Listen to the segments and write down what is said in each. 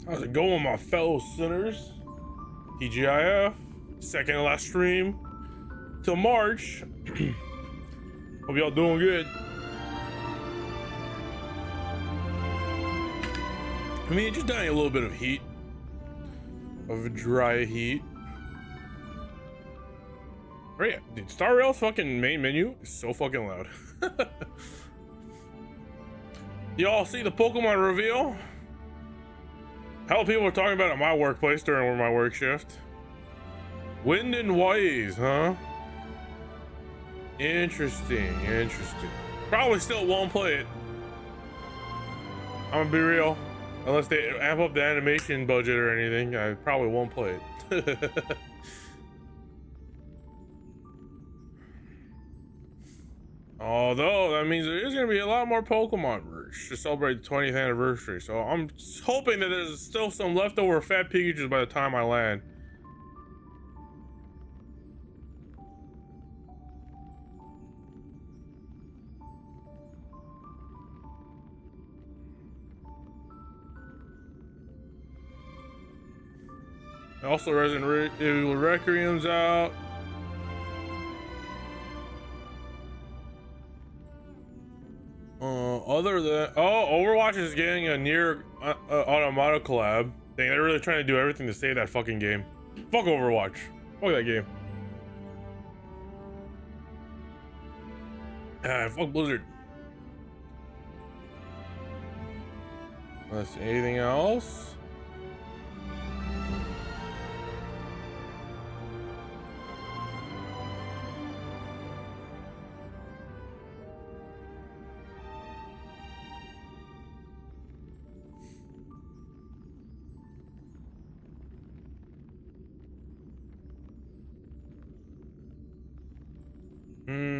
How's it going, my fellow sinners? TGIF, second to last stream till March. Hope y'all doing good. I mean, just dying a little bit of heat, of a dry heat. Oh yeah, dude, Star Rail's fucking main menu is so fucking loud. Y'all see the Pokemon reveal? Hell, people were talking about it at my workplace during my work shift. Wind and Waves, huh? Interesting, interesting. Probably still won't play it. I'm gonna be real. Unless they amp up the animation budget or anything, I probably won't play it. Although that means there is going to be a lot more Pokemon merch to celebrate the 20th anniversary, so I'm hoping that there's still some leftover fat Pikachus by the time I land. Also, Resident Evil Requiem's out. Other than Overwatch is getting a near Automata collab. Dang, they're really trying to do everything to save that fucking game. Fuck Overwatch. Fuck that game. Fuck Blizzard. Let's see, anything else?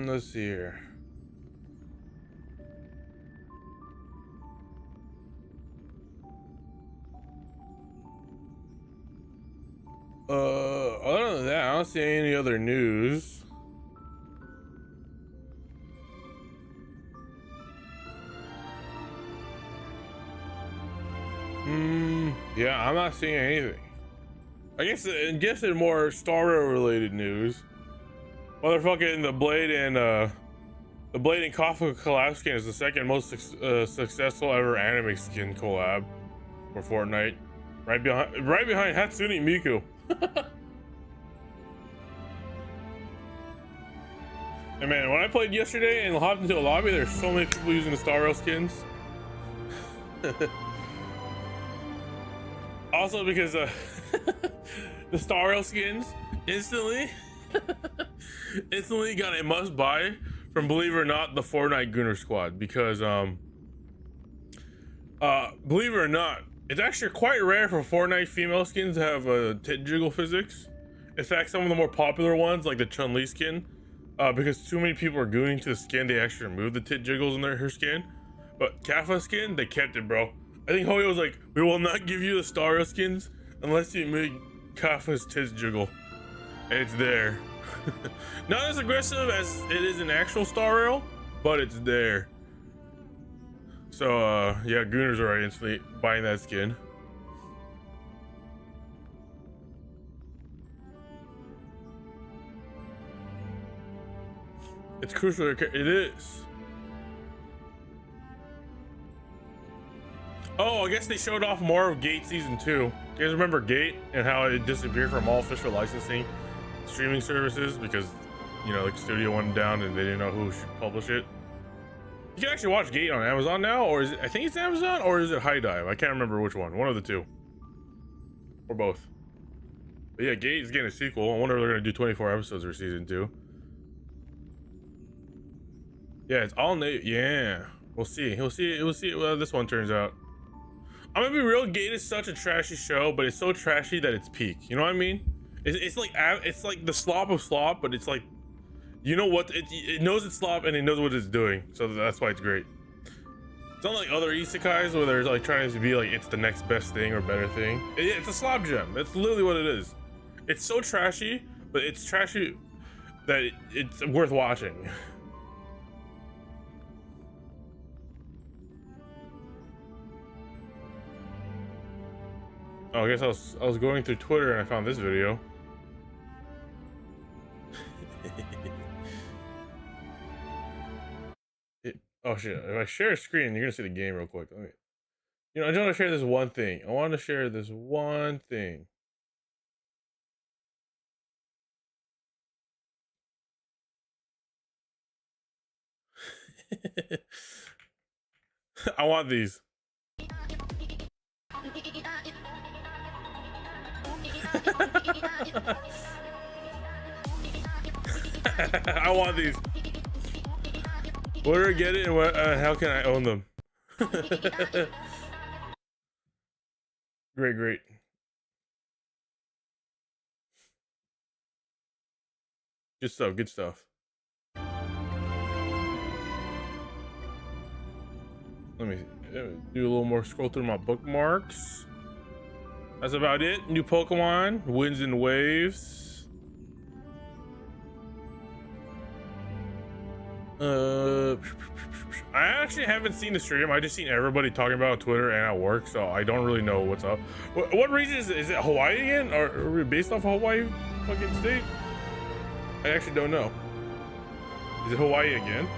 Let's see here. Other than that, I don't see any other news. Yeah, I'm not seeing anything. I guess it's more Star Rail related news. Motherfucking the Blade and Kafka collab skin is the second most successful ever anime skin collab for Fortnite, right behind Hatsune Miku. And man, when I played yesterday and hopped into a lobby, there's so many people using the Star Rail skins. Also because the Star Rail skins instantly got a must buy from, believe it or not, the Fortnite Gunner Squad, because believe it or not, it's actually quite rare for Fortnite female skins to have a tit jiggle physics. In fact, some of the more popular ones, like the Chun-Li skin, because too many people are gooning to the skin, they actually removed the tit jiggles in her skin. But Kafka skin, they kept it, bro. I think Hoyo was like, we will not give you the Star Rail skins unless you make Kafka's tits jiggle. And it's there. Not as aggressive as it is in actual Star Rail, but it's there. So yeah, Gooners are instantly buying that skin. It's crucial. It is. Oh, I guess they showed off more of Gate Season 2. You guys remember Gate and how it disappeared from all official licensing streaming services because, you know, the studio went down and they didn't know who should publish it. You can actually watch Gate on Amazon now, or is it, I think it's Amazon, or is it High Dive? I can't remember which one. One of the two. Or both. But yeah, Gate is getting a sequel. I wonder if they're going to do 24 episodes for Season 2. Yeah, it's all new. Yeah. We'll see. We'll see how this one turns out. I'm gonna be real, Gate is such a trashy show, but it's so trashy that it's peak. You know what I mean? It's like the slop of slop, but it's like, you know what, it knows it's slop and it knows what it's doing, so that's why it's great. It's not like other isekais where they're like trying to be like it's the next best thing or better thing. It's a slop gem. That's literally what it is. It's so trashy, but it's trashy that it's worth watching. Oh, I guess I was going through Twitter and I found this video. Oh shit! If I share a screen, you're gonna see the game real quick. Let me. You know, I just want to share this one thing. I want to share this one thing. I want these. I want these. Where do I get it and what, how can I own them? Great, great. Good stuff, good stuff. Let me do a little more scroll through my bookmarks. That's about it. New Pokemon, Winds and Waves. I actually haven't seen the stream. I just seen everybody talking about it on Twitter and at work, so I don't really know what's up. What region is it? Is it Hawaii again? Or are we based off of Hawaii fucking state? I actually don't know. Is it Hawaii again?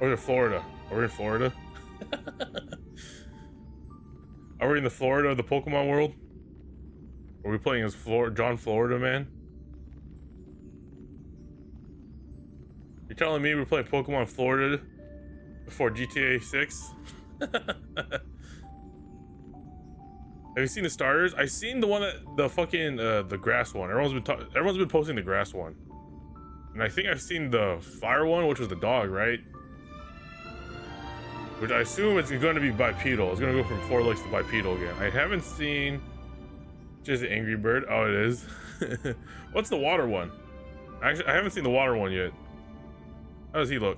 Or is it Florida? Are we in Florida? Are we in the Florida of the Pokemon world? Are we playing as John Florida Man? You're telling me we're playing Pokemon Florida before GTA 6? Have you seen the starters? I've seen the one that the fucking the grass one. Everyone's been posting the grass one, and I think I've seen the fire one, which was the dog, right? Which I assume it's going to be bipedal. It's going to go from 4 legs to bipedal again. I haven't seen just an Angry Bird. Oh, it is. What's the water one? Actually, I haven't seen the water one yet. How does he look?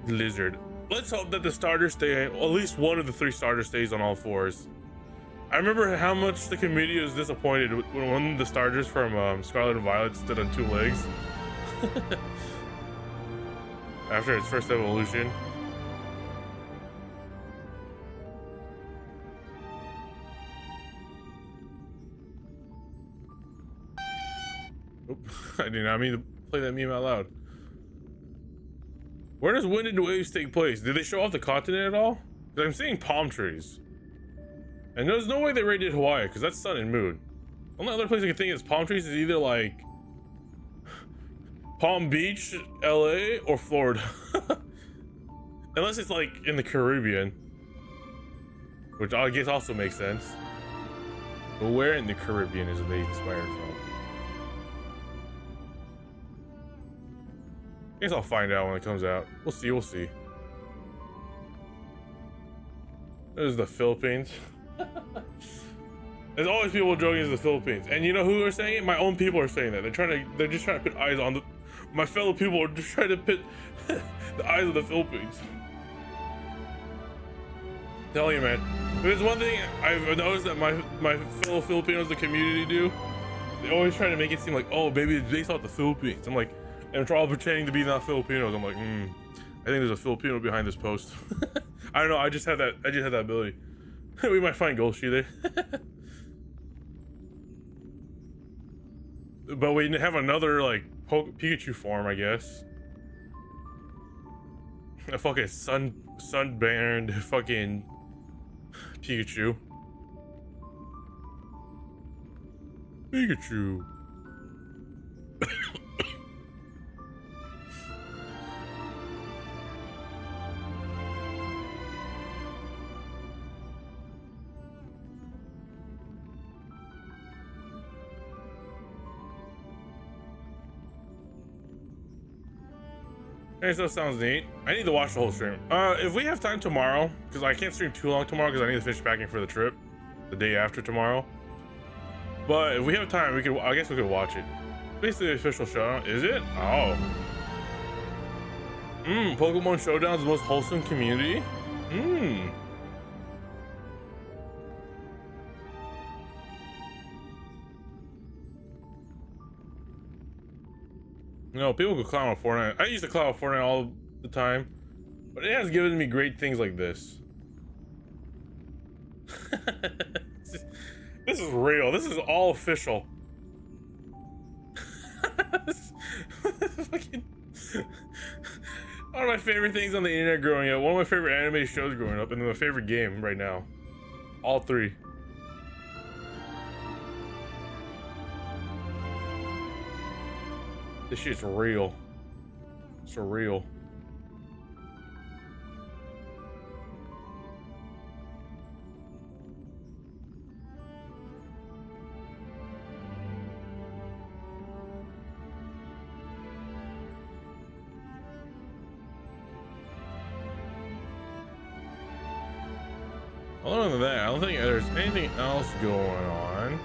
Lizard. Let's hope that the starters stay, at least one of the 3 starters stays on all 4s. I remember how much the community was disappointed when one of the starters from Scarlet and Violet stood on 2 legs. After its first evolution. Oop, I did not mean to play that meme out loud. Where does Wind and Waves take place? Did they show off the continent at all? Because I'm seeing palm trees. And there's no way they raided Hawaii, because that's sun and moon. The only other place I can think is palm trees is either like Palm Beach, LA, or Florida. Unless it's like in the Caribbean, which I guess also makes sense. But where in the Caribbean is they inspired from? I guess I'll find out when it comes out. We'll see, we'll see. There's the Philippines. There's always people joking it's the Philippines. And you know who are saying it? My own people are saying that. They're just trying to put eyes on the... My fellow people are just trying to put the eyes of the Philippines. Tell you, man. There's one thing I've noticed that my fellow Filipinos, the community, do. They always try to make it seem like, oh, maybe it's based off the Philippines. I'm like, and they're all pretending to be not Filipinos. I'm like, I think there's a Filipino behind this post. I don't know. I just have that ability. We might find Golshi there. But we have another like Pikachu form, I guess. A fucking sunburned fucking Pikachu. Pikachu. Hey, so that sounds neat. I need to watch the whole stream. If we have time tomorrow, because I can't stream too long tomorrow because I need to finish packing for the trip the day after tomorrow. But if we have time, I guess we could watch it. Basically the official showdown. Is it? Oh. Pokemon Showdown is the most wholesome community? No, people could clown on Fortnite. I used to clown on Fortnite the time, but it has given me great things like this. This is real. This is all official. This is fucking one of my favorite things on the internet growing up. One of my favorite anime shows growing up, and then my favorite game right now. All three. This shit's real. Surreal. Other than that, I don't think there's anything else going on.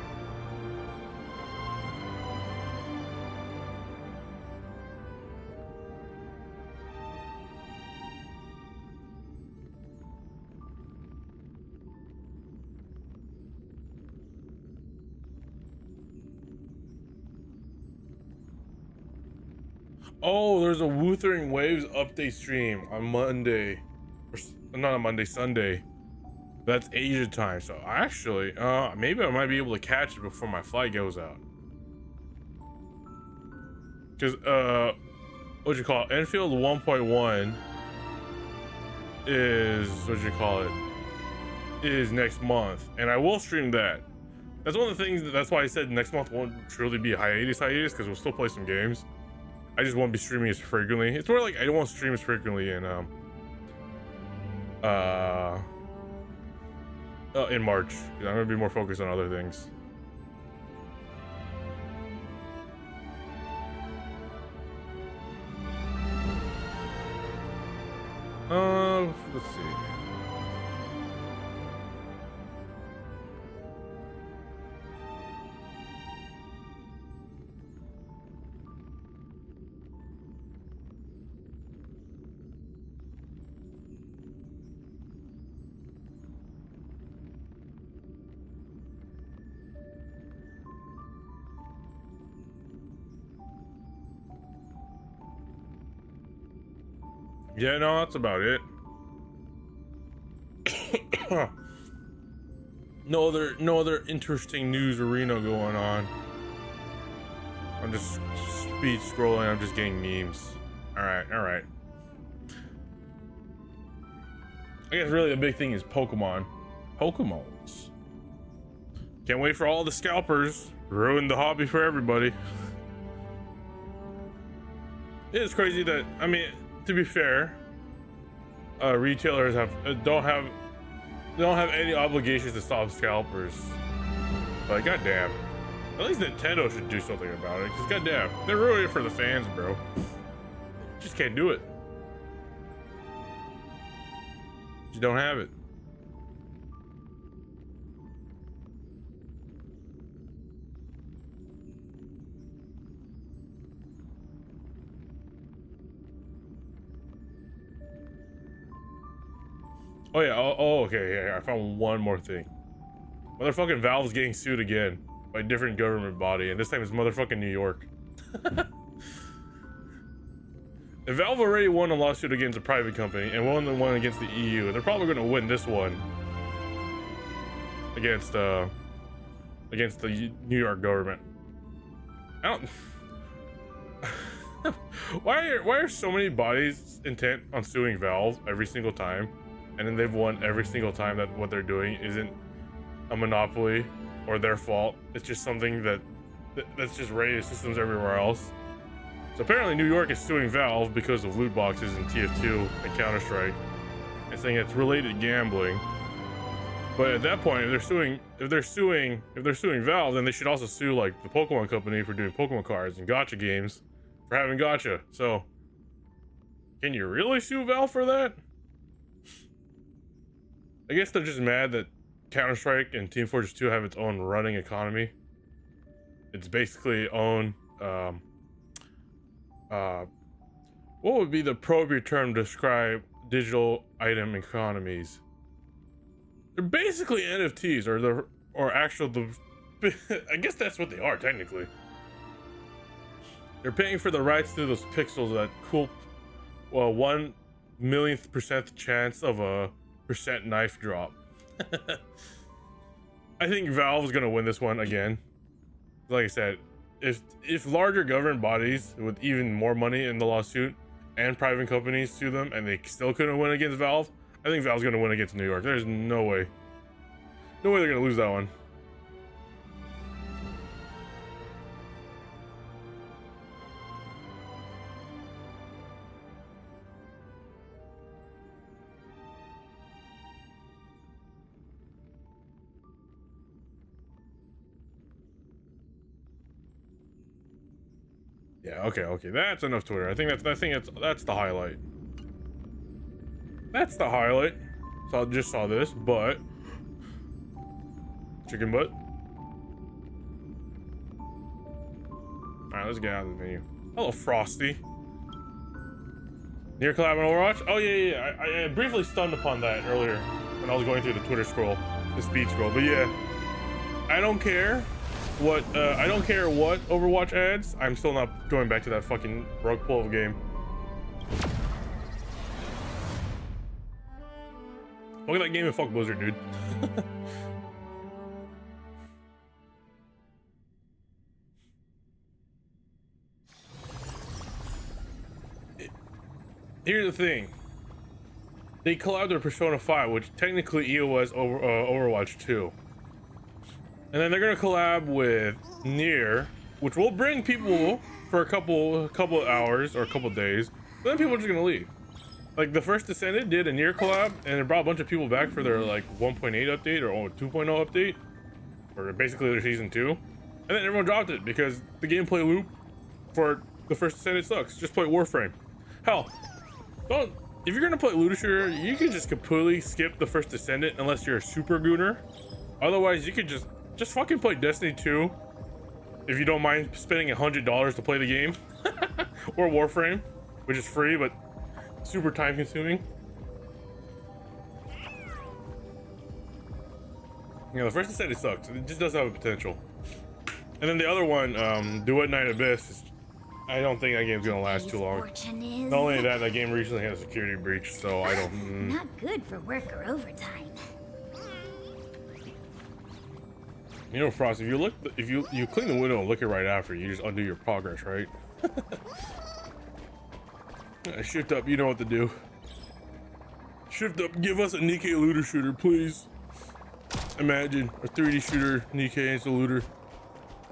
Oh, there's a Wuthering Waves update stream on Monday. Or, not on Monday, Sunday. That's Asia time, so actually, maybe I might be able to catch it before my flight goes out. Cause, what you call it? Enfield 1.1 is, is next month, and I will stream that. That's one of the things, that's why I said next month won't truly be a hiatus, because we'll still play some games. I just won't be streaming as frequently. It's more like I don't want to stream as frequently in March. I'm gonna be more focused on other things. Let's see. Yeah, no, that's about it. No other interesting news arena going on. I'm just speed scrolling. I'm just getting memes. All right. I guess really the big thing is Pokemons. Can't wait for all the scalpers. Ruined the hobby for everybody. It is crazy that, I mean, to be fair, retailers don't have any obligations to stop scalpers. But goddamn, at least Nintendo should do something about it. Cause goddamn, they're ruining it for the fans, bro. Just can't do it. Just don't have it. Oh yeah, okay, yeah, I found one more thing. Motherfucking Valve's getting sued again by a different government body, and this time it's motherfucking New York. If Valve already won a lawsuit against a private company and won the one against the EU, they're probably gonna win this one against the New York government. I don't why are so many bodies intent on suing Valve every single time? And then they've won every single time that what they're doing isn't a monopoly or their fault. It's just something that's just raised systems everywhere else. So apparently New York is suing Valve because of loot boxes in TF2 and Counter-Strike, and saying it's related to gambling. But at that point, if they're suing Valve, then they should also sue like the Pokemon company for doing Pokemon cards and gacha games for having gacha. So can you really sue Valve for that? I guess they're just mad that Counter-Strike and Team Fortress 2 have its own running economy. It's basically own, what would be the appropriate term to describe digital item economies? They're basically NFTs, I guess that's what they are technically. They're paying for the rights to those pixels that cool 1/1,000,000th% chance of a percent knife drop. I think Valve's gonna win this one again. Like I said, if larger government bodies with even more money in the lawsuit and private companies sue them and they still couldn't win against Valve, I think Valve's gonna win against New York. There's no way. No way they're gonna lose that one. Yeah, okay. That's enough Twitter. I think that's the highlight. That's the highlight. So I just saw this, but chicken butt. Alright, let's get out of the menu. Hello, Frosty. Near collab on Overwatch? Oh yeah. I briefly stunned upon that earlier when I was going through the Twitter scroll, the speed scroll. But yeah, I don't care what Overwatch ads. I'm still not going back to that fucking rug pull of a game. Look at that game and fuck Blizzard, dude. Here's the thing. They collabed with Persona 5, which technically EOS Overwatch 2. And then they're gonna collab with Nier, which will bring people for a couple of hours or a couple of days. But then people are just gonna leave. Like the first Descended did a Nier collab, and it brought a bunch of people back for their like 1.8 update or 2.0 update, or basically their season 2. And then everyone dropped it because the gameplay loop for the first Descended sucks. Just play Warframe. Hell, if you're gonna play looter shooter, you can just completely skip the first Descendant unless you're a super gooner. Otherwise, you could just fucking play Destiny 2 if you don't mind spending $100 to play the game. Or Warframe, which is free but super time consuming. You know, the first Descendant sucks. It just doesn't have a potential. And then the other one, Duet Night Abyss, I don't think that game's gonna last too long. Not only that game recently had a security breach, so I don't. Not good for work or overtime. You know, Frost, if you clean the window and look it right after, you just undo your progress, right? Shift up, you know what to do. Shift up, give us a Nikkei looter shooter, please. Imagine a 3D shooter, Nikkei as a looter.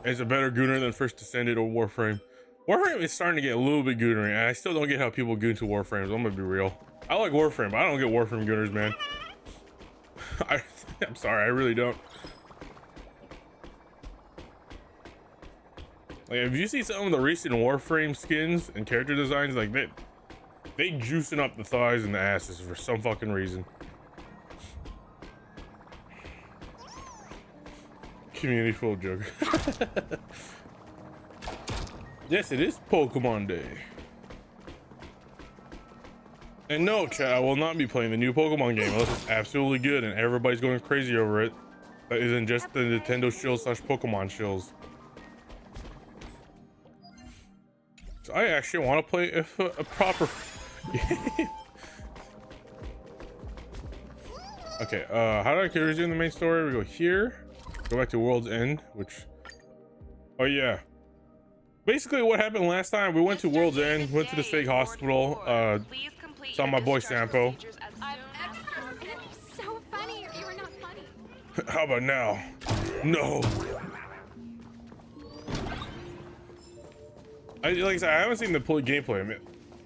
And it's a better gooner than First Descended or Warframe. Warframe is starting to get a little bit goonery, and I still don't get how people goon to Warframes. I'm gonna be real. I like Warframe, but I don't get Warframe gooners, man. I'm sorry, I really don't. Like, if you see some of the recent Warframe skins and character designs, like they juicing up the thighs and the asses for some fucking reason. Community full of joke. Yes, it is Pokemon Day. And no, chat, I will not be playing the new Pokemon game unless it's absolutely good and everybody's going crazy over it. That isn't just the Nintendo shills / Pokemon shills. So I actually want to play a proper game. Okay, how do I resume the main story? We go here, go back to World's End, which, oh yeah. Basically what happened last time, we went to World's End, went to the fake hospital, saw my boy Sampo. So funny, you were not funny. How about now? No. Like I said, I haven't seen the gameplay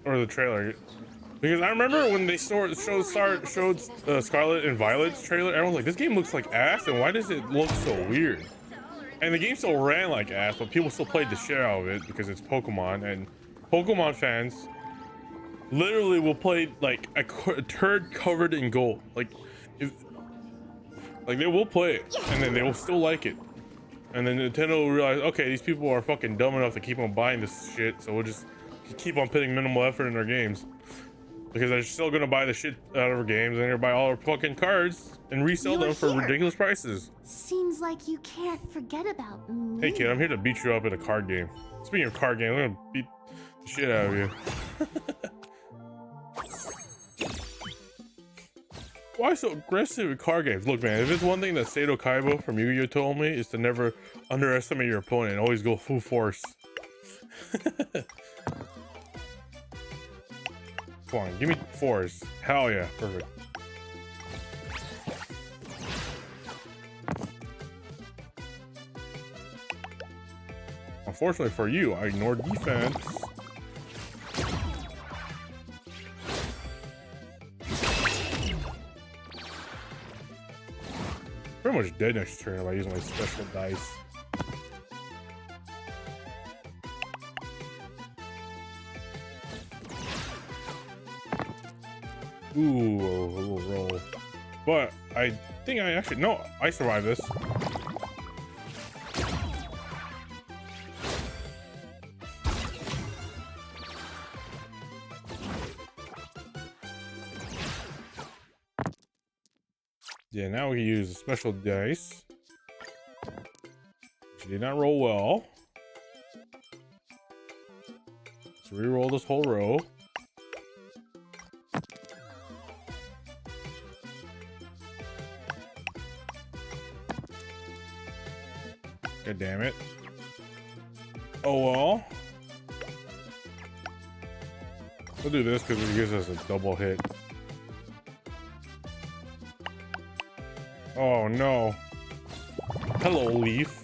or the trailer, because I remember when they showed Scarlet and Violet's trailer, everyone's like, this game looks like ass, and why does it look so weird? And the game still ran like ass, but people still played the shit out of it because it's Pokemon, and Pokemon fans literally will play like a turd covered in gold. Like they will play it, and then they will still like it. And then Nintendo will realize, okay, these people are fucking dumb enough to keep on buying this shit, so we'll just keep on putting minimal effort in their games. Because they're still gonna buy the shit out of our games, and they're gonna buy all our fucking cards and resell them for ridiculous prices. Seems like you can't forget about me. Hey kid, I'm here to beat you up in a card game. Speaking of card game, I'm gonna beat the shit out of you. Why so aggressive in card games? Look, man, if it's one thing that Seto Kaiba from Yu-Gi-Oh told me, is to never underestimate your opponent and always go full force. Come on, give me fours. Hell yeah, perfect. Unfortunately for you, I ignored defense. Pretty much dead next turn if I use my special dice. Ooh, a little roll. But I think I actually, no, I survived this. Yeah, now we can use a special dice. She did not roll well. Let's re-roll this whole row. God damn it. Oh well. We'll do this because it gives us a double hit. Oh no. Hello, Leaf.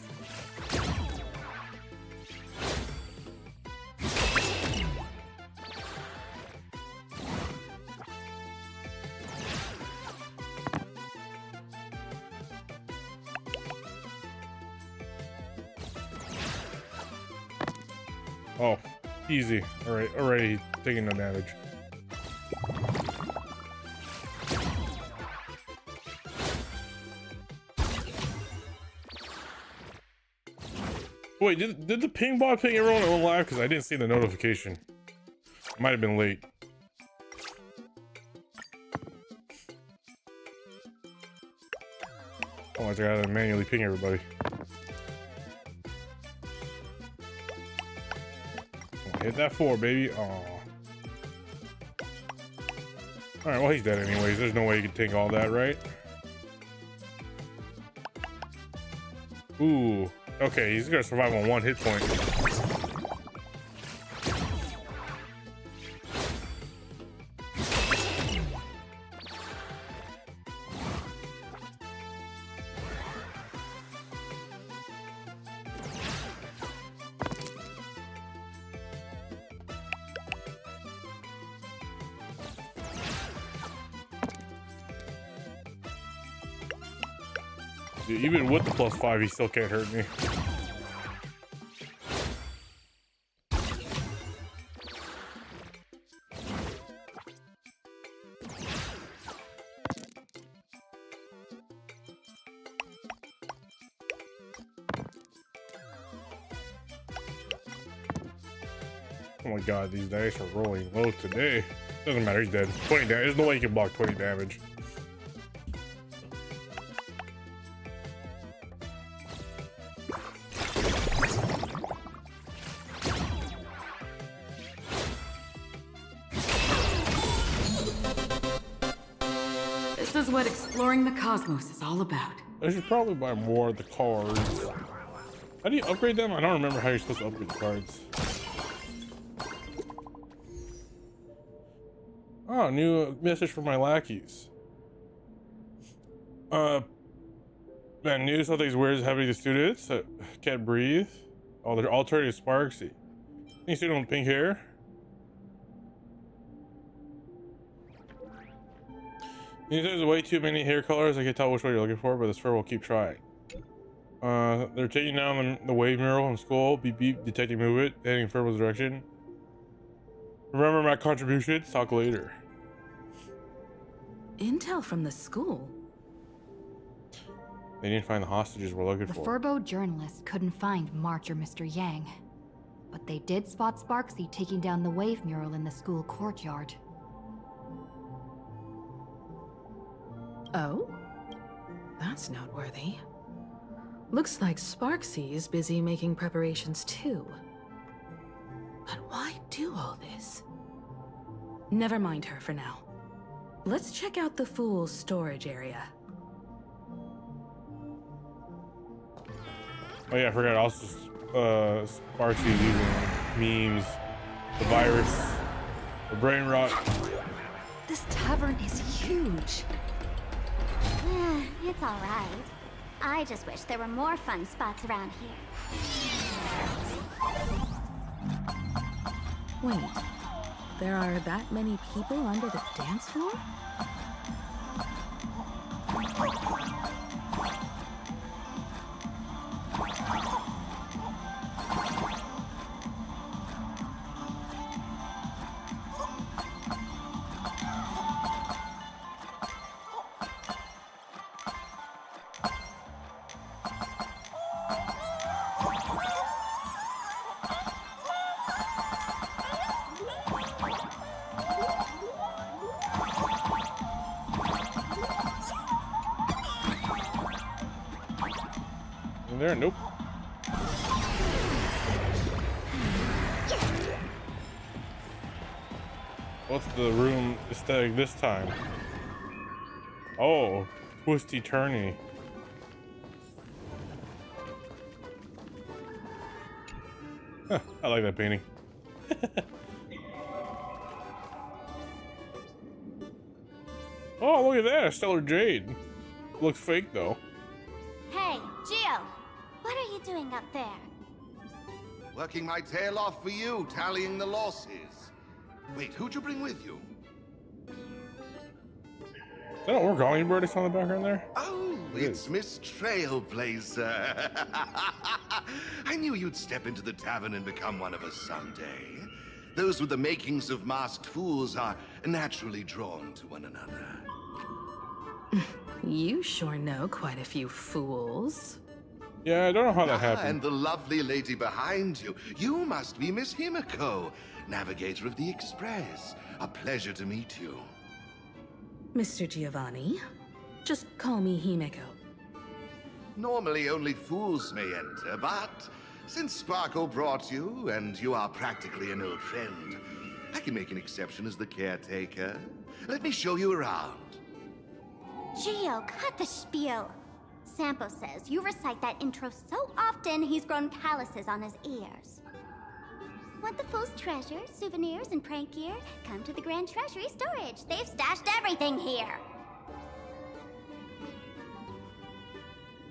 Oh, easy. Alright, already taking no damage. Wait, did the ping bot ping everyone on live? Because I didn't see the notification. Might have been late. Oh, I gotta manually ping everybody. Hit that 4, baby. Aw. Alright, well, he's dead anyways. There's no way he can take all that, right? Ooh. Okay, he's gonna survive on 1 hit point. Dude, even with the +5, he still can't hurt me. Oh my god, these dice are rolling low today. Doesn't matter, he's dead. 20 damage. There's no way he can block 20 damage. This is what exploring the cosmos is all about. I should probably buy more of the cards. How do you upgrade them? I don't remember how you're supposed to upgrade the cards. Oh, new message from my lackeys. Man, new something's weird is happening to students that can't breathe. Oh, they're all turning sparksy. Any student with pink hair? There's way too many hair colors. I can't tell which one you're looking for, but this fur will keep trying. They're taking down the wave mural from school. Beep beep, detecting movement, heading in Furbal's direction. Remember my contributions? Talk later. Intel from the school? They didn't find the hostages we're looking The for. Furbo journalists couldn't find March or Mr. Yang, but they did spot Sparksy taking down the wave mural in the school courtyard. Oh? That's noteworthy. Looks like Sparksy is busy making preparations too. But why do all this? Never mind her for now. Let's check out the Fool's storage area. Oh yeah, I forgot also Sparksy using memes, the virus, the brain rot. This tavern is huge. It's all right. I just wish there were more fun spots around here. Wait, there are that many people under the dance floor? There, nope. What's the room aesthetic this time? Oh, twisty turny. Huh, I like that painting. Oh, look at that, stellar jade. Looks fake though. Hey, Gio! What are you doing up there? Working my tail off for you, tallying the losses. Wait, who'd you bring with you? Is that an origami bird I saw in the background there? Oh, it's Miss Trailblazer. I knew you'd step into the tavern and become one of us someday. Those with the makings of masked fools are naturally drawn to one another. You sure know quite a few fools. Yeah, I don't know how that happened. And the lovely lady behind you. You must be Miss Himiko, navigator of the Express. A pleasure to meet you. Mr. Giovanni, just call me Himeko. Normally only fools may enter, but since Sparkle brought you, and you are practically an old friend, I can make an exception as the caretaker. Let me show you around. Gio, cut the spiel. Sampo says you recite that intro so often he's grown calluses on his ears. Want the fool's treasures, souvenirs, and prank gear? Come to the Grand Treasury Storage. They've stashed everything here.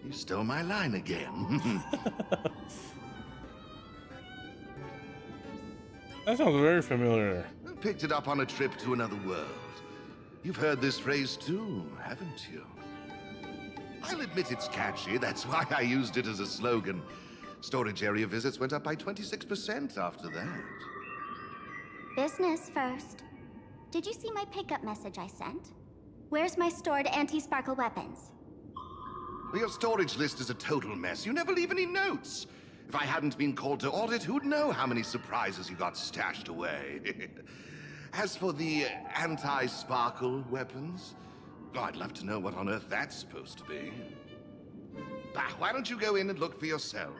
You stole my line again. That sounds very familiar. Picked it up on a trip to another world. You've heard this phrase too, haven't you? I'll admit it's catchy, that's why I used it as a slogan. Storage area visits went up by 26% after that. Business first. Did you see my pickup message I sent? Where's my stored anti-sparkle weapons? Well, your storage list is a total mess. You never leave any notes. If I hadn't been called to audit, who'd know how many surprises you got stashed away? As for the anti-sparkle weapons, oh, I'd love to know what on earth that's supposed to be. Why don't you go in and look for yourself?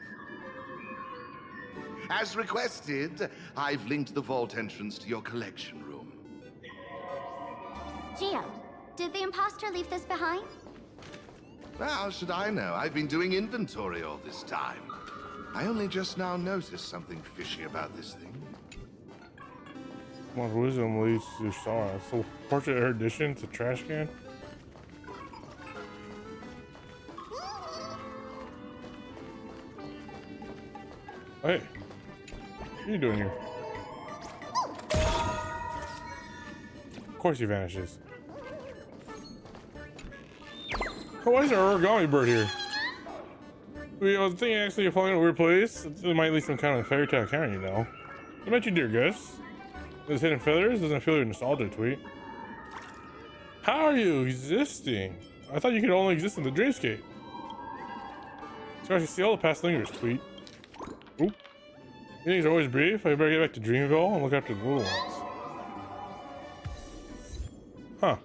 As requested, I've linked the vault entrance to your collection room. Gio, did the imposter leave this behind? How should I know? I've been doing inventory all this time. I only just now noticed something fishy about this thing. What wisdom leads to sorrow? So, portrait erudition to trash can? Hey, what are you doing here? Of course he vanishes. Oh, why is there an origami bird here? We was thinking actually you're falling in a weird place. It might lead some kind of fairy tale account, you know. I met you, dear Gus. Those hidden feathers doesn't feel your nostalgia tweet. How are you existing? I thought you could only exist in the dreamscape. So I should see all the past lingers tweet. Oop. Meetings are always brief. I better get back to Dreamville and look after the little ones. Huh.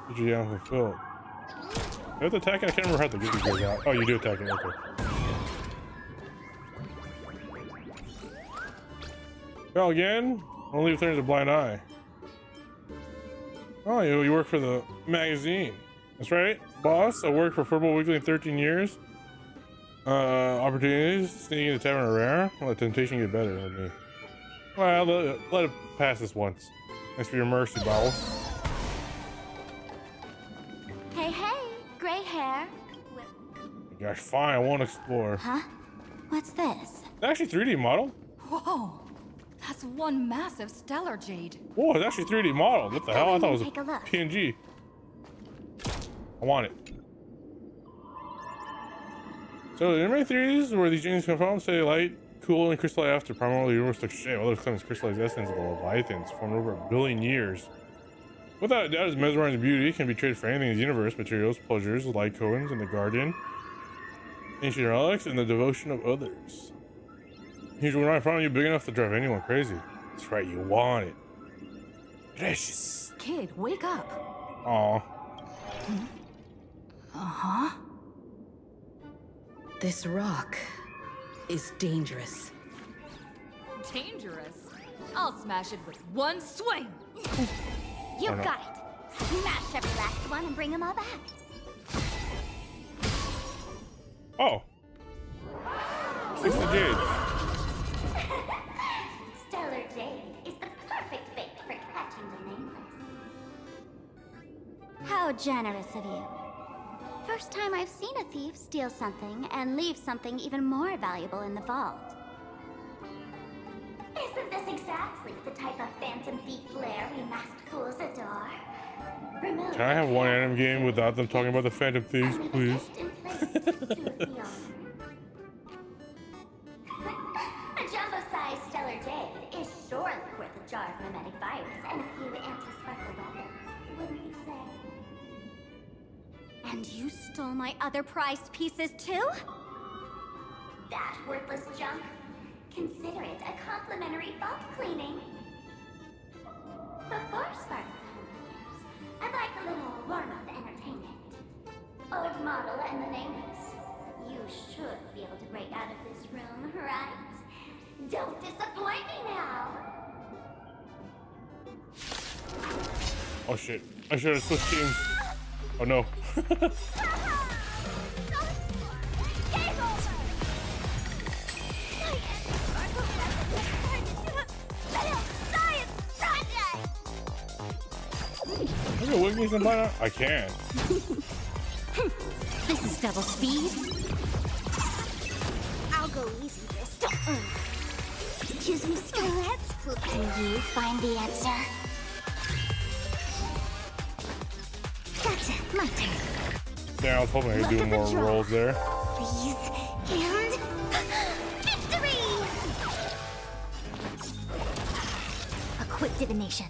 Did you unfulfilled? You have to attack it? I can't remember how to get these guys out. Oh, you do attack it, okay. Well, again, Don't leave things a blind eye. Oh, you work for the magazine. That's right, boss. I worked for Football Weekly in 13 years. Opportunities, sneaking into tavern are rare. I'll let temptation get better than me. Well, let it pass this once. Thanks for your mercy, Bowel. Hey, hey, gray hair. Gosh, fine, I won't explore. Huh? What's this? It's actually 3D model. Whoa! That's one massive stellar jade. Whoa, it's actually 3D model. What the hell? I thought it was Take a look. PNG. I want it. So, in my theories, where these genes come from, say light, cool, and crystallize after primarily universal exchange. All those claims crystallized essence of the Leviathans formed over 1 billion years. Without a doubt, its mesmerizing beauty can be traded for anything in the universe: materials, pleasures, light coins, and the guardian, ancient relics, and the devotion of others. Usually, when I find you big enough to drive anyone crazy. That's right, you want it. Precious. Kid, wake up. Aw. Uh-huh. This rock is dangerous. Dangerous? I'll smash it with one swing. You Oh, no. got it. Smash every last one and bring them all back. Oh. 60 jade. Stellar Jade is the perfect bait for catching the nameless. How generous of you. First time I've seen a thief steal something and leave something even more valuable in the vault. Isn't this exactly the type of phantom thief flair we masked fools adore? Remove Can I have one anime game without them talking about the Phantom Thieves, and please? etched in place to soothe the owner. A jumbo-sized stellar jade is surely worth a jar of mimetic virus and a few anti-sparkle weapons, wouldn't you say? And you stole my other prized pieces too? That worthless junk? Consider it a complimentary vault cleaning. Before Sparks comes, I'd like a little warm-up entertainment. Old model and the nameless. You should be able to break out of this room, right? Don't disappoint me now! Oh shit. I should have switched teams. Oh no. Game over! Science project! I can wing me some by now? I can. This is double speed. I'll go easy this time. Excuse me, Scarlet. Can you find the answer? Gotcha, my turn. Yeah, I was hoping I could do more rolls there. Please, and victory! A quick divination.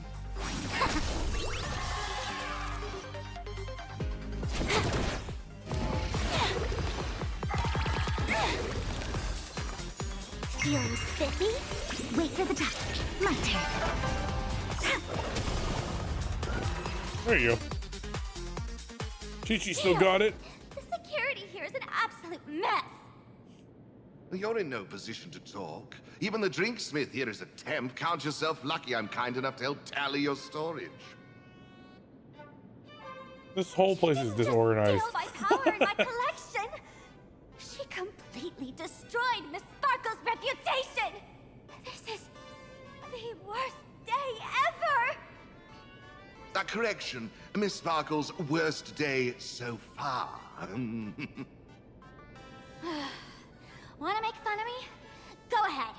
Feeling spiffy? Wait for the drop. My turn. There you go. Chi-Chi still got it. The security here is an absolute mess. You're in no position to talk. Even the drinksmith here is a temp. Count yourself lucky I'm kind enough to help tally your storage. This whole place is disorganized. Steal my power and my collection. She completely destroyed Miss Sparkle's reputation. This is the worst day ever. A correction, Miss Sparkle's worst day so far. Want to make fun of me? Go ahead.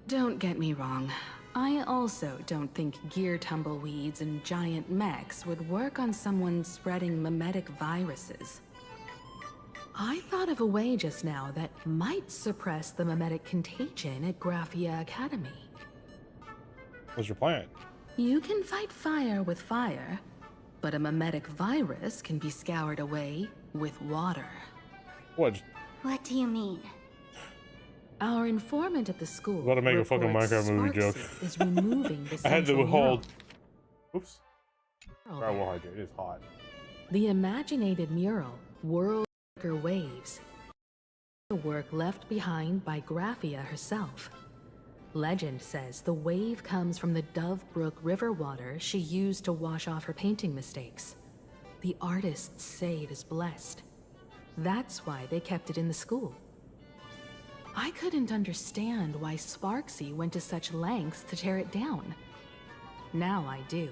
Don't get me wrong. I also don't think gear tumbleweeds and giant mechs would work on someone spreading mimetic viruses. I thought of a way just now that might suppress the mimetic contagion at Graphia Academy. What's your plan? You can fight fire with fire, but a mimetic virus can be scoured away with water. What? What do you mean? Our informant at the school About to make a fucking reports Minecraft movie joke. Sparksy is removing the I had to central hold. mural. Oops. Alright, well, hydrate. It's hot. The imaginated mural, World Breaker Waves, the work left behind by Graphia herself. Legend says the wave comes from the Dove Brook river water she used to wash off her painting mistakes. The artists say it is blessed. That's why they kept it in the school. I couldn't understand why Sparksy went to such lengths to tear it down. Now I do.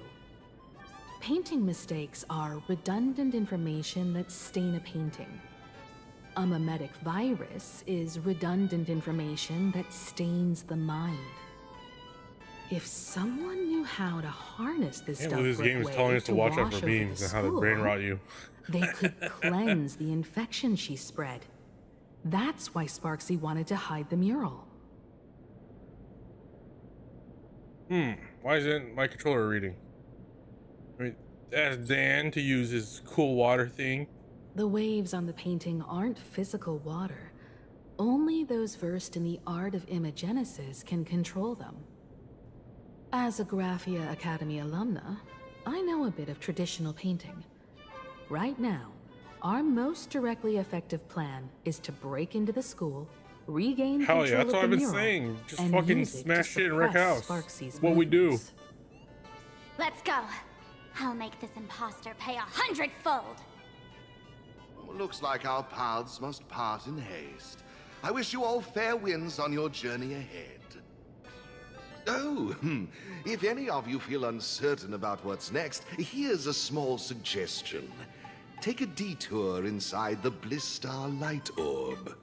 Painting mistakes are redundant information that stain a painting. A memetic virus is redundant information that stains the mind. If someone knew how to harness this Can't stuff believe this game is telling us to watch out for beams and how they brain rot you. they could cleanse the infection she spread. That's why Sparksy wanted to hide the mural. Why isn't my controller reading? I mean, ask Dan to use his cool water thing. The waves on the painting aren't physical water. Only those versed in the art of imagenesis can control them. As a Graphia Academy alumna, I know a bit of traditional painting. Right now, our most directly effective plan is to break into the school, regain Hell control yeah, that's of what the I've been mural, saying. Just and fucking use it to smash shit and wreck suppress house. Sparksy's What we do. movements. Let's go. I'll make this imposter pay 100-fold. Looks like our paths must part in haste. I wish you all fair winds on your journey ahead. Oh, if any of you feel uncertain about what's next, here's a small suggestion. Take a detour inside the Blistar Light Orb.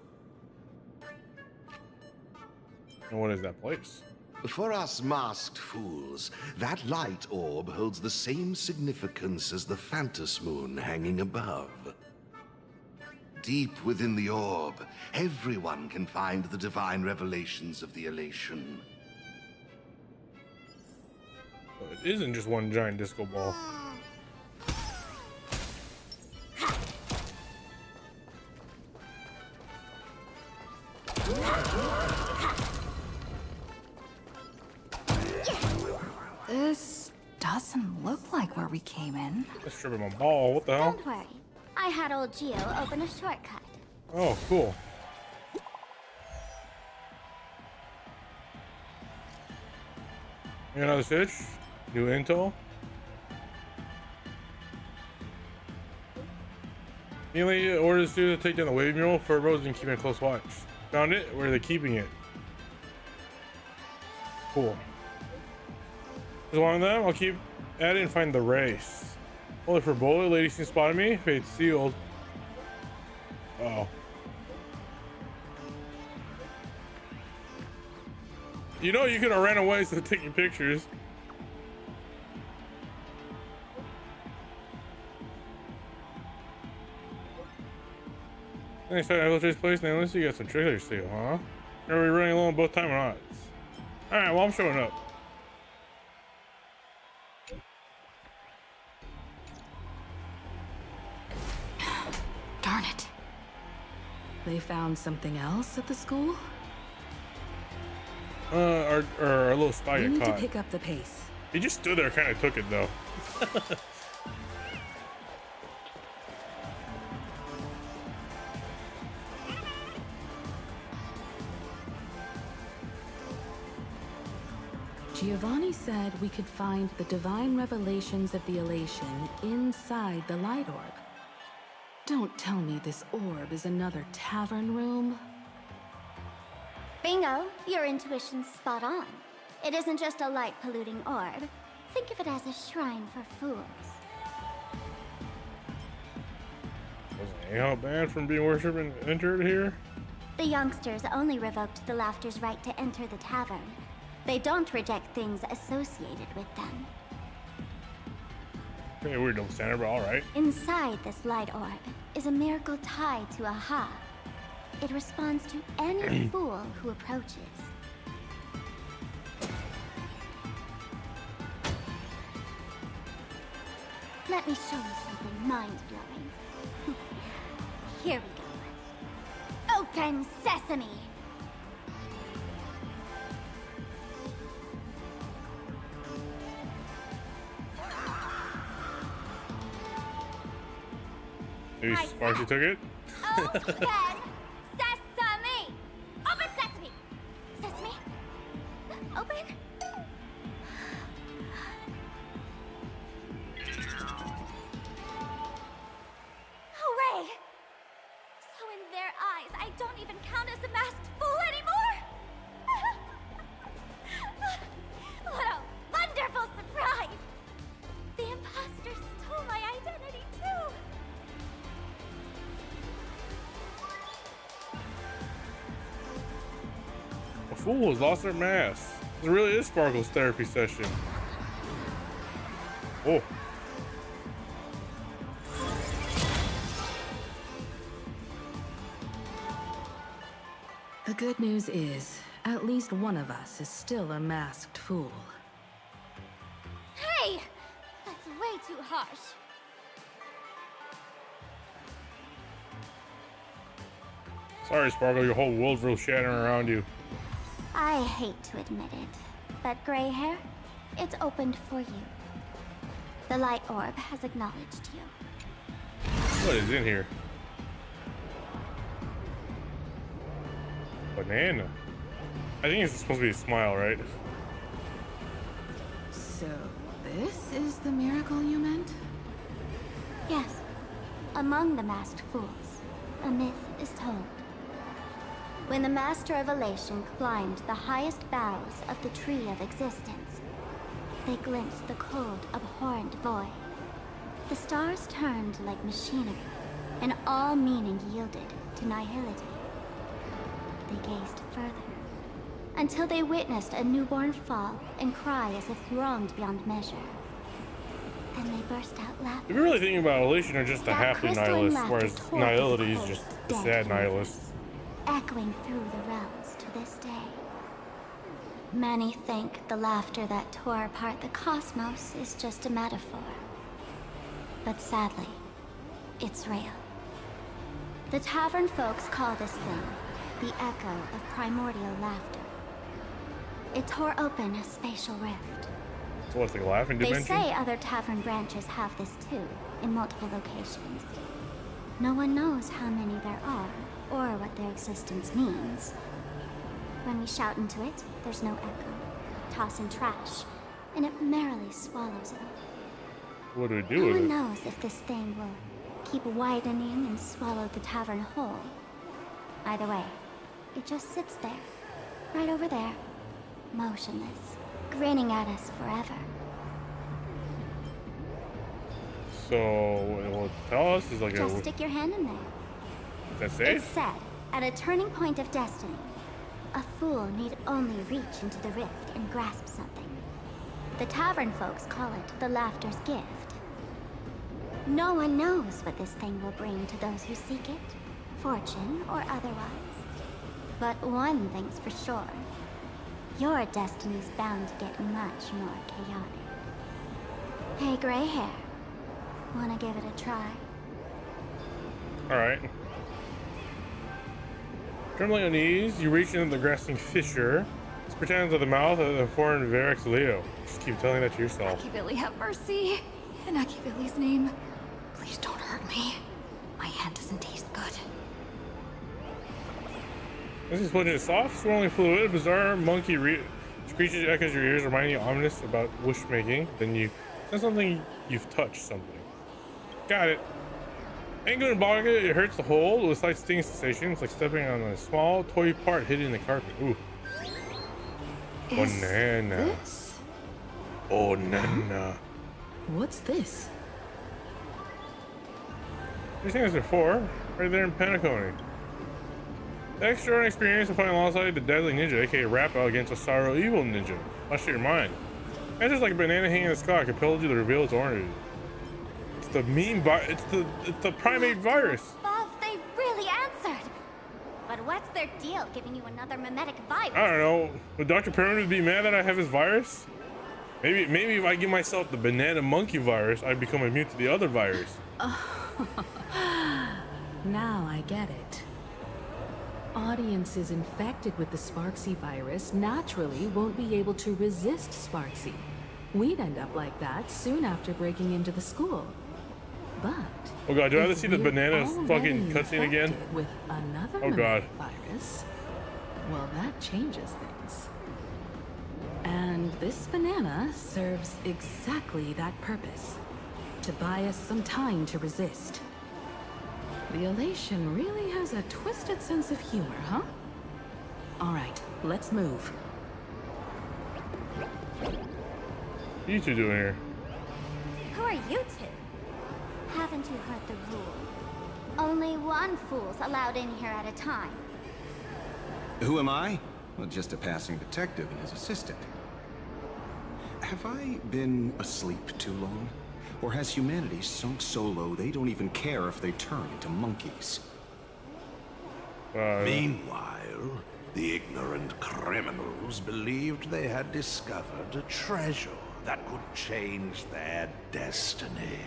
And what is that place? For us masked fools, that light orb holds the same significance as the Phantos Moon hanging above. Deep within the orb, everyone can find the divine revelations of the elation. Well, it isn't just one giant disco ball. This doesn't look like where we came in. That's tripping my ball. What the hell? Don't worry. I had old Geo open a shortcut. Oh, cool. You got another stitch? New intel? Neely orders students to take down the wave mural for Rose and keep a close watch. Found it? Where are they keeping it? Cool. There's one of them. I'll keep at it and find the race. Only for bullet. Lady seems spotted me. Fate's sealed. Oh. You know you could have ran away instead of taking pictures. Next time I will chase place, now let's you got some tricks still, huh? Are we running alone both time or not? Alright, well I'm showing up. Darn it. They found something else at the school? Our little spy We got need to caught. pick up the pace. He just stood there, kind of took it though. Giovanni said we could find the divine revelations of the elation inside the light orb. Don't tell me this orb is another tavern room. Bingo, your intuition's spot on. It isn't just a light-polluting orb. Think of it as a shrine for fools. Wasn't anyhow banned from being worshipped and entered here? The youngsters only revoked the Laughter's right to enter the tavern. They don't reject things associated with them. Pretty weird double standard, but alright. Inside this light orb is a miracle tied to Aha. It responds to any fool who approaches. Let me show you something mind-blowing. Here we go. Open sesame! Maybe Sparky took it? Open sesame! Open sesame! Sesame? fool has lost their mask. This really is Sparkle's therapy session. Oh. The good news is, at least one of us is still a masked fool. Hey! That's way too harsh. Sorry, Sparkle, your whole world will shatter around you. I hate to admit it, but gray hair, it's opened for you. The light orb has acknowledged you. What is in here? Banana. I think it's supposed to be a smile, right? So, this is the miracle you meant? Yes. Among the masked fools, a myth is told. When the Master of Elation climbed the highest boughs of the Tree of Existence, they glimpsed the cold, abhorrent void. The stars turned like machinery, and all meaning yielded to nihility. They gazed further, until they witnessed a newborn fall and cry as if wronged beyond measure. Then they burst out laughing. If you're really thinking about Elation are just a That happy crystalline nihilist, laughter whereas tore Nihility is through just a dead sad humans, nihilist. echoing through the realms to this day. Many think the laughter that tore apart the cosmos is just a metaphor. But sadly, it's real. The tavern folks call this thing the echo of primordial laughter. It tore open a spatial rift. So what's the laughing They dimension? say other tavern branches have this too, in multiple locations. No one knows how many there are, or what their existence means. When we shout into it, there's no echo. Toss in trash, and it merrily swallows it. What do we do No with one it? knows if this thing will keep widening and swallow the tavern whole. Either way, it just sits there, right over there, motionless, grinning at us forever. So, what it will tell us is like Just stick your hand in there. is that It's safe? said, at a turning point of destiny, a fool need only reach into the rift and grasp something. The tavern folks call it the laughter's gift. No one knows what this thing will bring to those who seek it, fortune or otherwise. But one thing's for sure. Your destiny's bound to get much more chaotic. Hey, gray hair. Wanna give it a try? Alright. Trembling on ease, you reach into the grasping fissure. It's pretending to the mouth of the foreign Varix Leo. Just keep telling that to yourself. Akivili, have mercy. In Akivili's name, please don't hurt me. My hand doesn't taste good. This is splitting soft, swirling fluid, bizarre monkey screeches echoes your ears, reminding you ominous about wish making. Then you sense something, you've touched something. Got it. Ain't good and bog it, it hurts to hold with slight stinging sensation. It's like stepping on a small toy part hidden in the carpet. Ooh. Is Banana. this? Oh, nana. What's this? You've seen this before, right there in Penacony. The extraordinary experience of fighting alongside the deadly ninja, aka Rappa, against a sorrow evil ninja. Much to your mind. It's just like a banana hanging in the sky, compelled you to reveal its origin. It's the it's the primate virus. Bob, they really answered. But what's their deal giving you another mimetic virus? I don't know. Would Dr. Pyramid be mad that I have his virus? Maybe if I give myself the banana monkey virus, I'd become immune to the other virus. Now I get it. Audiences infected with the Sparksy virus naturally won't be able to resist Sparksy. We'd end up like that soon after breaking into the school. But Oh god, do I have to if see the we're banana already fucking cutscene again? infected with another Oh god. virus, well, that changes things. And this banana serves exactly that purpose. To buy us some time to resist. The Elation really has a twisted sense of humor, huh? Alright, let's move. What are you two doing here? Who are you two? Haven't you heard the rule? Only one fool's allowed in here at a time. Who am I? Well, just a passing detective and his assistant. Have I been asleep too long? Or has humanity sunk so low they don't even care if they turn into monkeys? Meanwhile, the ignorant criminals believed they had discovered a treasure that could change their destiny,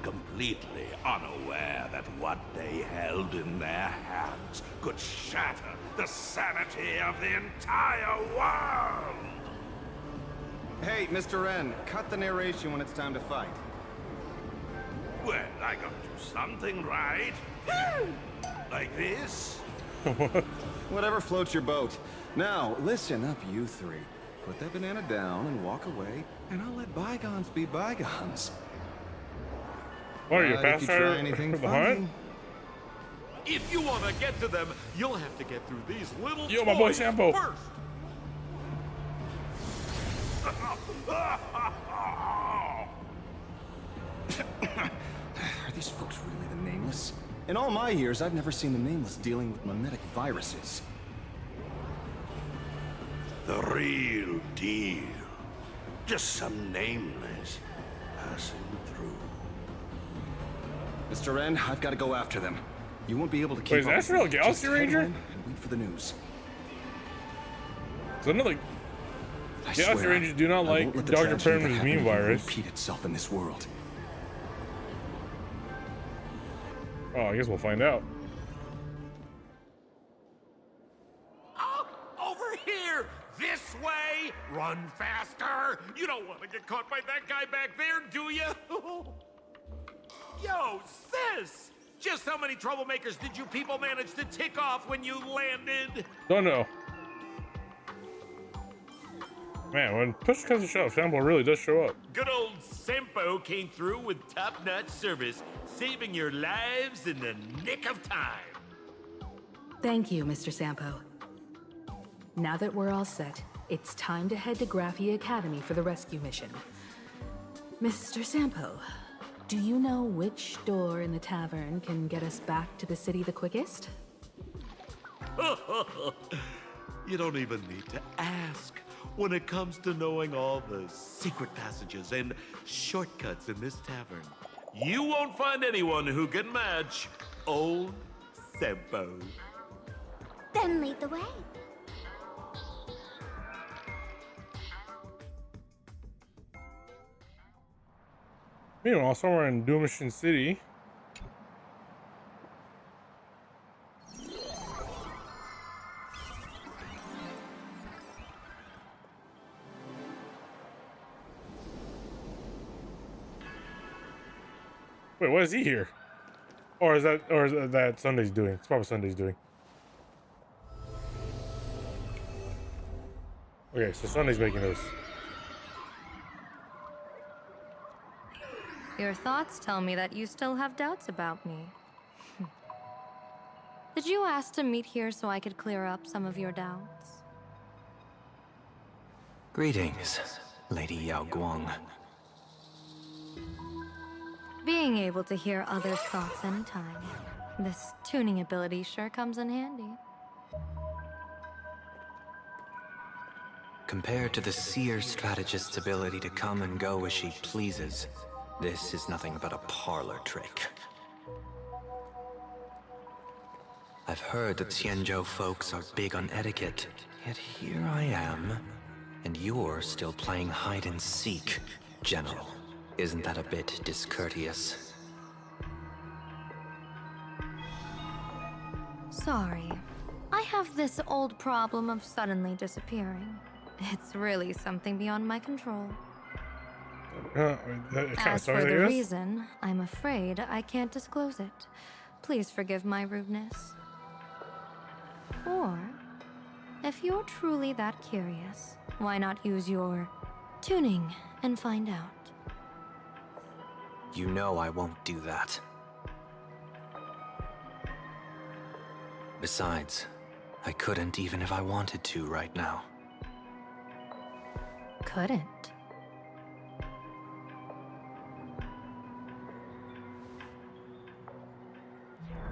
completely unaware that what they held in their hands could shatter the sanity of the entire world! Hey, Mr. N, cut the narration when it's time to fight. Well, I gotta do something, right? Like this? Whatever floats your boat. Now, listen up, you three. Put that banana down and walk away, and I'll let bygones be bygones. What are you, If you try pastor anything for the funny, hunt? If you want to get to them, you'll have to get through these little Yo, my boy toys Sampo. first. Are these folks really the Nameless? In all my years, I've never seen the Nameless dealing with mimetic viruses. The real deal. Just some nameless passing through. Mr. N, I've got to go after them. You won't be able to keep Wait, is up that with real me. Galaxy Just head Ranger? home and wait for the news. So another I Galaxy swear, Rangers do not I like won't let the Dr. tragedy that Permanent's happened meme to you virus. repeat itself in this world. Oh, I guess we'll find out. Oh, over here! This way! Run faster! You don't want to get caught by that guy back there, do you? Yo, sis! Just how many troublemakers did you people manage to tick off when you landed? Don't know. Man, when push comes to shove, Sample really does show up. Good old Sempo came through with top-notch service, saving your lives in the nick of time. Thank you, Mr. Sampo. Now that we're all set, it's time to head to Graphia Academy for the rescue mission. Mr. Sampo, do you know which door in the tavern can get us back to the city the quickest? You don't even need to ask. When it comes to knowing all the secret passages and shortcuts in this tavern, you won't find anyone who can match old Sempo. Then lead the way. Meanwhile, somewhere in Doomission City. Wait, what is he here? Or is that Sunday's doing? It's probably Sunday's doing. Okay, so Sunday's making those. Your thoughts tell me that you still have doubts about me. Did you ask to meet here so I could clear up some of your doubts? Greetings, Lady Yao Guang. Being able to hear others' thoughts anytime. This tuning ability sure comes in handy. Compared to the seer strategist's ability to come and go as she pleases, this is nothing but a parlor trick. I've heard that Xianzhou folks are big on etiquette, yet here I am, and you're still playing hide and seek, General. Isn't that a bit discourteous? Sorry. I have this old problem of suddenly disappearing. It's really something beyond my control. As for the reason, I'm afraid I can't disclose it. Please forgive my rudeness. Or, if you're truly that curious, why not use your tuning and find out? You know I won't do that. Besides, I couldn't even if I wanted to right now. Couldn't.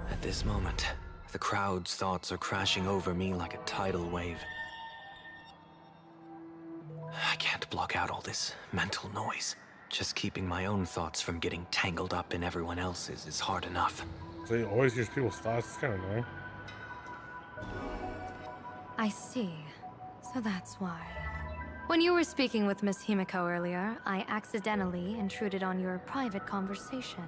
At this moment, the crowd's thoughts are crashing over me like a tidal wave. block out all this mental noise. Just keeping my own thoughts from getting tangled up in everyone else's is hard enough. So he always hears people's thoughts. It's kind of annoying. I see. So that's why. When you were speaking with Miss Himiko earlier, I accidentally intruded on your private conversation.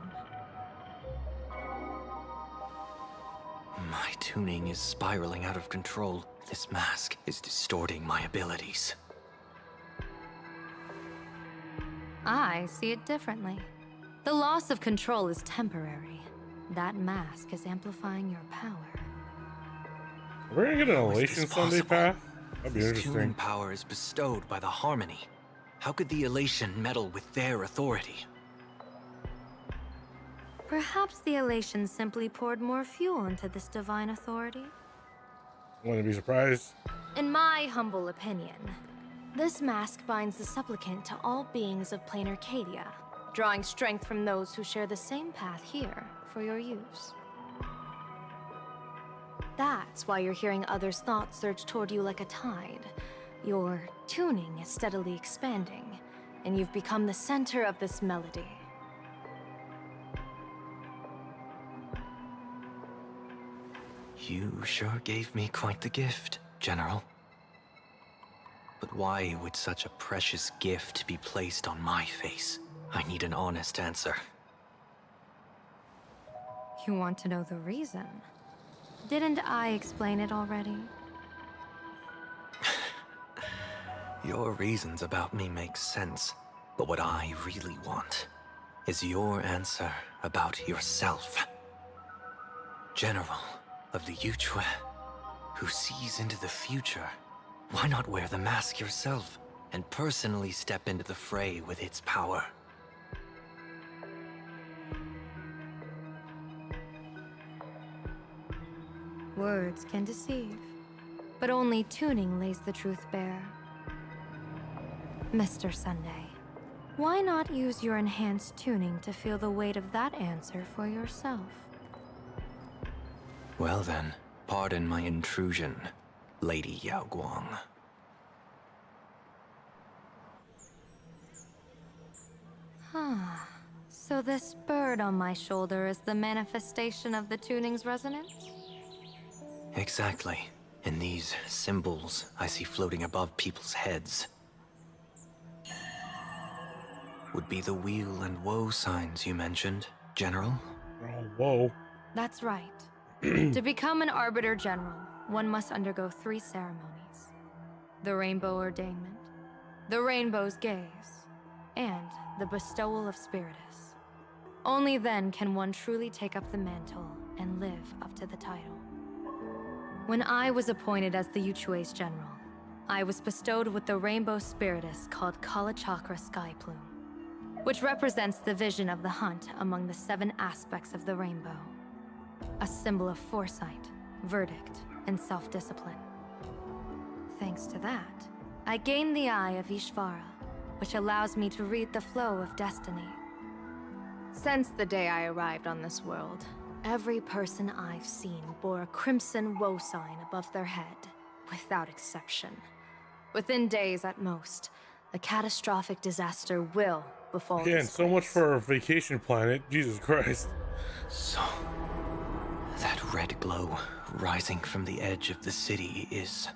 My tuning is spiraling out of control. This mask is distorting my abilities. I see it differently. The loss of control is temporary. That mask is amplifying your power. We're gonna get an How is Elation this Sunday possible? path? That'd be This interesting. tuning power is bestowed by the Harmony. How could the Elation meddle with their authority? Perhaps the Elation simply poured more fuel into this divine authority? Wouldn't be surprised. In my humble opinion, this mask binds the supplicant to all beings of plain Arcadia, drawing strength from those who share the same path here for your use. That's why you're hearing others' thoughts surge toward you like a tide. Your tuning is steadily expanding, and you've become the center of this melody. You sure gave me quite the gift, General. But why would such a precious gift be placed on my face? I need an honest answer. You want to know the reason? Didn't I explain it already? Your reasons about me make sense, but what I really want is your answer about yourself. General of the Yuchua, who sees into the future. Why not wear the mask yourself and personally step into the fray with its power? Words can deceive, but only tuning lays the truth bare. Mr. Sunday, why not use your enhanced tuning to feel the weight of that answer for yourself? Well then, pardon my intrusion, Lady Yao Guang. So this bird on my shoulder is the manifestation of the tuning's resonance? Exactly. And these symbols I see floating above people's heads would be the wheel and woe signs you mentioned, General? Oh, whoa. That's right. To become an Arbiter General, one must undergo 3 ceremonies. The Rainbow Ordainment, the Rainbow's Gaze, and the Bestowal of Spiritus. Only then can one truly take up the mantle and live up to the title. When I was appointed as the Yuchua's General, I was bestowed with the Rainbow Spiritus called Kalachakra Sky Plume, which represents the vision of the hunt among the 7 aspects of the rainbow. A symbol of foresight, verdict, and self-discipline. Thanks to that, I gained the Eye of Ishvara, which allows me to read the flow of destiny. Since the day I arrived on this world, every person I've seen bore a crimson woe sign above their head, without exception. Within days at most, a catastrophic disaster will befall Again, this so much place. for a vacation planet. Jesus Christ. So, that red glow rising from the edge of the city is...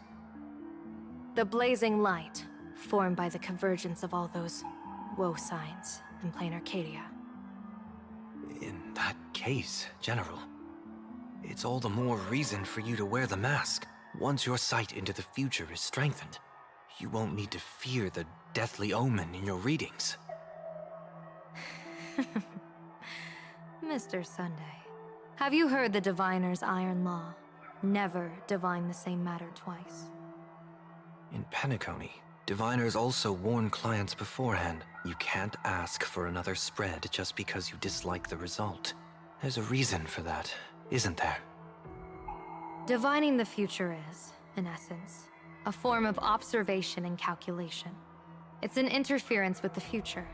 The blazing light, formed by the convergence of all those woe signs in plain Arcadia. In that case, General, it's all the more reason for you to wear the mask. Once your sight into the future is strengthened, you won't need to fear the deathly omen in your readings. Mr. Sunday, have you heard the diviner's iron law? Never divine the same matter twice. In Penacony, diviners also warn clients beforehand. You can't ask for another spread just because you dislike the result. There's a reason for that, isn't there? Divining the future is, in essence, a form of observation and calculation. It's an interference with the future.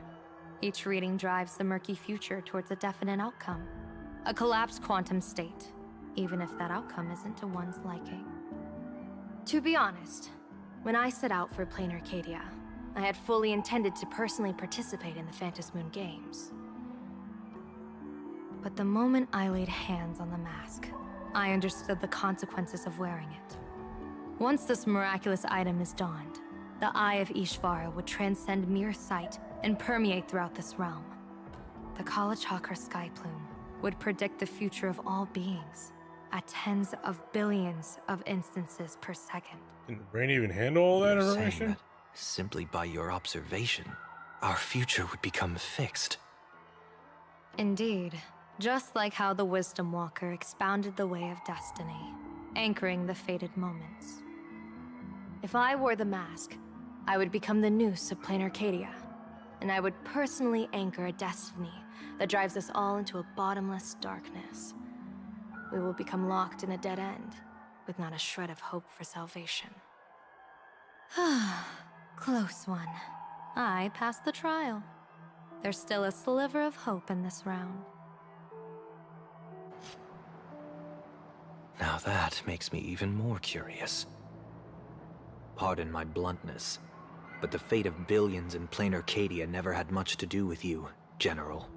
Each reading drives the murky future towards a definite outcome. A collapsed quantum state, even if that outcome isn't to one's liking. To be honest, when I set out for plain Arcadia, I had fully intended to personally participate in the Phantom Moon Games. But the moment I laid hands on the mask, I understood the consequences of wearing it. Once this miraculous item is donned, the Eye of Ishvara would transcend mere sight and permeate throughout this realm. The Kalachakra sky plume would predict the future of all beings at tens of billions of instances per second. Can the brain even handle all that You're saying information? that simply by your observation, our future would become fixed. Indeed, just like how the Wisdom Walker expounded the way of destiny, anchoring the fated moments. If I wore the mask, I would become the noose of Plain Arcadia, and I would personally anchor a destiny that drives us all into a bottomless darkness. We will become locked in a dead end, with not a shred of hope for salvation. Close one. I passed the trial. There's still a sliver of hope in this round. Now that makes me even more curious. Pardon my bluntness, but the fate of billions in Plain Arcadia never had much to do with you, General.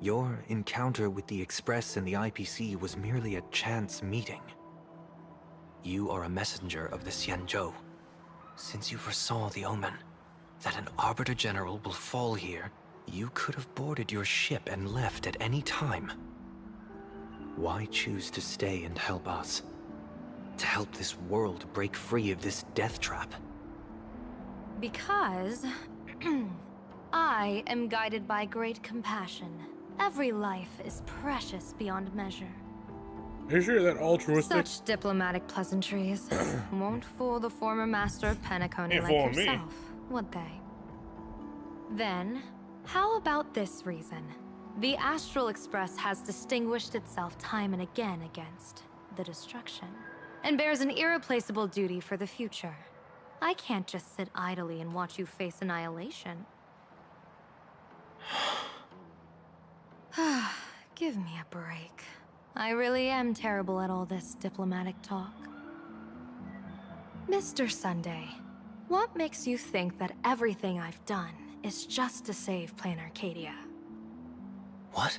Your encounter with the Express and the IPC was merely a chance meeting. You are a messenger of the Xianzhou. Since you foresaw the omen, that an Arbiter General will fall here, you could have boarded your ship and left at any time. Why choose to stay and help us? To help this world break free of this death trap? Because I am guided by great compassion. Every life is precious beyond measure. Are you sure that altruistic? Such diplomatic pleasantries won't fool the former master of Penacony Ain't like fooling me. yourself, would they? Then, how about this reason? The Astral Express has distinguished itself time and again against the destruction, and bears an irreplaceable duty for the future. I can't just sit idly and watch you face annihilation. Give me a break. I really am terrible at all this diplomatic talk. Mr. Sunday, what makes you think that everything I've done is just to save Plain Arcadia? What?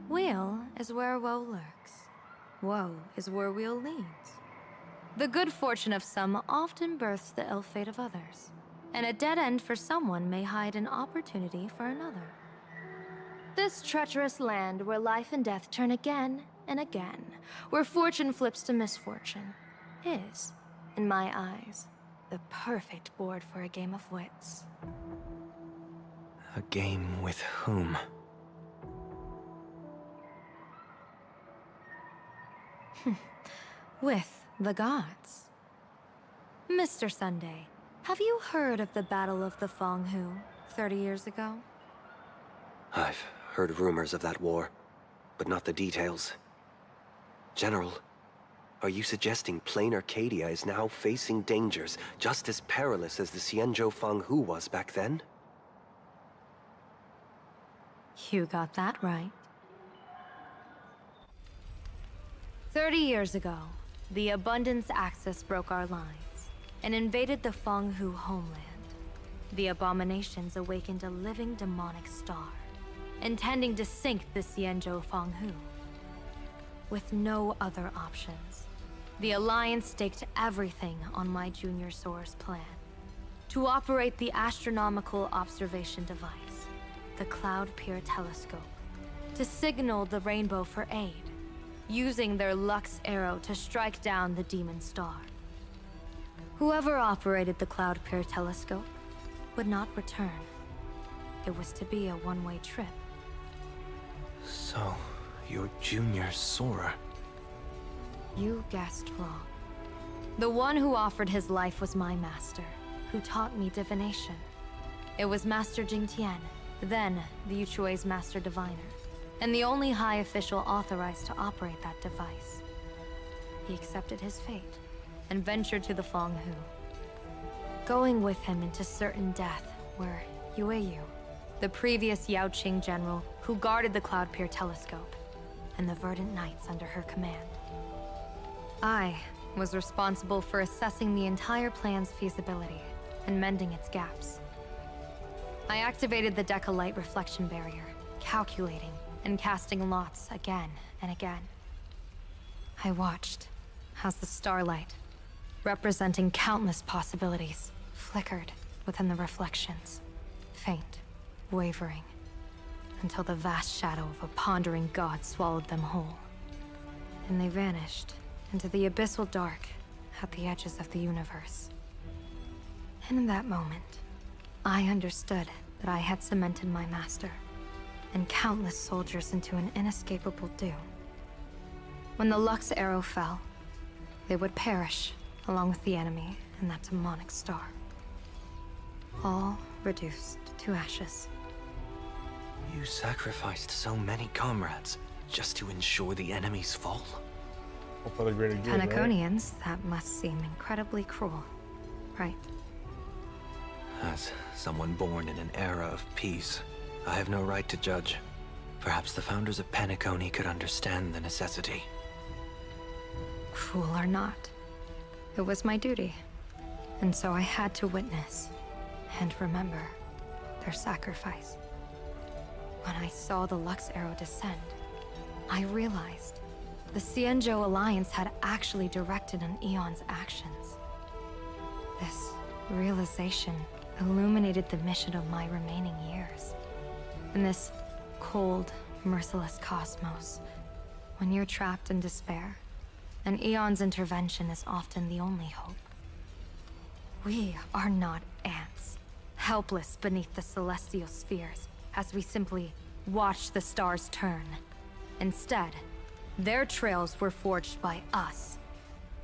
Weal is where woe lurks. Woe is where weal leads. The good fortune of some often births the ill fate of others, and a dead end for someone may hide an opportunity for another. This treacherous land where life and death turn again and again, where fortune flips to misfortune, is, in my eyes, the perfect board for a game of wits. A game with whom? With the gods. Mr. Sunday, have you heard of the Battle of the Fonghu 30 years ago? I've heard rumors of that war, but not the details. General, are you suggesting Plain Arcadia is now facing dangers just as perilous as the Xianzhou Fanghu was back then? You got that right. 30 years ago, the Abundance Axis broke our lines and invaded the Fanghu homeland. The abominations awakened a living demonic star, intending to sink the Xianzhou Fanghu. With no other options, the Alliance staked everything on my Junior Soar's plan to operate the astronomical observation device, the Cloud Pier Telescope, to signal the rainbow for aid, using their Lux arrow to strike down the demon star. Whoever operated the Cloud Pier Telescope would not return. It was to be a one-way trip. So, you're Junior Sora. You guessed wrong. The one who offered his life was my master, who taught me divination. It was Master Jingtian, then the Yuchui's Master Diviner, and the only high official authorized to operate that device. He accepted his fate and ventured to the Fanghu, going with him into certain death were Yueyu, the previous Yaoqing general who guarded the Cloud Pier Telescope, and the Verdant Knights under her command. I was responsible for assessing the entire plan's feasibility and mending its gaps. I activated the Decalite reflection barrier, calculating and casting lots again and again. I watched as the starlight, representing countless possibilities, flickered within the reflections, faint, wavering, until the vast shadow of a pondering god swallowed them whole. And they vanished into the abyssal dark at the edges of the universe. And in that moment, I understood that I had cemented my master and countless soldiers into an inescapable doom. When the Lux arrow fell, they would perish along with the enemy and that demonic star. All reduced to ashes. You sacrificed so many comrades just to ensure the enemy's fall? Hope for the greater good, right? Penaconians, that must seem incredibly cruel, right? As someone born in an era of peace, I have no right to judge. Perhaps the founders of Penacony could understand the necessity. Cruel or not, it was my duty. And so I had to witness and remember their sacrifice. When I saw the Lux arrow descend, I realized the Xianzhou Alliance had actually directed an Eon's actions. This realization illuminated the mission of my remaining years. In this cold, merciless cosmos, when you're trapped in despair, an Eon's intervention is often the only hope. We are not ants, helpless beneath the celestial spheres, as we simply watch the stars turn. Instead, their trails were forged by us,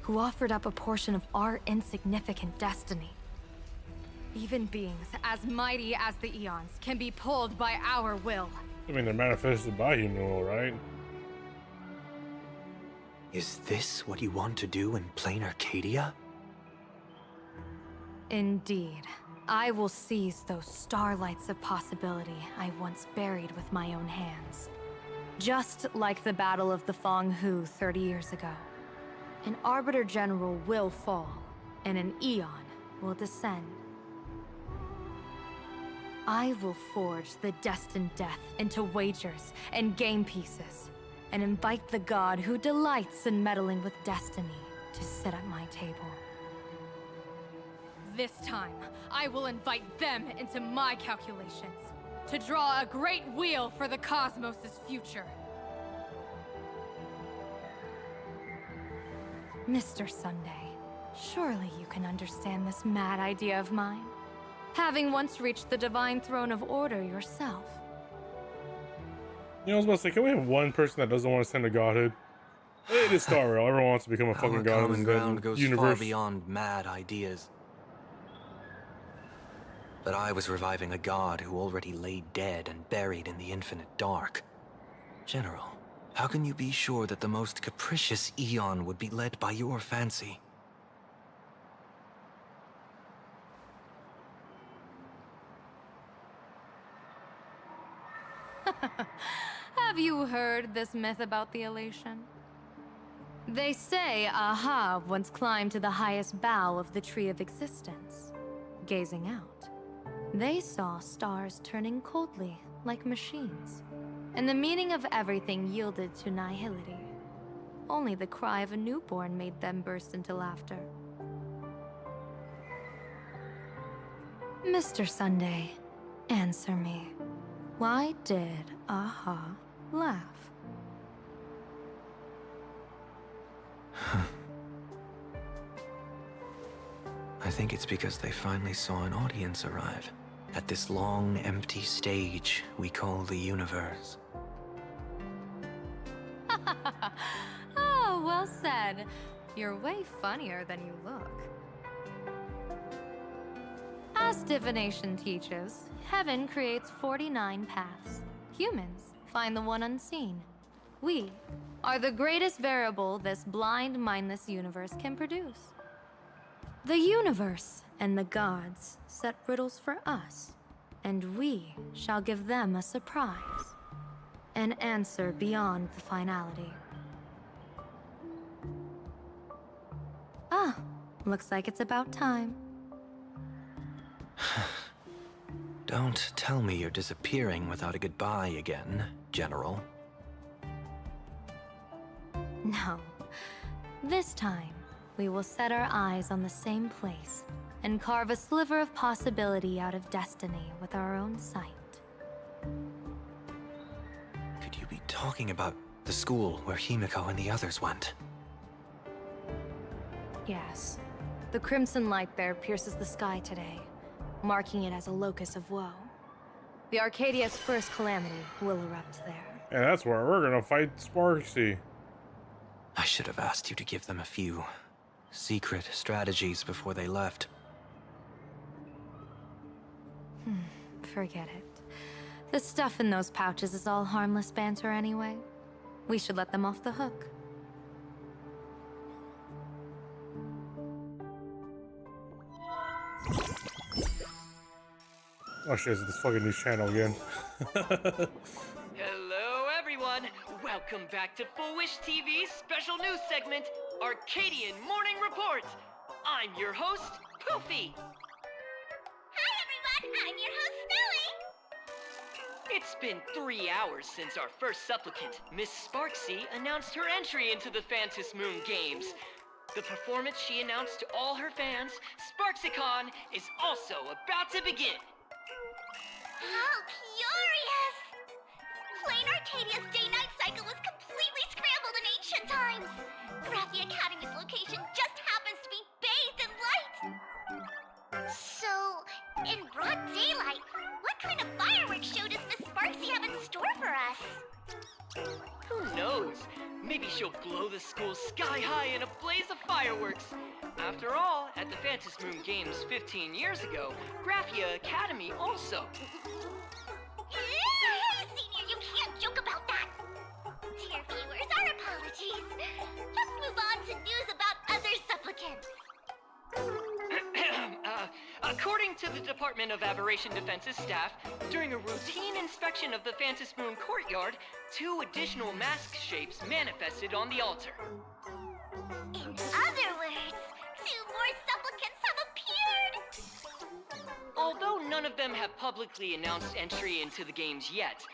who offered up a portion of our insignificant destiny. Even beings as mighty as the Eons can be pulled by our will. I mean, they're manifested by human will, right? Is this what you want to do in plain Arcadia? Indeed. I will seize those starlights of possibility I once buried with my own hands. Just like the Battle of the Fong Hu 30 years ago. An Arbiter General will fall, and an Eon will descend. I will forge the destined death into wagers and game pieces, and invite the god who delights in meddling with destiny to sit at my table. This time, I will invite them into my calculations, to draw a great wheel for the cosmos' future. Mr. Sunday, surely you can understand this mad idea of mine, having once reached the divine throne of order yourself. You know, I was about to say, can we have one person that doesn't want to ascend to godhood? It is Star Rail. Everyone wants to become a fucking Our god in common the ground goes far universe. beyond mad ideas. But I was reviving a god who already lay dead and buried in the infinite dark. General, how can you be sure that the most capricious Eon would be led by your fancy? Have you heard this myth about the elation? They say Aha once climbed to the highest bough of the Tree of Existence. Gazing out, they saw stars turning coldly like machines, and the meaning of everything yielded to nihility. Only the cry of a newborn made them burst into laughter. Mr. Sunday, answer me. Why did Aha laugh? I think it's because they finally saw an audience arrive at this long, empty stage we call the universe. Oh, well said. You're way funnier than you look. As divination teaches, heaven creates 49 paths. Humans find the one unseen. We are the greatest variable this blind, mindless universe can produce. The universe and the gods set riddles for us, and we shall give them a surprise. An answer beyond the finality. Looks like it's about time. Don't tell me you're disappearing without a goodbye again, General. No. This time, we will set our eyes on the same place and carve a sliver of possibility out of destiny with our own sight. Could you be talking about the school where Himiko and the others went? Yes. The crimson light there pierces the sky today, marking it as a locus of woe. The Arcadia's first calamity will erupt there. And that's where we're gonna fight Sparksy. I should have asked you to give them a few secret strategies before they left. Forget it. The stuff in those pouches is all harmless banter anyway. We should let them off the hook. Oh shit, it's this fucking news channel again. Hello everyone! Welcome back to Full Wish TV's special news segment, Arcadian Morning Report! I'm your host, Poofy! Hi everyone, I'm your host, Snowy! It's been 3 hours since our first supplicant, Miss Sparksy, announced her entry into the Phantom Moon Games. The performance she announced to all her fans, SparksyCon, is also about to begin. How curious! Plain Arcadia's day-night cycle was completely scrambled in ancient times. Graphia Academy's location just happens to be bathed in light. So, in broad daylight, what kind of fireworks show does Miss Sparksy have in store for us? Who knows? Maybe she'll blow the school sky high in a blaze of fireworks. After all, at the Phantom Moon Games 15 years ago, Graphia Academy also. Senior, you can't joke about that! Dear viewers, our apologies. Let's move on to news about other supplicants. According to the Department of Aberration Defense's staff, during a routine inspection of the Phantom Moon courtyard, 2 additional mask shapes manifested on the altar. In other words, 2 more supplicants have appeared! Although none of them have publicly announced entry into the games yet,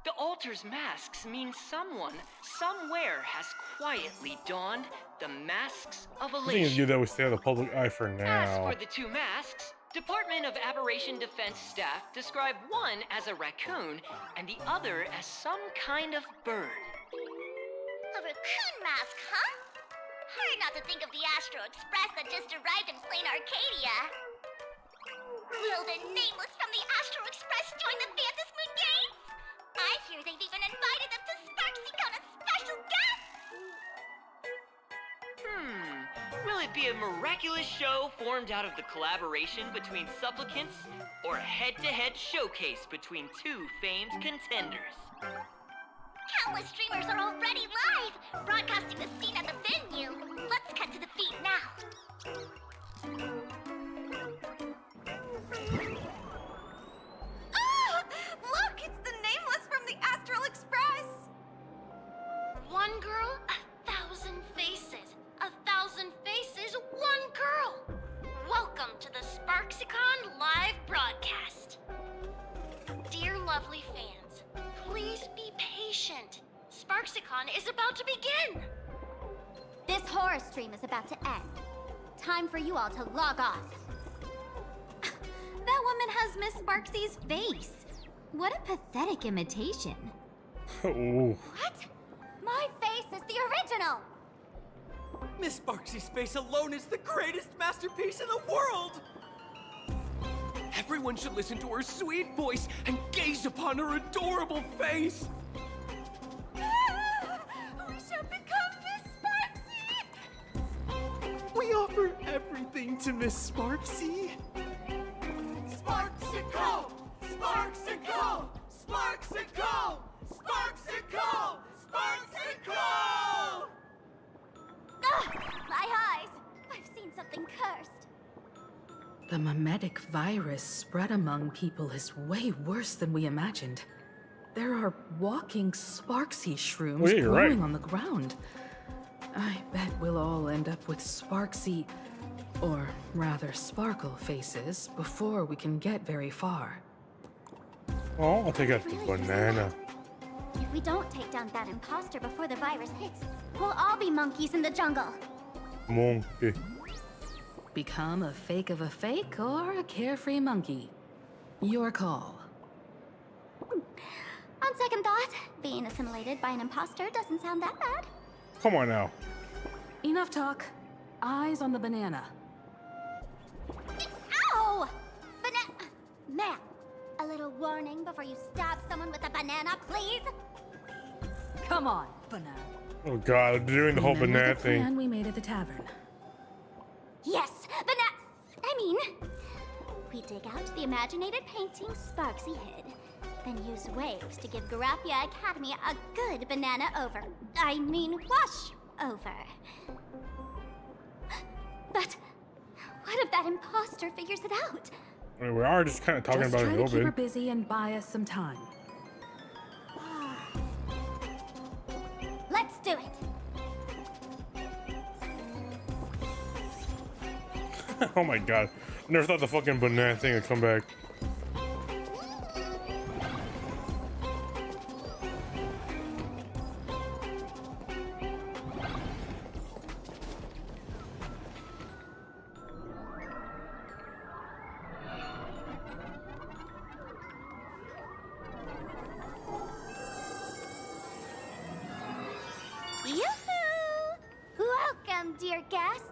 the altar's masks mean someone, somewhere has quietly donned the masks of I think it's elation. good that we stay on the public eye for As now. for the 2 masks, Department of Aberration Defense staff describe one as a raccoon and the other as some kind of bird. A raccoon mask, huh? Hard not to think of the Astro Express that just arrived in plain Arcadia. Will the nameless from the Astro Express join the Phantom Moon Games? I hear they've even invited them to SparksyCon as special guests! Will it be a miraculous show formed out of the collaboration between supplicants, or a head-to-head showcase between 2 famed contenders? Countless streamers are already live, broadcasting the scene at the venue. Let's cut to the feed now. Oh! Look, it's the nameless from the Astral Express! One girl, 1,000 faces. 1,000 faces, one girl. Welcome to the SparksyCon live broadcast. Dear lovely fans, please be patient. SparksyCon is about to begin. This horror stream is about to end. Time for you all to log off. That woman has Miss Sparksy's face. What a pathetic imitation. Ooh. What? My face is the original. Miss Sparksy's face alone is the greatest masterpiece in the world! Everyone should listen to her sweet voice and gaze upon her adorable face! We shall become Miss Sparksy! We offer everything to Miss Sparksy. Sparksycle! Sparksycle! Sparksycle! Sparksycle! Sparksycle! Ugh, my eyes! I've seen something cursed. The mimetic virus spread among people is way worse than we imagined. There are walking Sparksy shrooms Oh, yeah, you're growing right. on the ground. I bet we'll all end up with Sparksy Or rather, sparkle faces before we can get very far. Oh, I'll take out the banana. If we don't take down that imposter before the virus hits, we'll all be monkeys in the jungle. Monkey. Become a fake of a fake or a carefree monkey. Your call. On second thought, being assimilated by an imposter doesn't sound that bad. Come on now. Enough talk. Eyes on the banana. Ow! Ma'am, a little warning before you stab someone with a banana, please? Come on, banana. Oh god, they're doing the whole Remember banana the thing. plan we made at the tavern. Yes, we dig out the imaginated painting Sparksy hid, then use waves to give Garapia Academy a good banana wash over. But what if that imposter figures it out? I mean, we are just kind of talking Just about it a try to little keep her bit. busy and buy us some time. Let's do it. Oh my god. I never thought the fucking banana thing would come back. Yoo-hoo! Welcome, dear guests.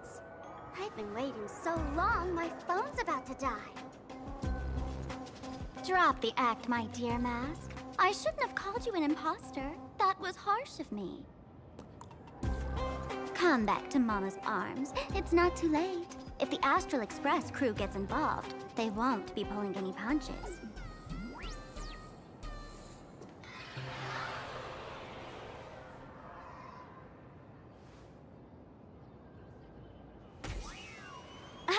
I've been waiting so long, my phone's about to die. Drop the act, my dear Mask. I shouldn't have called you an imposter. That was harsh of me. Come back to Mama's arms. It's not too late. If the Astral Express crew gets involved, they won't be pulling any punches.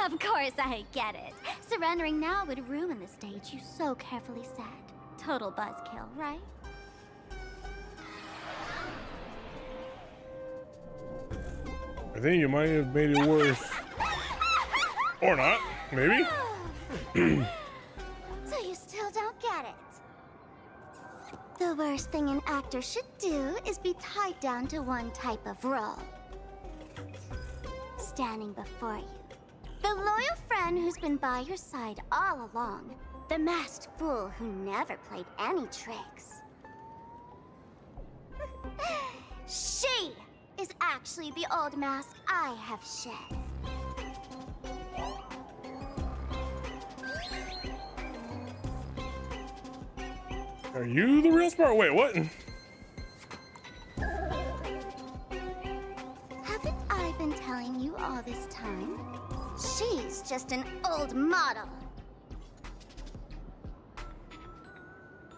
Of course I get it. Surrendering now would ruin the stage you so carefully set. Total buzzkill, right? I think you might have made it worse. Or not, maybe? So you still don't get it. The worst thing an actor should do is be tied down to one type of role. Standing before you. The loyal friend who's been by your side all along. The masked fool who never played any tricks. She is actually the old mask I have shed. Are you the real smart? Wait, what? Haven't I been telling you all this time? She's just an old model.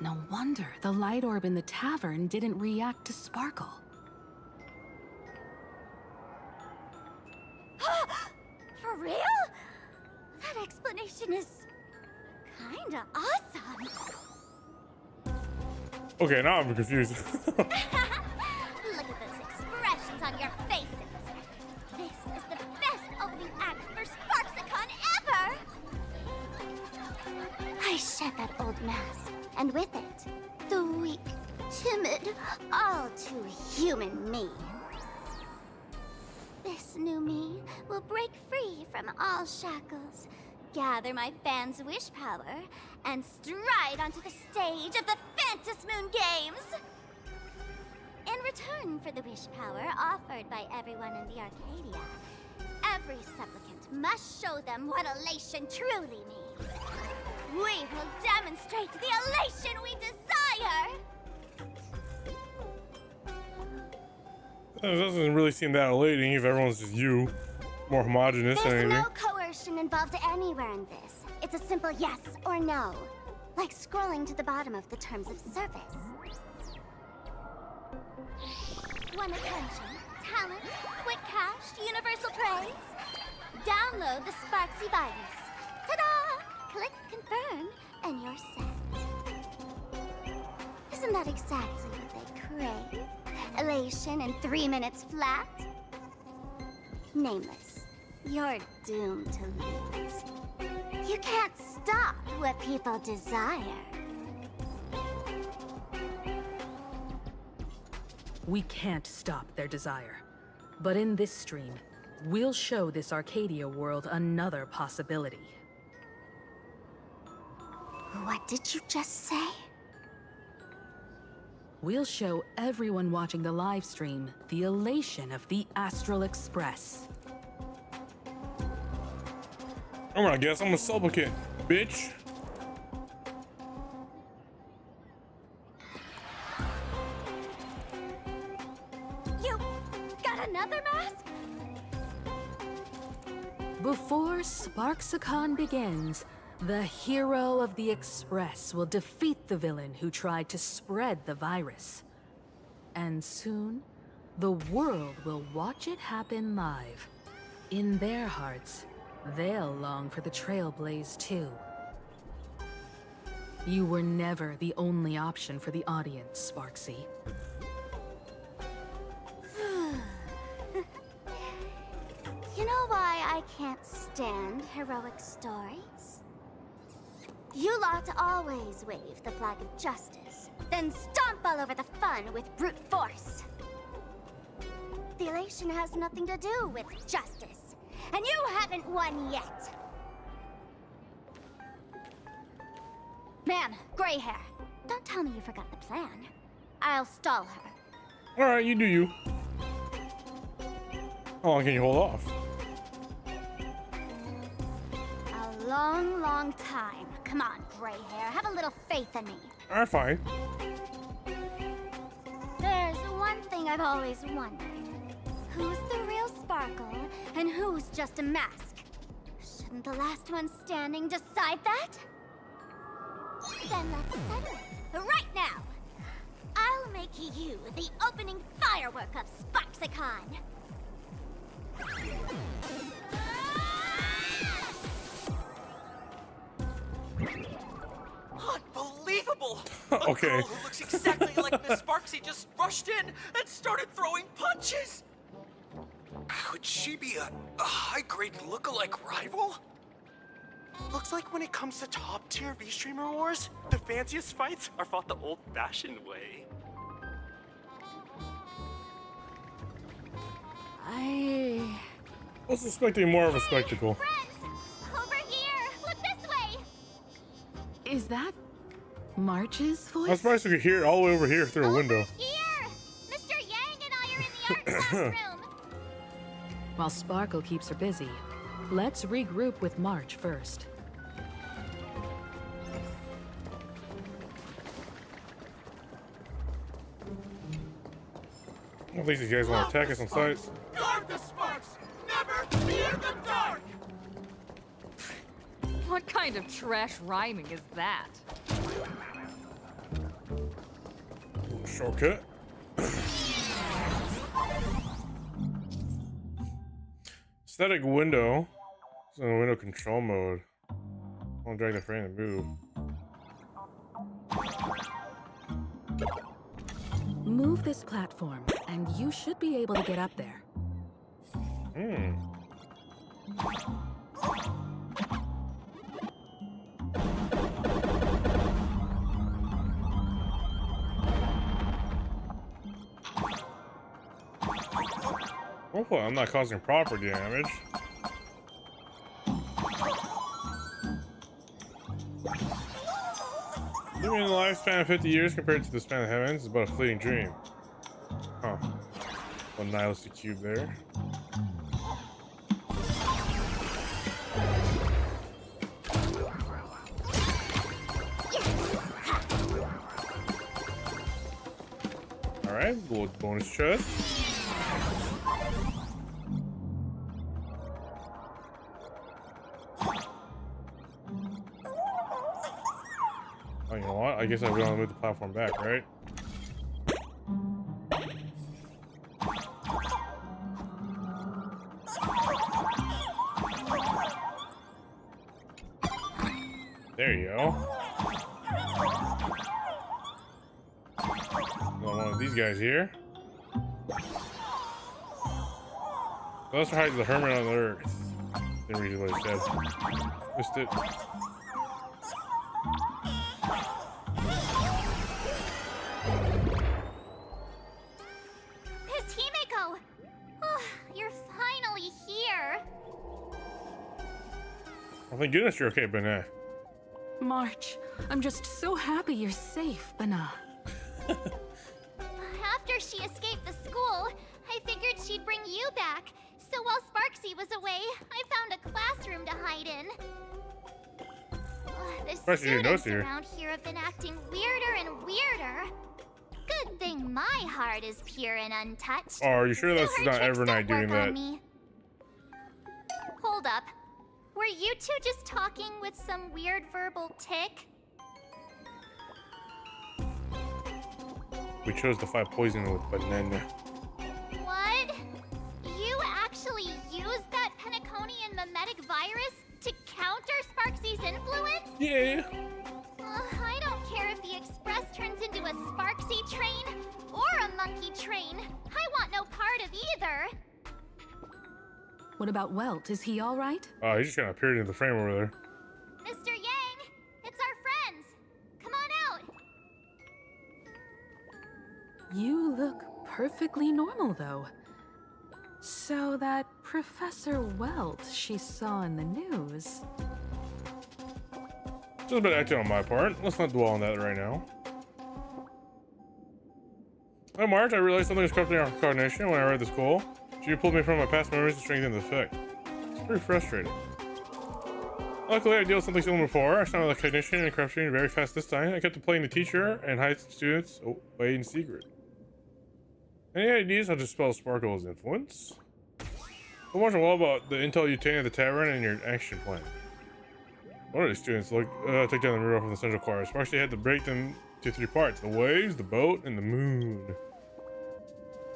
No wonder the light orb in the tavern didn't react to sparkle. For real? That explanation is kinda awesome. Okay, now I'm confused. Look at those expressions on your faces. This is the best opening act for Sparksicon ever! I shed that old mask, and with it, the weak, timid, all too human me. This new me will break free from all shackles, gather my fans' wish power, and stride onto the stage of the Phantom Moon Games! In return for the wish power offered by everyone in the Arcadia, every supplicant must show them what elation truly means. We will demonstrate the elation we desire! It doesn't really seem that elating if everyone's just you. More homogenous than There's anything. no coercion involved anywhere in this. It's a simple yes or no. Like scrolling to the bottom of the terms of service. Want attention, talent, quick cash, universal praise? Download the Sparksy virus. Ta-da! Click confirm, and you're set. Isn't that exactly what they crave? Elation in 3 minutes flat? Nameless. You're doomed to lose. You can't stop what people desire. We can't stop their desire. But in this stream, we'll show this Arcadia world another possibility. What did you just say? We'll show everyone watching the live stream the elation of the Astral Express. I guess I'm a supplicant, bitch. You got another mask? Before Sparksicon begins, the hero of the Express will defeat the villain who tried to spread the virus. And soon, the world will watch it happen live. In their hearts, they'll long for the Trailblaze too. You were never the only option for the audience, Sparksy. You know why I can't stand heroic stories? You lot always wave the flag of justice, then stomp all over the fun with brute force. The elation has nothing to do with justice, and you haven't won yet. Man, gray hair, don't tell me you forgot the plan. I'll stall her. All right, you do you. How long can you hold off? A long, long time. Come on, gray hair, have a little faith in me. All right, fine. There's one thing I've always wondered. Who's the real Sparkle, and who's just a mask? Shouldn't the last one standing decide that? Then let's settle it, right now! I'll make you the opening firework of Sparksicon! Unbelievable! Okay. A girl who looks exactly like Miss Sparksy just rushed in and started throwing punches! Could she be a high-grade lookalike rival? Looks like when it comes to top-tier V-Streamer wars, the fanciest fights are fought the old-fashioned way. I was expecting more of a spectacle. Friends! Over here! Look this way! Is that March's voice? I was surprised you could hear it all the way over here through a window. Here! Mr. Yang and I are in the art classroom! While Sparkle keeps her busy, let's regroup with March first. At least you guys want to attack us on sight. Guard the sparks! Never fear the dark! What kind of trash rhyming is that? Shortcut. Static window. It's in window control mode. I'll drag the frame and move. Move this platform, and you should be able to get up there. Hopefully I'm not causing property damage. Living in the lifespan of 50 years compared to the span of heavens is but a fleeting dream. Huh. One nihilistic cube there. Alright, gold bonus chest. Oh, you know what? I guess I will move the platform back, right? There you go. Another one of these guys here. Let's hide the hermit on the earth. Didn't read what it said. Missed it. Miss Himeko! Oh, you're finally here. Well, thank goodness you're okay, Bana. March, I'm just so happy you're safe, Bana. After she escaped the school, I figured she'd bring you back. So while Sparksy was away, I found a classroom to hide in. The students around here have been acting weirder and weirder. Good thing my heart is pure and untouched. Oh, are you sure that's not Evernight doing that? Hold up. Were you two just talking with some weird verbal tick? We chose to fight poison with banana. What? You actually used that Penaconian mimetic virus to counter Sparksy's influence? Yeah. I don't care if the Express turns into a Sparksy train or a monkey train. I want no part of either. What about Welt? Is he all right? Oh, he just kind of appeared in the frame over there. Mr. Yang, it's our friends. Come on out. You look perfectly normal, though. So that Professor Welt she saw in the news... Just a bit of acting on my part. Let's not dwell on that right now. Hi, March. I realized something was corrupting our cognition when I read this call. She pulled me from my past memories to strengthen the effect. It's pretty frustrating. Luckily, I dealt with something similar before. I sounded like cognition and corruption very fast this time. I kept playing the teacher and hide students away in secret. Any ideas how to dispel Sparkle's influence? I'm wondering well about the intel you obtained at the tavern and your action plan. One of the students took down the mural from the central choir. Sparksy had to break them to 3 parts: the waves, the boat, and the moon.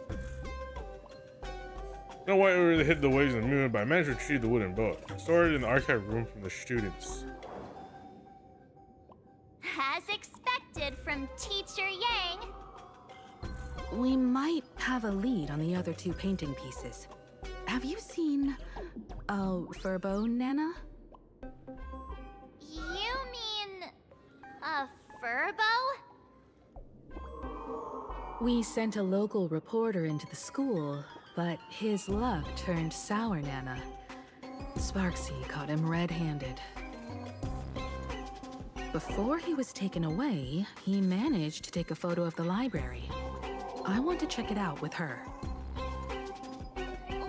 I don't know why I really hid the waves and the moon, but I managed to retrieve the wooden boat. I stored it in the archive room from the students. As expected from Teacher Yang. We might have a lead on the other 2 painting pieces. Have you seen... Furbo, Nana? You mean... a Furbo? We sent a local reporter into the school, but his luck turned sour, Nana. Sparksy caught him red-handed. Before he was taken away, he managed to take a photo of the library. I want to check it out with her.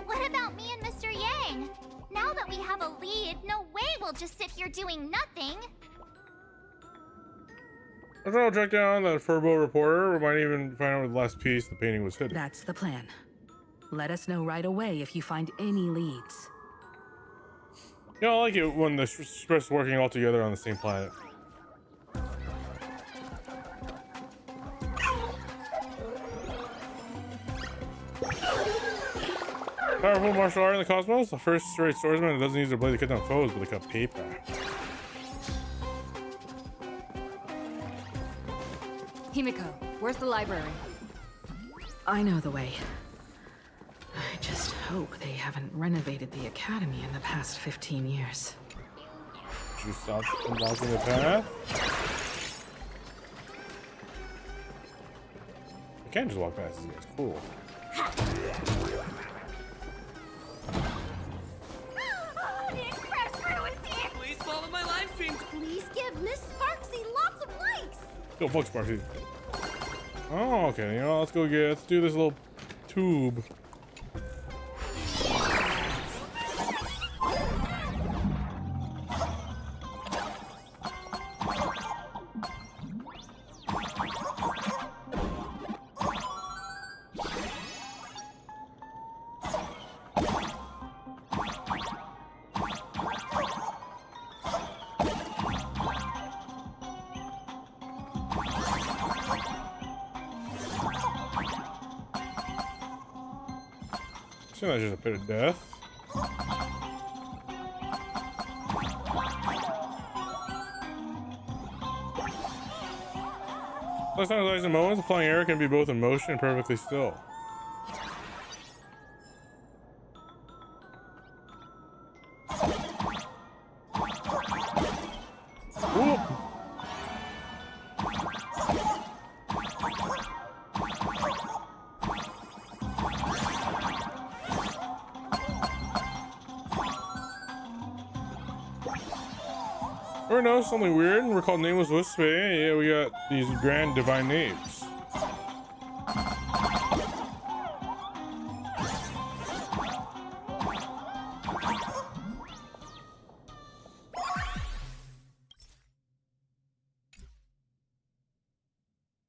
What about me and Mr. Yang? Now that we have a lead, no way we'll just sit here doing nothing. I'll try to track down that Furbo reporter. We might even find out where the last piece of the painting was hidden. That's the plan. Let us know right away if you find any leads. You know, I like it when the Express working all together on the same planet. Powerful martial art in the cosmos. The first straight swordsman that doesn't use their blade to cut down foes, but they cut paper. Himeko, where's the library? I know the way. I just hope they haven't renovated the academy in the past 15 years. Should you stop blocking the path? You can't just walk past these guys. Cool. The Express crew is here! Please follow my live stream! Please give Miss Sparksy lots of likes! Go, fuck Sparksy. Oh, okay. You know, let's do this little tube. That's just a bit of death. Last time I was in moments, the flying air can be both in motion and perfectly still. Or no, something weird. We're called Nameless Wisp. Yeah, we got these grand divine names.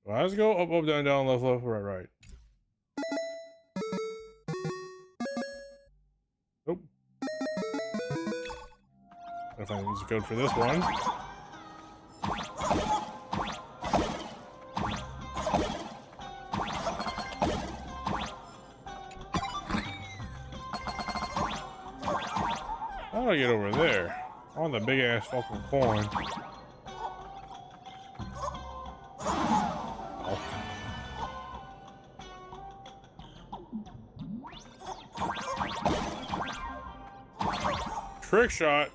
Let's go up, up, down, down, left, left, right, right. Nope. If I use the code for this one. How do I get over there? I want the big ass fucking coin. Trick shot.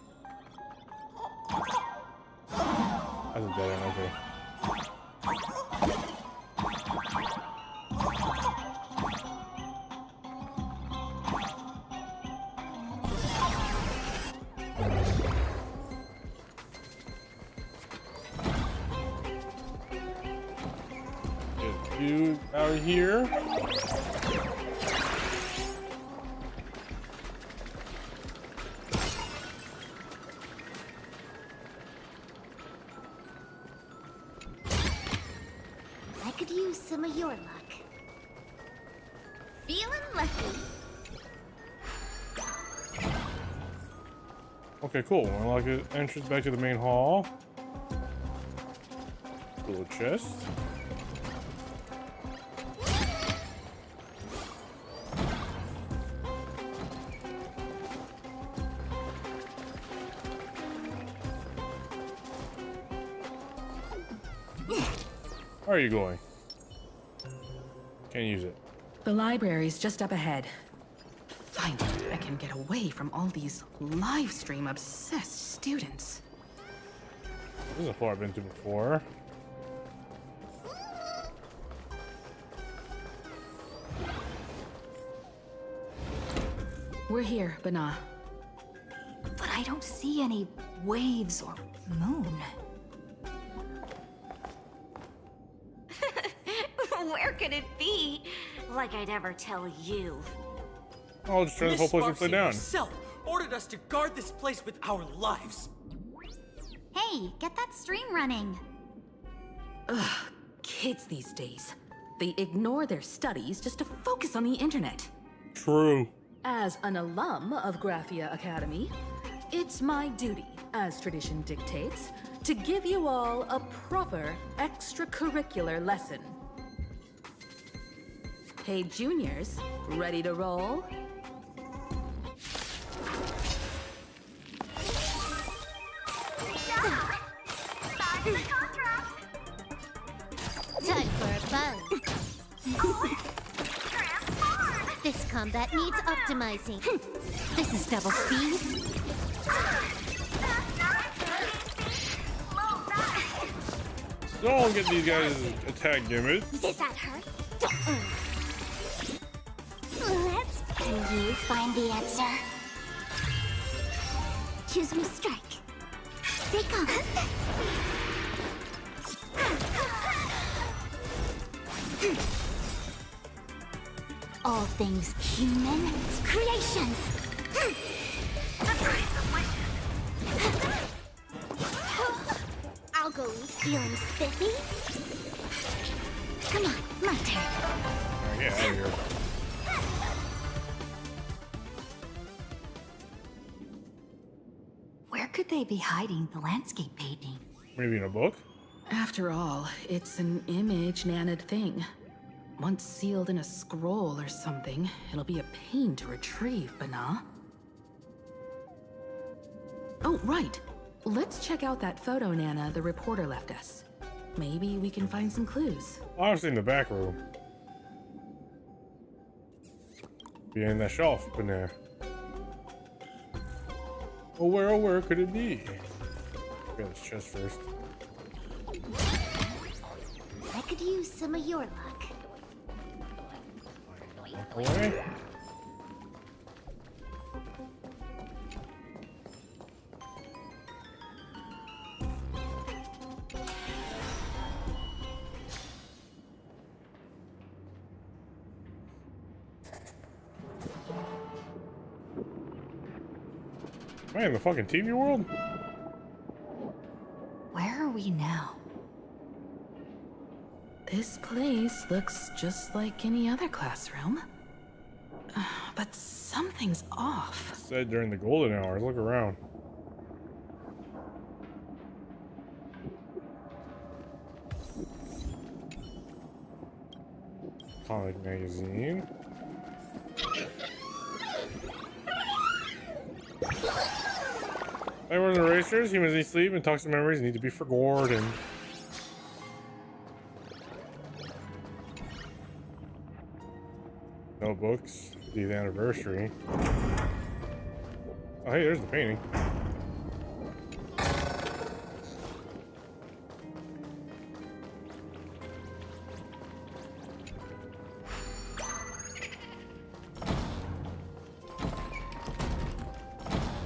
That's a dead end, okay. Get you out of here. Some of your luck. Feeling lucky. Okay, cool. Unlock the entrance back to the main hall. Little chest. Where are you going? Can't use it. The library's just up ahead. Finally, I can get away from all these live stream obsessed students. This is a floor I've been to before. We're here, Bana. But I don't see any waves or moon. Where could it be? Like I'd ever tell you. I'll just turn this whole place upside down. Herself ordered us to guard this place with our lives. Hey, get that stream running. Ugh, kids these days. They ignore their studies just to focus on the internet. True. As an alum of Graphia Academy, it's my duty, as tradition dictates, to give you all a proper extracurricular lesson. Hey, juniors, ready to roll? Time for a buzz. This combat needs optimizing. This is double speed. Don't get these guys attack gimmicks. Did that hurt? Let's can you find the answer? Choose me strike. Stay calm. All things human creations. I'll go eat. Feeling spiffy? Come on, my turn. Alright, get out of here. Where could they be hiding the landscape painting? Maybe in a book? After all, it's an image-nanted thing. Once sealed in a scroll or something, it'll be a pain to retrieve, Bana. Oh, right. Let's check out that photo Nana the reporter left us. Maybe we can find some clues. Obviously in the back room. Behind that shelf, but there. Oh, where could it be? Get this chest first. I could use some of your luck. Walk away. Am I in the fucking TV world? Where are we now? This place looks just like any other classroom. But something's off. Said during the golden hours. Look around. Comic magazine. Everyone's erasers. Humans need sleep, and toxic memories need to be forgotten. Notebooks. The anniversary. Oh, hey, there's the painting.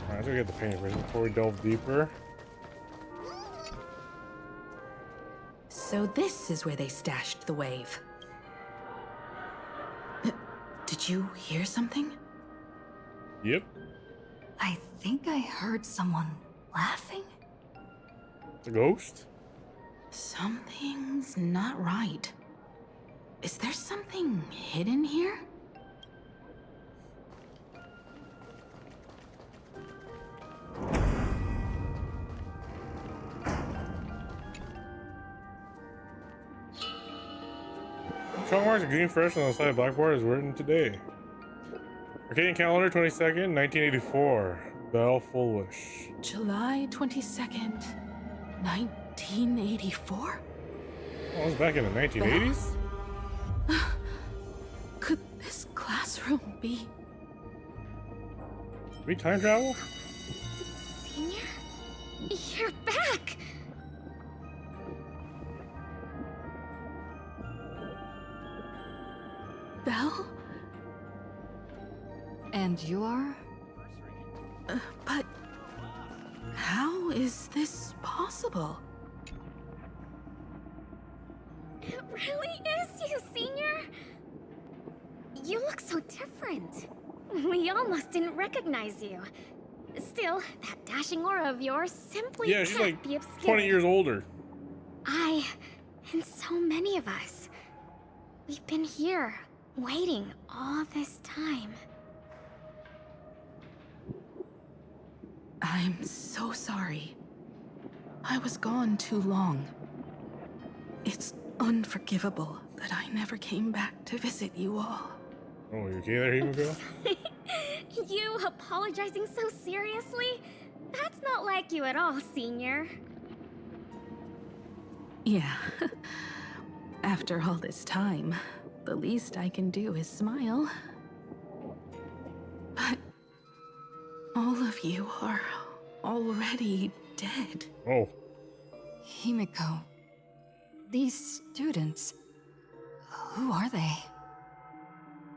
Alright, let's go get the painting first before we delve deeper. So this is where they stashed the wave. Did you hear something? Yep. I think I heard someone laughing. The ghost? Something's not right. Is there something hidden here? Chalk marks are green fresh on the side of blackboard is written today. Arcadian calendar 22nd, 1984. Bell Foolish. July 22nd, 1984? Oh, it was back in the 1980s? Could this classroom be? We time travel? Senior? You're back! Belle? And you are? But how is this possible? It really is you, Senior! You look so different. We almost didn't recognize you. Still, that dashing aura of yours simply Yeah, she's can't like be obscured. 20 years older. I, and so many of us, we've been here, waiting all this time. I'm so sorry. I was gone too long. It's unforgivable that I never came back to visit you all. Oh, you okay there, Himiko? You apologizing so seriously? That's not like you at all, Senior. Yeah. After all this time, the least I can do is smile. But all of you are already dead. Oh. Himiko. These students. Who are they?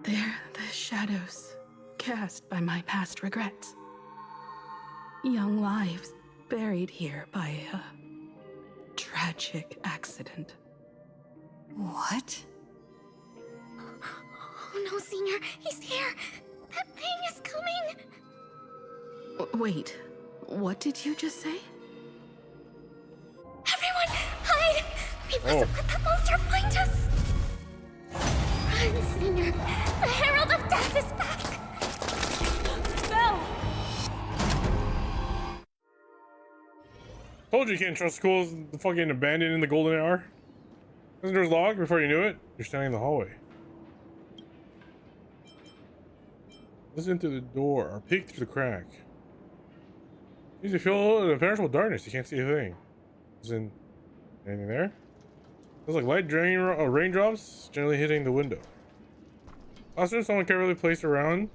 They're the shadows cast by my past regrets. Young lives buried here by a tragic accident. What? Oh no, Senior, he's here! That thing is coming! Wait, what did you just say? Everyone, hide! We mustn't let that monster find us! Run, Senior! The Herald of Death is back! Belle! Told you you can't trust schools fucking abandoned in the golden hour. Wasn't doors locked before you knew it? You're standing in the hallway. Listen through the door or peek through the crack. You to feel in impenetrable darkness. You can't see a thing. Isn't anything there? Looks like light raindrops gently hitting the window. Also, someone carefully placed around,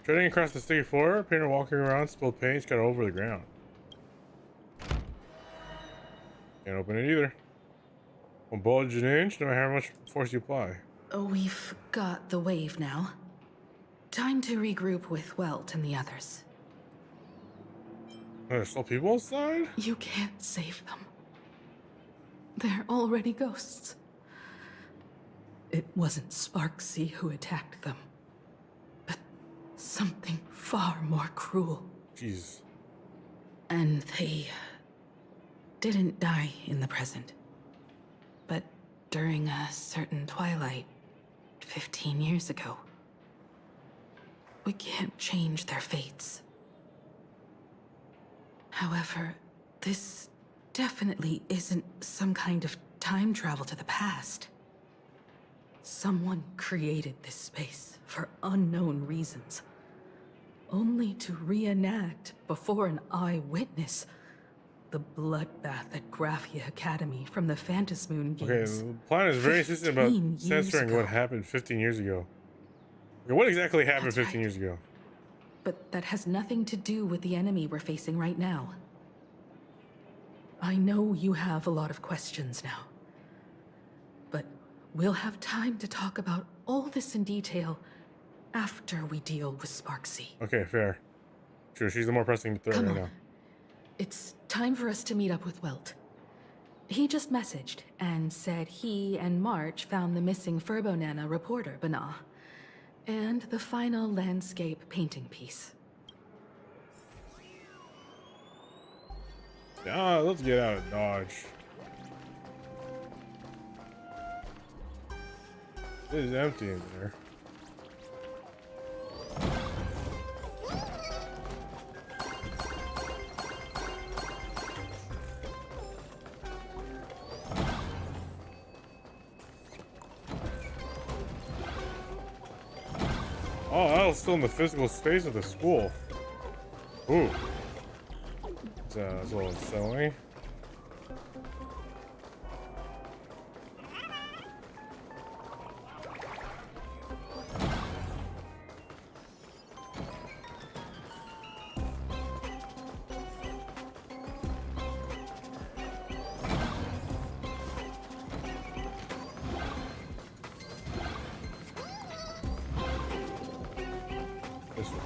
treading across the sticky floor. A painter walking around spilled paint scattered over the ground. Can't open it either. Won't budge an inch, no matter how much force you apply. We've got the wave now. Time to regroup with Welt and the others. There's still people outside? You can't save them. They're already ghosts. It wasn't Sparksy who attacked them, but something far more cruel. Jesus. And they didn't die in the present. But during a certain twilight, 15 years ago. We can't change their fates. However, this definitely isn't some kind of time travel to the past. Someone created this space for unknown reasons, only to reenact before an eyewitness the bloodbath at Graphia Academy from the Phantom Moon games. Okay, the plan is very insistent about censoring what happened 15 years ago. Okay, what exactly happened 15 years ago? But that has nothing to do with the enemy we're facing right now. I know you have a lot of questions now, but we'll have time to talk about all this in detail after we deal with Sparksy. Okay, fair. Sure, she's the more pressing threat right now. It's time for us to meet up with Welt. He just messaged and said he and March found the missing Furbonana reporter, Bana, and the final landscape painting piece. Ah, let's get out of Dodge. It is empty in there. Oh, I was still in the physical space of the school. Ooh. It's a little unsettling. This one.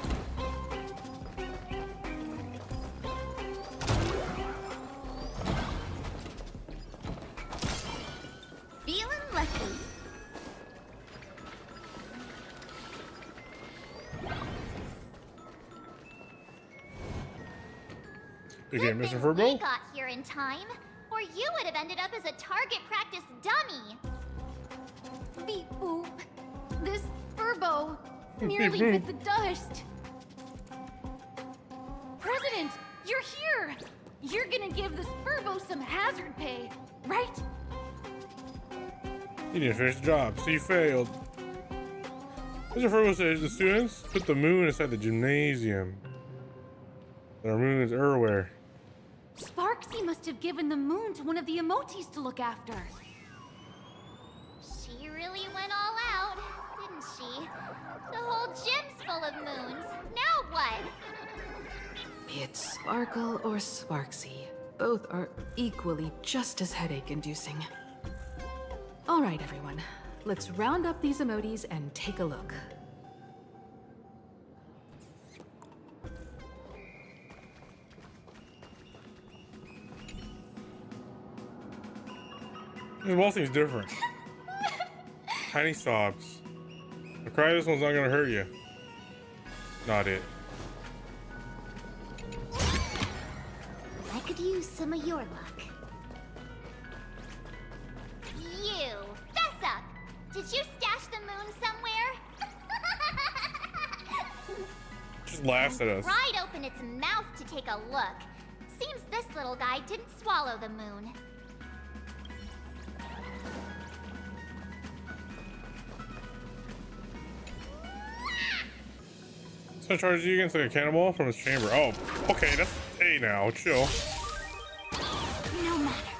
Feeling lucky. Okay, Mr. We Furbo? got here in time, or you would have ended up as a target practice dummy. Beep boop. This Furbo Beep nearly boop. bit the dust. President, you're here. You're gonna give this Furbo some hazard pay, right? You didn't finish the job, so you failed. Mr. Furbo says the students put the moon inside the gymnasium. Our moon is everywhere. Sparksy must have given the moon to one of the emotes to look after. She really went all out, didn't she? The whole gym's full of moons. Now what? Be it Sparkle or Sparksy, both are equally just as headache-inducing. All right, everyone. Let's round up these emotes and take a look. This wall seems different. Tiny sobs. I cry this one's not gonna hurt you. Not it. I could use some of your luck. You, fess up! Did you stash the moon somewhere? Just laughs at us. Pried open its mouth to take a look. Seems this little guy didn't swallow the moon. So charges you against like a cannonball from his chamber. Oh, okay, that's hey now, chill. No matter.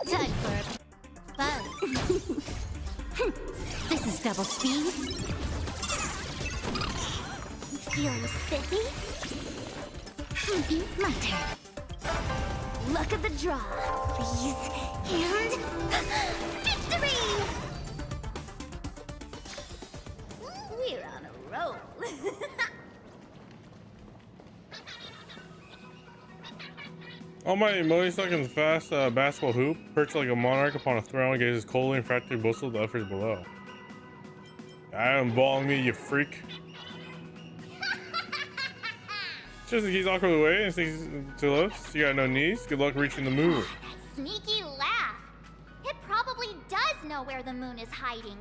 Time for a buzz. This is double speed. Feeling spiffy? My turn. Luck of the draw, please. And victory! We're on a roll. All my emoji stuck in the fast basketball hoop, perched like a monarch upon a throne, gazes coldly and fractured bustle the others below. I am balling me, you freak. Just in case awkward away and thinks to left. You got no knees. Good luck reaching the moon. Sneaky laugh. It probably does know where the moon is hiding.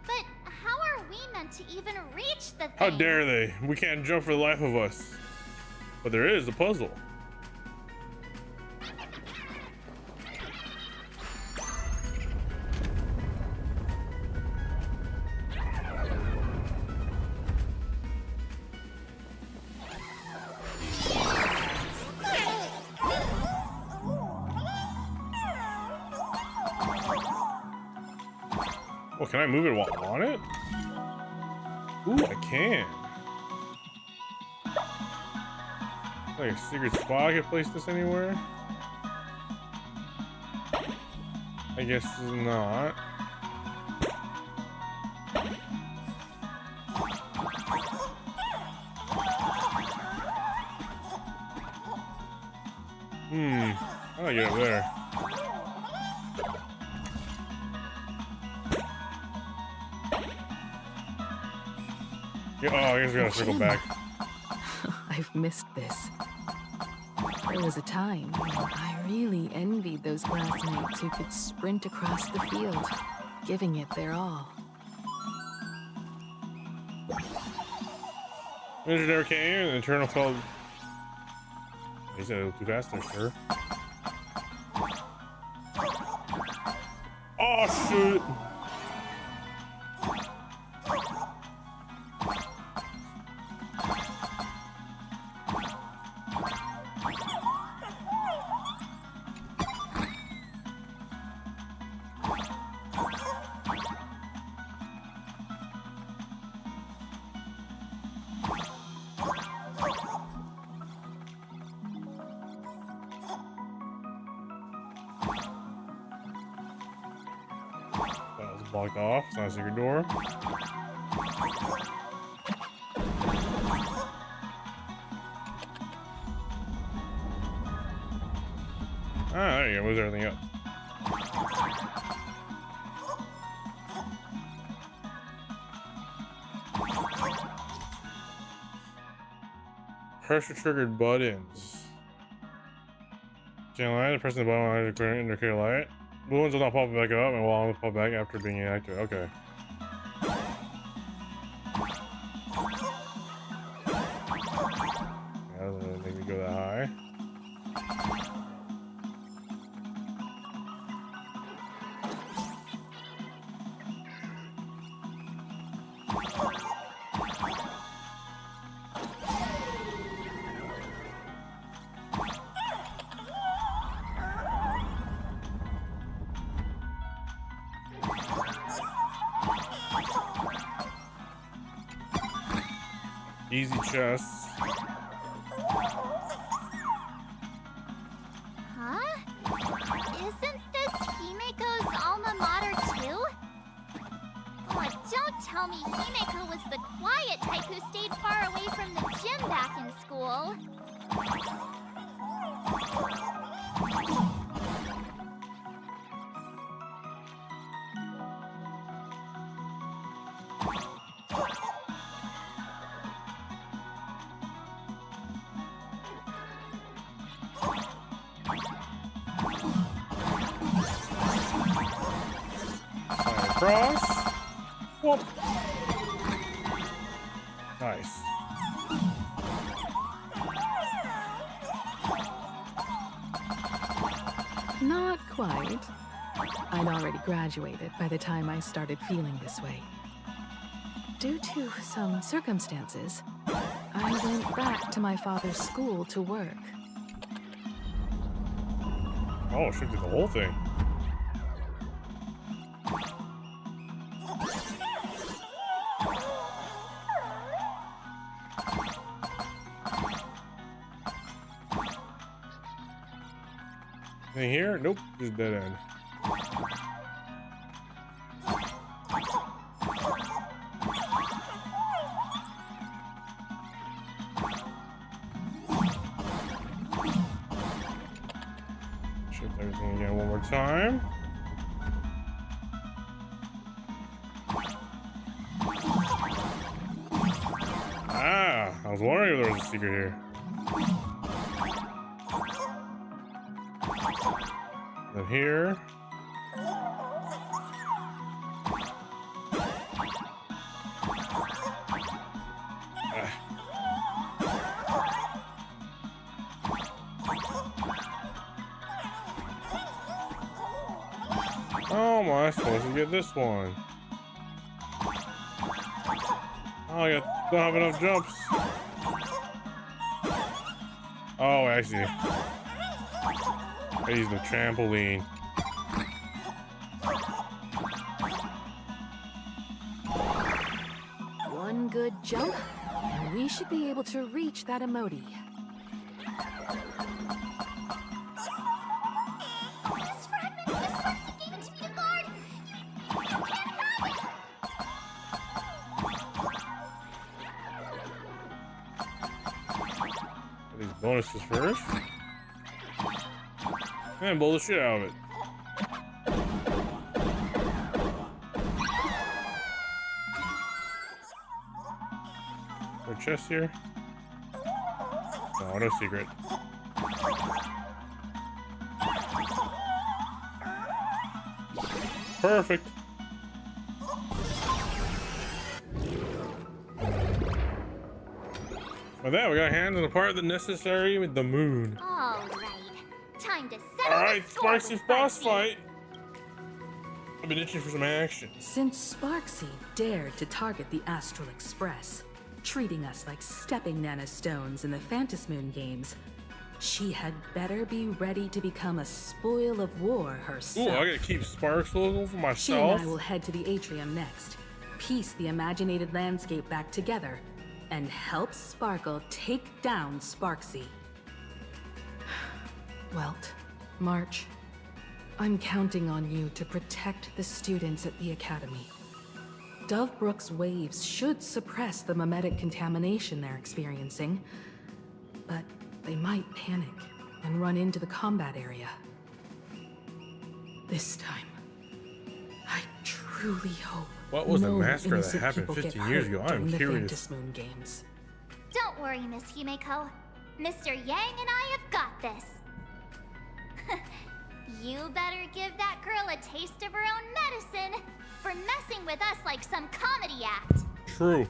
But how are we meant to even reach the thing? How dare they? We can't jump for the life of us. But there is a puzzle. Oh, can I move it while on it? Ooh, I can. Like a secret spot I could place this anywhere? I guess not. How do I get up there? Oh, I guess we gotta circle back. I've missed this. There was a time when I really envied those classmates who could sprint across the field, giving it their all. Ninja never came, and the Eternal called. He said it was too fast there, sir. Oh, shoot! Blocked off. It's not a secret door. Ah, there you go. Moves everything up. Pressure triggered buttons. Channel light. Pressing the button to indicate light. Blue ones will not pop back up, and will only pop back after being inactive. Okay. That doesn't really make me go that high. Easy chests. Huh? Isn't this Himiko's alma mater too? Oh, don't tell me Himiko was the quiet type who stayed far away from the gym back in school. Cross. Whoop. Nice. Not quite. I'd already graduated by the time I started feeling this way. Due to some circumstances, I went back to my father's school to work. Oh, shoot, did the whole thing. Anything here? Nope, just dead end. Shift everything again one more time. Ah, I was wondering if there was a secret here. Down here. Oh, am I supposed to get this one? Oh, I don't have enough jumps. Oh, I see. I use the trampoline. One good jump, and we should be able to reach that emoji. This fragment of the Sparksy gave it to me to guard! You can't have it! These bonuses first. And blow the shit out of it. Is there a chest here? No, no secret. Perfect. With that, we got hands on the part that's necessary with the moon. All right. Time to settle Alright, the score with Sparksy boss fight. I've been itching for some action. Since Sparksy dared to target the Astral Express, treating us like stepping nanostones in the Phantasmoon games, she had better be ready to become a spoil of war herself. Ooh, I gotta keep Sparks local for myself. She and I will head to the atrium next, piece the imaginated landscape back together, and help Sparkle take down Sparksy. Welt, March, I'm counting on you to protect the students at the Academy. Dovebrook's waves should suppress the mimetic contamination they're experiencing, but they might panic and run into the combat area. This time, I truly hope What was the no massacre that innocent happened people 15 get years hurt ago? I'm during the curious. Phantasmoon games. Don't worry, Miss Himeko. Mr. Yang and I have got this. You better give that girl a taste of her own medicine for messing with us like some comedy act. True.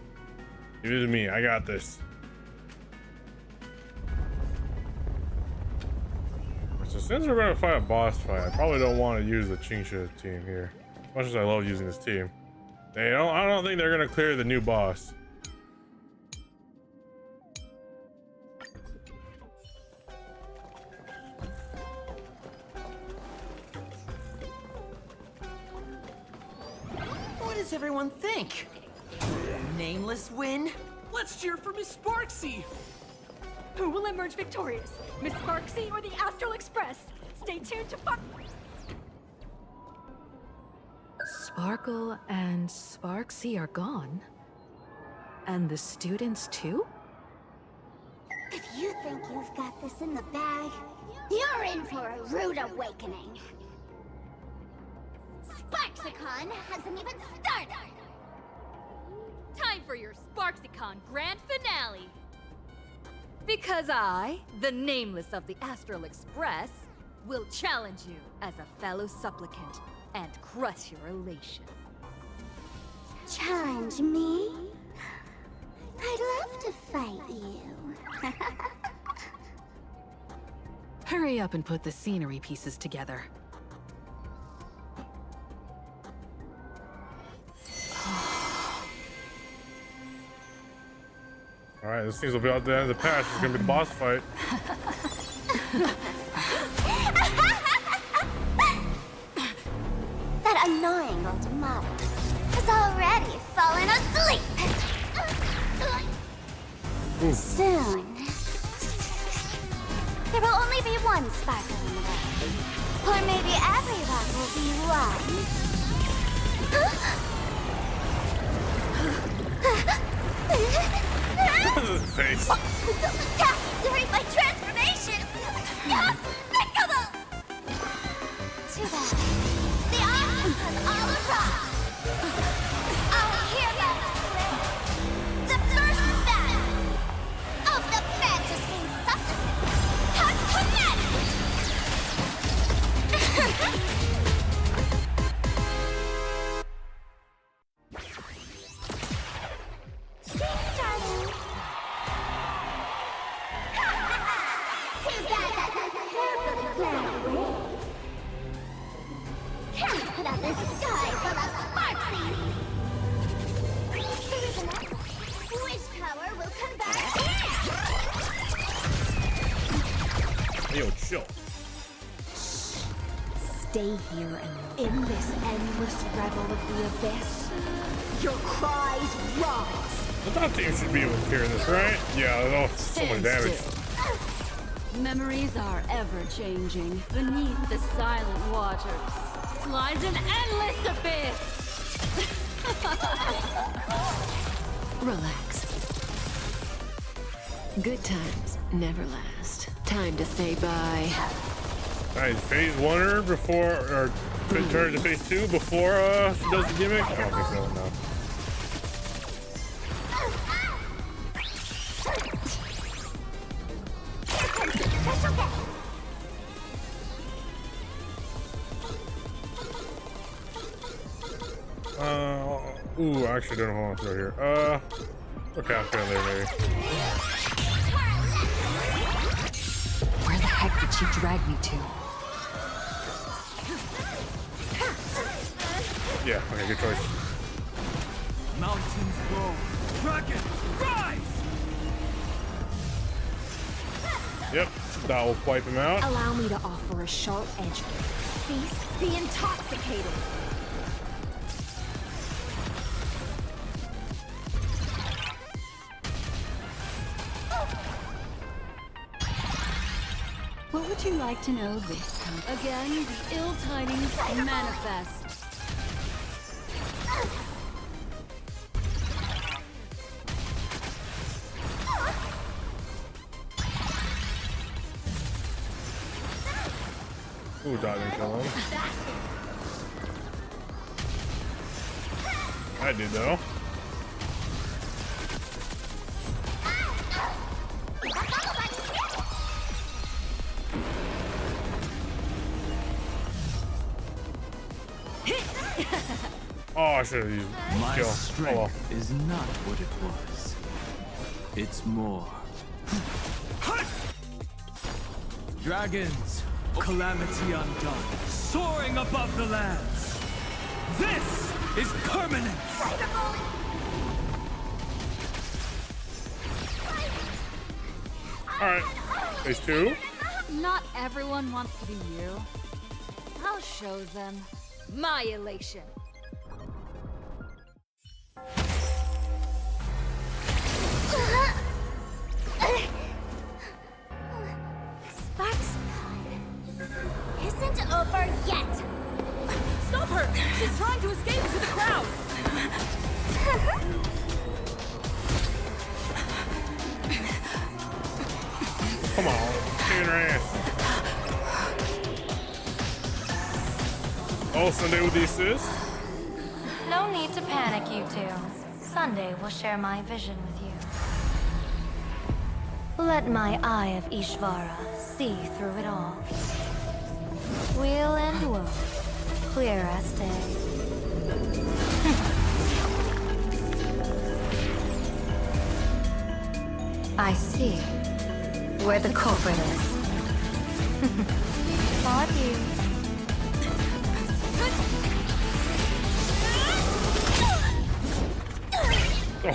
It is me. I got this. So since we're gonna fight a boss fight, I probably don't want to use the Qingsha team here. As much as I love using this team. I don't think they're gonna clear the new boss. What does everyone think? Nameless win? Let's cheer for Miss Sparksy! Who will emerge victorious? Miss Sparksy or the Astral Express? Stay tuned to Sparkle and Sparksy are gone. And the students too? If you think you've got this in the bag, you're in for a rude awakening. Sparksicon hasn't even started! Time for your Sparksicon grand finale! Because I, the Nameless of the Astral Express, will challenge you as a fellow supplicant and crush your elation. Challenge me? I'd love to fight you. Hurry up and put the scenery pieces together. Alright, this things will be out the end of the patch. It's gonna be the boss fight. That annoying old model has already fallen asleep. Soon, there will only be one sparkle in the world. Or maybe everyone will be one. Face. Attack during my transformation! Despicable! Too bad. The options have all arrived. Our heroes play the first battle of the Phantasmoon Supplicant has commenced! stay here and in this endless revel of the abyss, your cries rise. I thought teams should be able to clear this, right? Yeah, oh, so much damage. Memories are ever changing. Beneath the silent waters lies an endless abyss. Relax. Good times never last. Time to say bye. Alright, phase 1-er before, or turn to phase 2 before she does the gimmick? I don't think so, no. Ooh, I actually don't know what to throw here. Okay, I'll throw it there, maybe. Where the heck did she drag me to? Yeah, okay, good choice. Mountains roll, dragons rise! Yep, that will wipe him out. Allow me to offer a sharp edge. Feast the intoxicated. What would you like to know this time? Again, the ill tidings manifest. Ooh, that didn't kill him. I did though. Oh, I should have used My kill. strength is not what it was. It's more. Dragons, calamity undone, soaring above the lands. This is permanent. All right, phase 2. Not everyone wants to be you. I'll show them my elation. SparxCon isn't over yet. Stop her! She's trying to escape into the crowd! Come on, kicking her ass. Oh, Sunday with the assist. No need to panic, you two. Sunday will share my vision with you. Let my eye of Ishvara see through it all. Weal and woe, clear as day. I see where the culprit is. Fought you.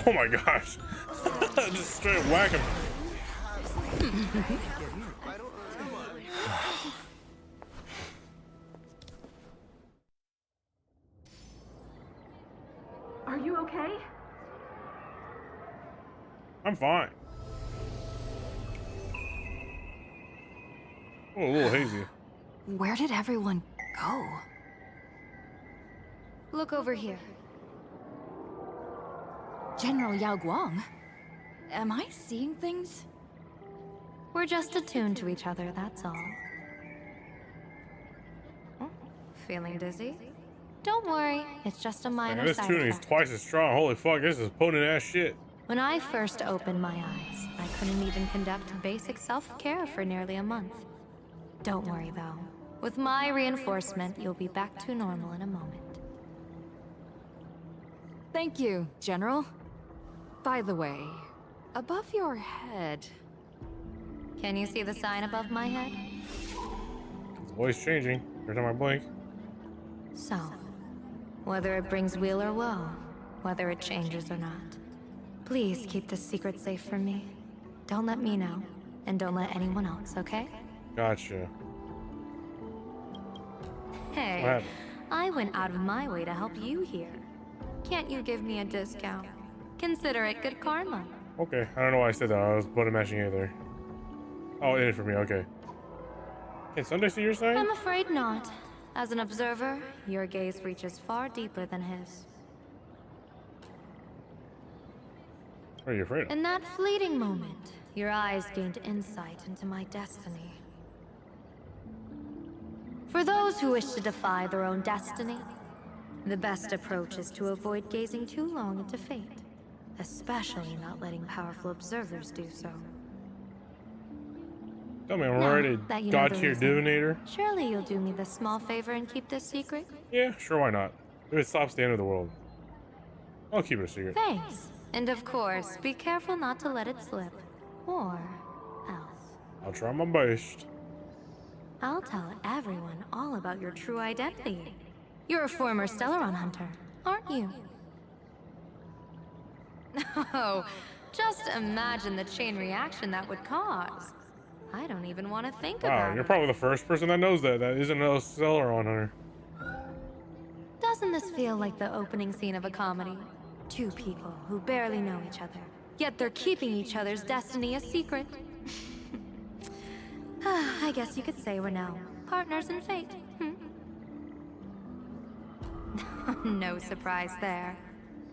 Oh my gosh. Just straight whack him. Are you okay? I'm fine. Oh, a little hazy. Where did everyone go? Look over here. General Yao Guang? Am I seeing things? We're just attuned to each other, that's all. Oh, feeling dizzy? Don't worry, it's just a minor Man, this side tuning's effect. twice as strong. Holy fuck, this is potent ass shit. When I first opened my eyes, I couldn't even conduct basic self-care for nearly a month. Don't worry though. With my reinforcement, you'll be back to normal in a moment. Thank you, General. By the way, above your head... Can you see the sign above my head? It's always changing every time I blink. So, whether it brings weal or woe, whether it changes or not, please keep this secret safe from me. Don't let me know, and don't let anyone else, okay? Gotcha. Hey, I went out of my way to help you here. Can't you give me a discount? Consider it good karma. Okay, I don't know why I said that. I was button mashing it there. Oh, in it for me. Okay. Can Sunday see your side? I'm afraid not. As an observer, your gaze reaches far deeper than his. What are you afraid of? In that fleeting moment, your eyes gained insight into my destiny. For those who wish to defy their own destiny, the best approach is to avoid gazing too long into fate, especially not letting powerful observers do so. Tell me, I'm already god-tier divinator. Surely you'll do me this small favor and keep this secret? Yeah, sure, why not? If it stops the end of the world, I'll keep it a secret. Thanks. And of course, be careful not to let it slip. Or else. I'll try my best. I'll tell everyone all about your true identity. You're a former Stellaron hunter, aren't you? Oh, just imagine the chain reaction that would cause. I don't even want to think about it. Wow, you're probably the first person that knows that isn't a Stellaron hunter. Doesn't this feel like the opening scene of a comedy? Two people who barely know each other, yet they're keeping each other's destiny a secret. I guess you could say we're now partners in fate. No surprise there.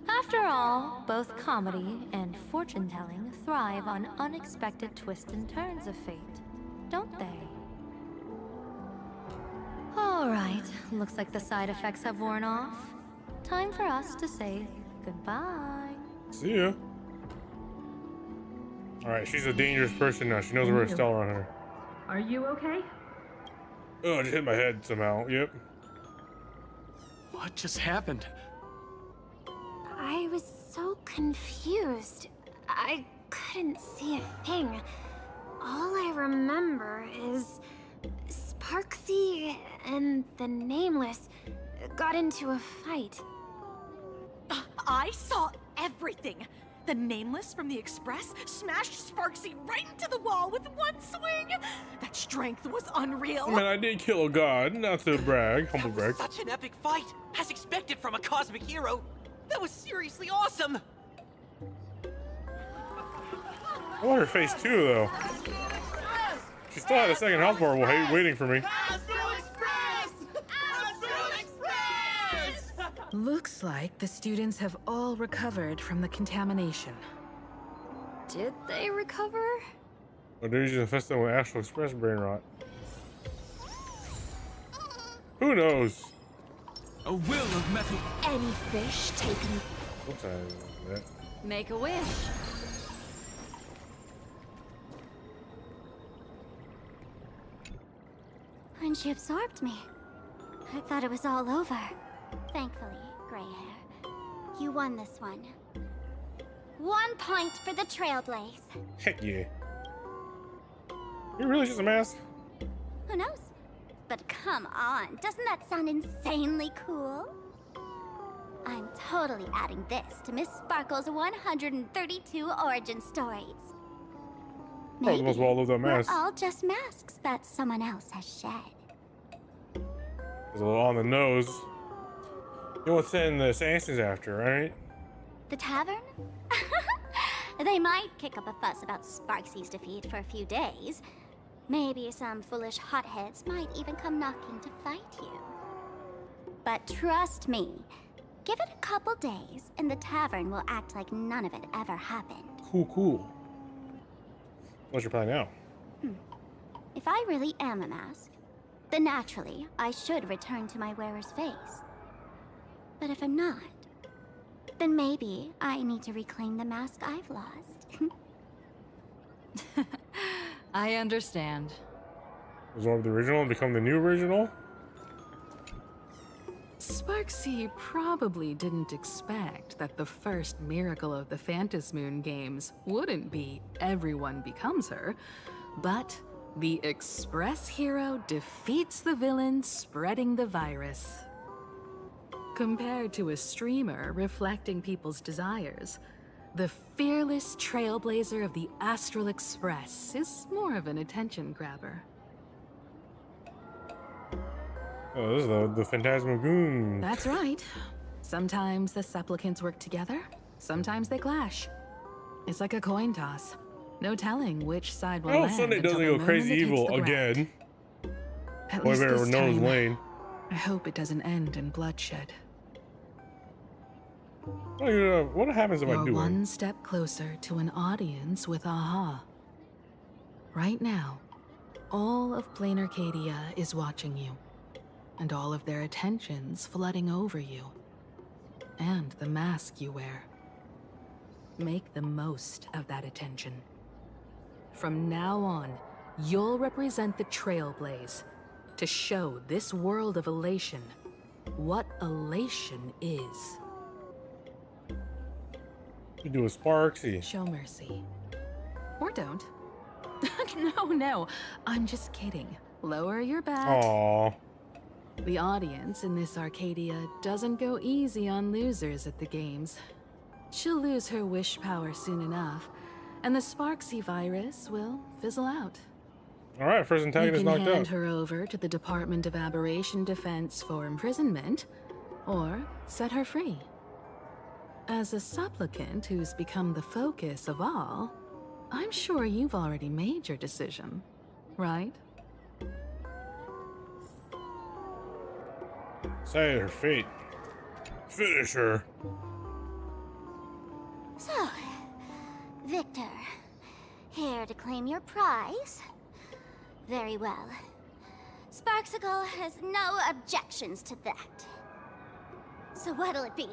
After all, both comedy and fortune-telling thrive on unexpected twists and turns of fate, don't they? All right, looks like the side effects have worn off. Time for us to say goodbye. See ya. Alright, she's a dangerous person now. She knows we're a Stellaron hunter. Are you okay? Oh, I just hit my head somehow. Yep. What just happened? I was so confused. I couldn't see a thing. All I remember is Sparksy and the Nameless got into a fight. I saw everything. The Nameless from the Express smashed Sparksy right into the wall with one swing. That strength was unreal. Man, I did kill a god, not to brag, humble brag. Such an epic fight, as expected from a cosmic hero. That was seriously awesome. I want her face too, though. She still had a second health bar waiting for me. Looks like the students have all recovered from the contamination. Did they recover? Or did you just infest them with Astral Express brain rot? Who knows? A will of metal. Any fish taken? What's that? Make a wish. When she absorbed me, I thought it was all over. Thankfully, gray hair, you won this one. 1 point for the Trailblaze. Heck yeah. You really just a mask? Who knows? But come on, doesn't that sound insanely cool? I'm totally adding this to Miss Sparkle's 132 origin stories. Probably the most well-loved we're mask. all just masks that someone else has shed. It's a little on the nose. You know what's in the assassins after, right? The tavern? They might kick up a fuss about Sparksy's defeat for a few days. Maybe some foolish hotheads might even come knocking to fight you. But trust me, give it a couple days and the tavern will act like none of it ever happened. Cool. What's your plan now? If I really am a mask, then naturally I should return to my wearer's face. But if I'm not, then maybe I need to reclaim the mask I've lost. I understand. Absorb the original and become the new original? Sparksy probably didn't expect that the first miracle of the Phantom Moon games wouldn't be everyone becomes her, but the Express hero defeats the villain spreading the virus. Compared to a streamer reflecting people's desires, the fearless trailblazer of the Astral Express is more of an attention grabber. Oh, this is the Phantasmagoon. That's right. Sometimes the supplicants work together, sometimes they clash. It's like a coin toss. No telling which side will land. Sunday doesn't go crazy evil again. At Boy least better this knows time, Lane. I hope it doesn't end in bloodshed. What happens if I You're do it? one step closer to an audience with Aha. Right now, all of Plain Arcadia is watching you, and all of their attention's flooding over you, and the mask you wear. Make the most of that attention. From now on, you'll represent the Trailblaze to show this world of elation what elation is. You do a Sparksy. Show mercy. Or don't. No, I'm just kidding. Lower your bat. Aww. The audience in this Arcadia doesn't go easy on losers at the games. She'll lose her wish power soon enough, and the Sparksy virus will fizzle out. Alright, first antagonist knocked You can hand out. her over to the Department of Aberration Defense for imprisonment, or set her free. As a supplicant who's become the focus of all, I'm sure you've already made your decision, right? Say her fate. Finish her. So, Victor, here to claim your prize? Very well. Sparksicle has no objections to that. So what'll it be?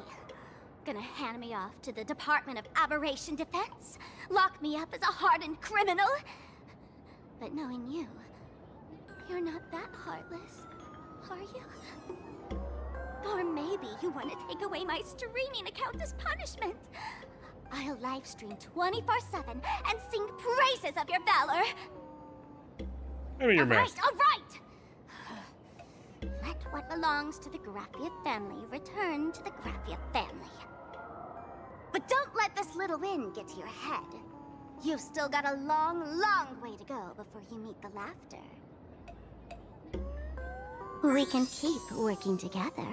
Gonna hand me off to the Department of Aberration Defense? Lock me up as a hardened criminal? But knowing you, you're not that heartless, are you? Or maybe you want to take away my streaming account as punishment. I'll livestream 24/7 and sing praises of your valor. I mean, your mask. All right! Let what belongs to the Graffia family return to the Graffia family. But don't let this little win get to your head. You've still got a long, long way to go before you meet the laughter. We can keep working together.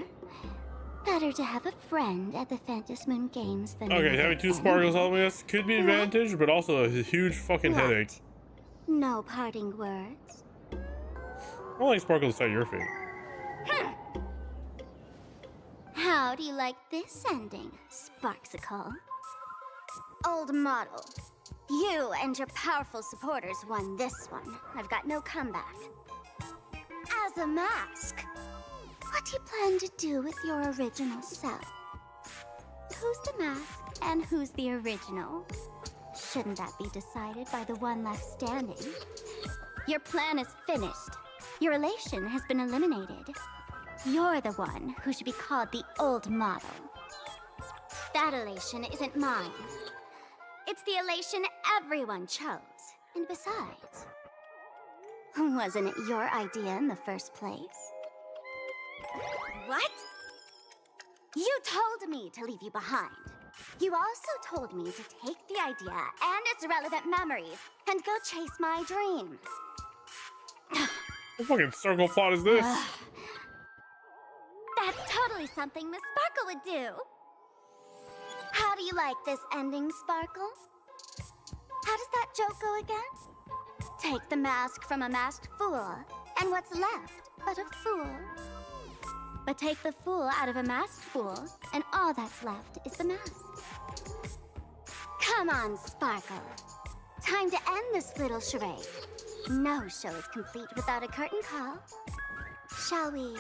Better to have a friend at the Phantasm Moon Games than Okay, having two Sparkles helping us could be an advantage, but also a huge fucking What? headache. No parting words. I don't like Sparkle to decide your fate. How do you like this ending, Sparksicle? Old model. You and your powerful supporters won this one. I've got no comeback. As a mask, what do you plan to do with your original self? Who's the mask and who's the original? Shouldn't that be decided by the one left standing? Your plan is finished. Your elation has been eliminated. You're the one who should be called the old model. That elation isn't mine. It's the elation everyone chose. And besides, wasn't it your idea in the first place? What? You told me to leave you behind. You also told me to take the idea and its relevant memories and go chase my dreams. What fucking circle plot is this? That's totally something Miss Sparkle would do. How do you like this ending, Sparkle? How does that joke go again? Take the mask from a masked fool, and what's left but a fool? But take the fool out of a masked fool, and all that's left is the mask. Come on, Sparkle. Time to end this little charade. No show is complete without a curtain call. Shall we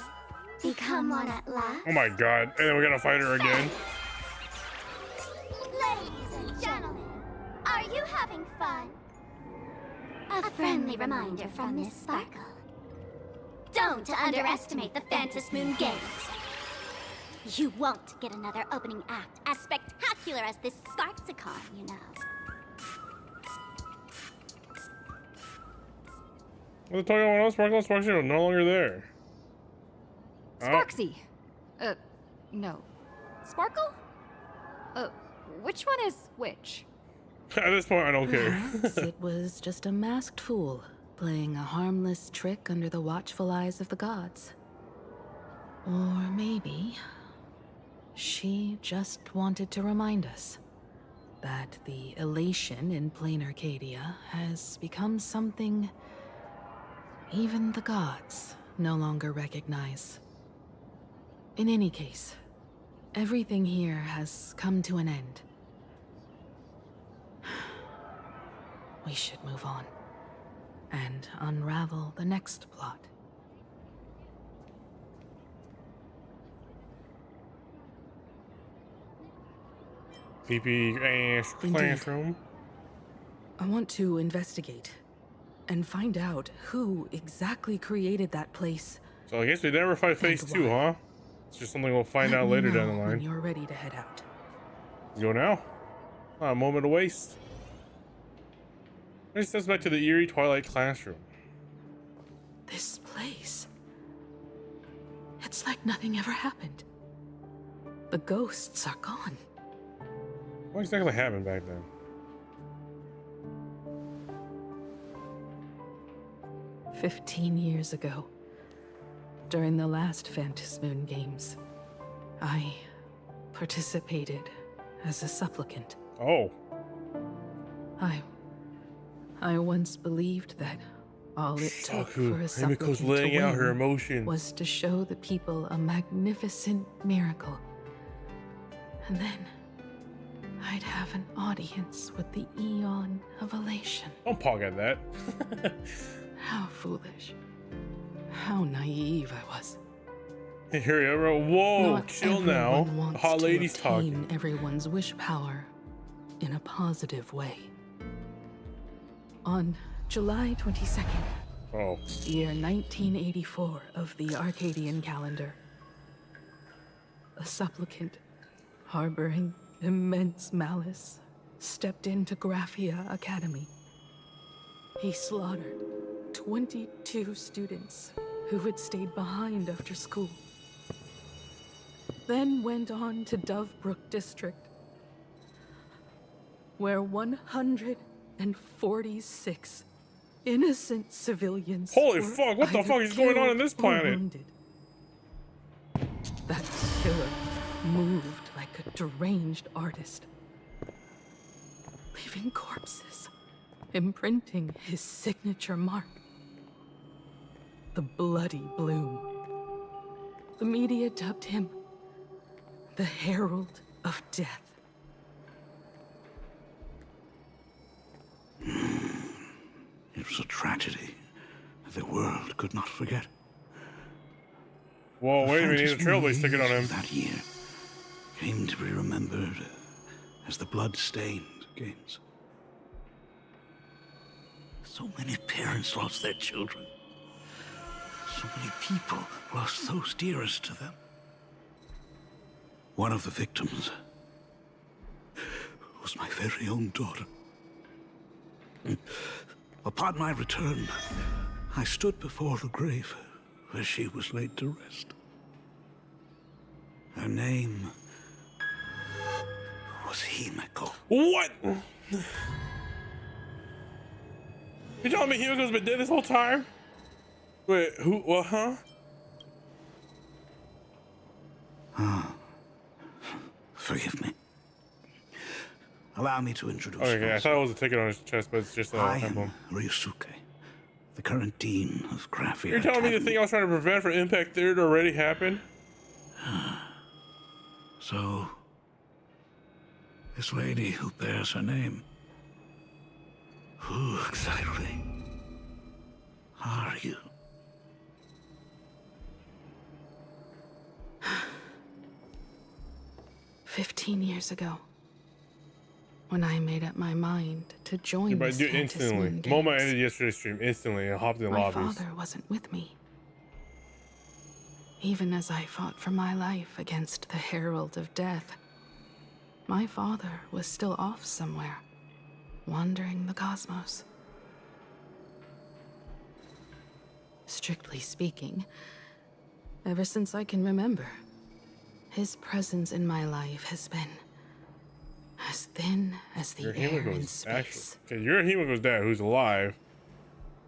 become one at last? Oh my god, and then we gotta fight her again. Ladies and gentlemen, are you having fun? A friendly reminder from Miss Sparkle. Don't underestimate the Phantasm Moon Games. You won't get another opening act as spectacular as this Sparksicon, you know. What's the talking about? Sparkle and Sparksy are no longer there. Sparksy! No. Sparkle? Which one is which? At this point, I don't care. Perhaps it was just a masked fool, playing a harmless trick under the watchful eyes of the gods. Or maybe she just wanted to remind us that the elation in plain Arcadia has become something even the gods no longer recognize. In any case, everything here has come to an end. We should move on and unravel the next plot. Creepy ass classroom. I want to investigate and find out who exactly created that place. So I guess we never fight phase 2, huh? It's just something we'll find out later down the line. When you're ready to head out. Let's go now. Not a moment to waste. Let's back to the eerie Twilight classroom. This place. It's like nothing ever happened. The ghosts are gone. What exactly happened back then? "15 years ago, during the last Phantom Moon Games, I participated as a supplicant. Oh. I once believed that all it took for a supplicant to laying out her win emotions. was to show the people a magnificent miracle. And then I'd have an audience with the Eon of Elation. Don't pog at that. How foolish. How naive I was. Hey, hurry up, whoa, Not chill now. everyone wants Hot to lady's obtain talking. everyone's wish power in a positive way. On July 22nd, year 1984 of the Arcadian calendar, a supplicant harboring immense malice stepped into Graphia Academy. He slaughtered 22 students who had stayed behind after school. Then went on to Dovebrook District, where 146 innocent civilians Holy fuck, what the fuck is going on in this planet? Wounded. That killer moved like a deranged artist, leaving corpses, imprinting his signature mark. The Bloody Bloom. The media dubbed him the Herald of Death. It was a tragedy that the world could not forget. Whoa, wait a minute, he's a trailblazer ticket on him. That year came to be remembered as the Blood-Stained Games. So many parents lost their children. So many people lost those dearest to them. One of the victims was my very own daughter. Upon my return, I stood before the grave where she was laid to rest. Her name was Himeko. What? You telling me Himeko's been dead this whole time? Wait, who? What? Huh? Forgive me. Allow me to introduce Okay, myself. I thought it was a ticket on his chest, but it's just an I emblem. am Ryusuke, the current dean of Graphia. You're telling me the thing I was trying to prevent from Impact Theater already happened? So, this lady who bears her name, who exactly are you? "15 years ago, when I made up my mind to join But this do it Phantom instantly. Moon The moment I Games, ended yesterday's stream, instantly, I hopped in the my lobbies. father wasn't with me. Even as I fought for my life against the Herald of Death, my father was still off somewhere, wandering the cosmos. Strictly speaking, ever since I can remember, his presence in my life has been as thin as the Your air in Himeko's space. actually. Okay, you're Himeko's dad who's alive.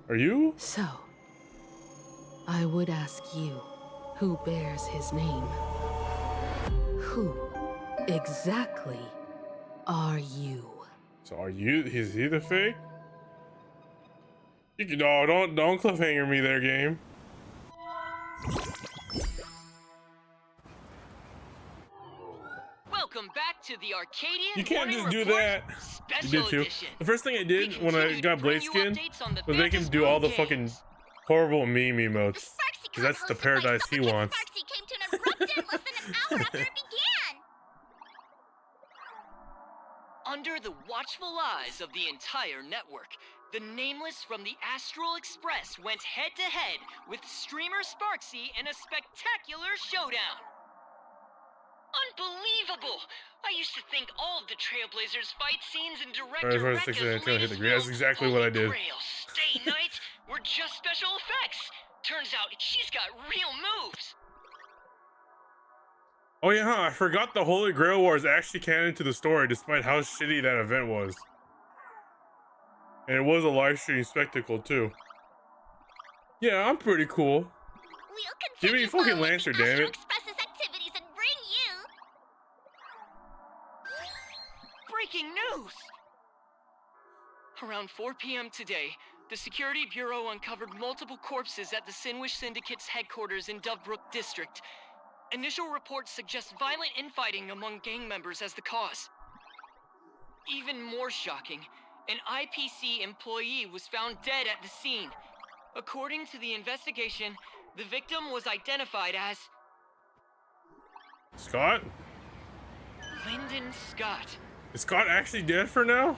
Are you? So, I would ask you, who bears his name. Who exactly are you? So are you? Is he the fake? You can, no, don't cliffhanger me there, game. Welcome back to the Arcadian You can't Morning just do Report that. You Special did too. Edition. The first thing I did when I got Blade Skin updates on the was make him Phantasm do all the games. fucking horrible meme emotes. Because that's the paradise he wants. Sparksy came to an eruption less than an hour after it began. Under the watchful eyes of the entire network, the Nameless from the Astral Express went head-to-head with streamer Sparksy in a spectacular showdown. Unbelievable! I used to think all of the Trailblazers fight scenes in Director Rekka's latest That's exactly what I did. Grail Stay Night were just special effects. Turns out she's got real moves. Oh yeah, huh? I forgot the Holy Grail War is actually canon to the story, despite how shitty that event was. And it was a live stream spectacle too. Yeah, I'm pretty cool. Give me a fucking Lancer, damn it. Express's activities and bring you. Breaking news! Around 4 p.m. today, the Security Bureau uncovered multiple corpses at the Sinwish Syndicate's headquarters in Dovebrook District. Initial reports suggest violent infighting among gang members as the cause. Even more shocking, an IPC employee was found dead at the scene. According to the investigation, the victim was identified as Scott? Lyndon Scott. Is Scott actually dead for now?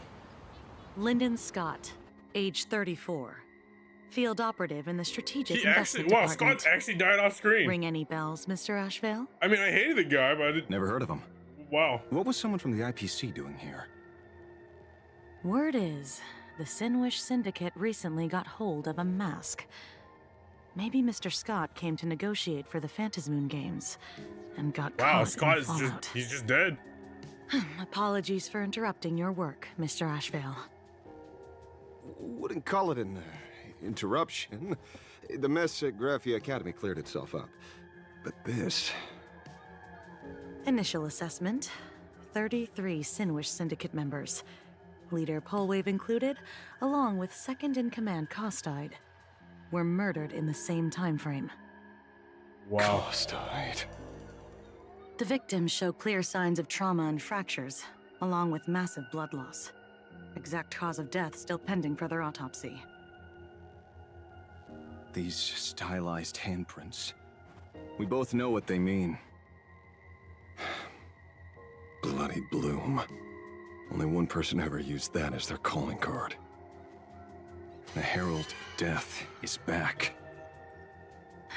Lyndon Scott, age 34. Field operative in the Strategic He actually, Investment wow, Department. Scott actually died off screen. Ring any bells, Mr. Ashvale? I mean, I hated the guy, but I didn't... Never heard of him. Wow. What was someone from the IPC doing here? Word is, the Sinwish Syndicate recently got hold of a mask. Maybe Mr. Scott came to negotiate for the Phantasmoon games and got caught Wow, in Scott is fallout. he's just dead. Apologies for interrupting your work, Mr. Ashvale. Wouldn't call it an interruption. The mess at Graphia Academy cleared itself up. But this... Initial assessment, 33 Sinwish Syndicate members. Leader Polwave included, along with second-in-command Costide, were murdered in the same time frame. Wow. Costide. The victims show clear signs of trauma and fractures, along with massive blood loss. Exact cause of death still pending further autopsy. These stylized handprints. We both know what they mean. Bloody Bloom. Only one person ever used that as their calling card. The Herald of Death is back.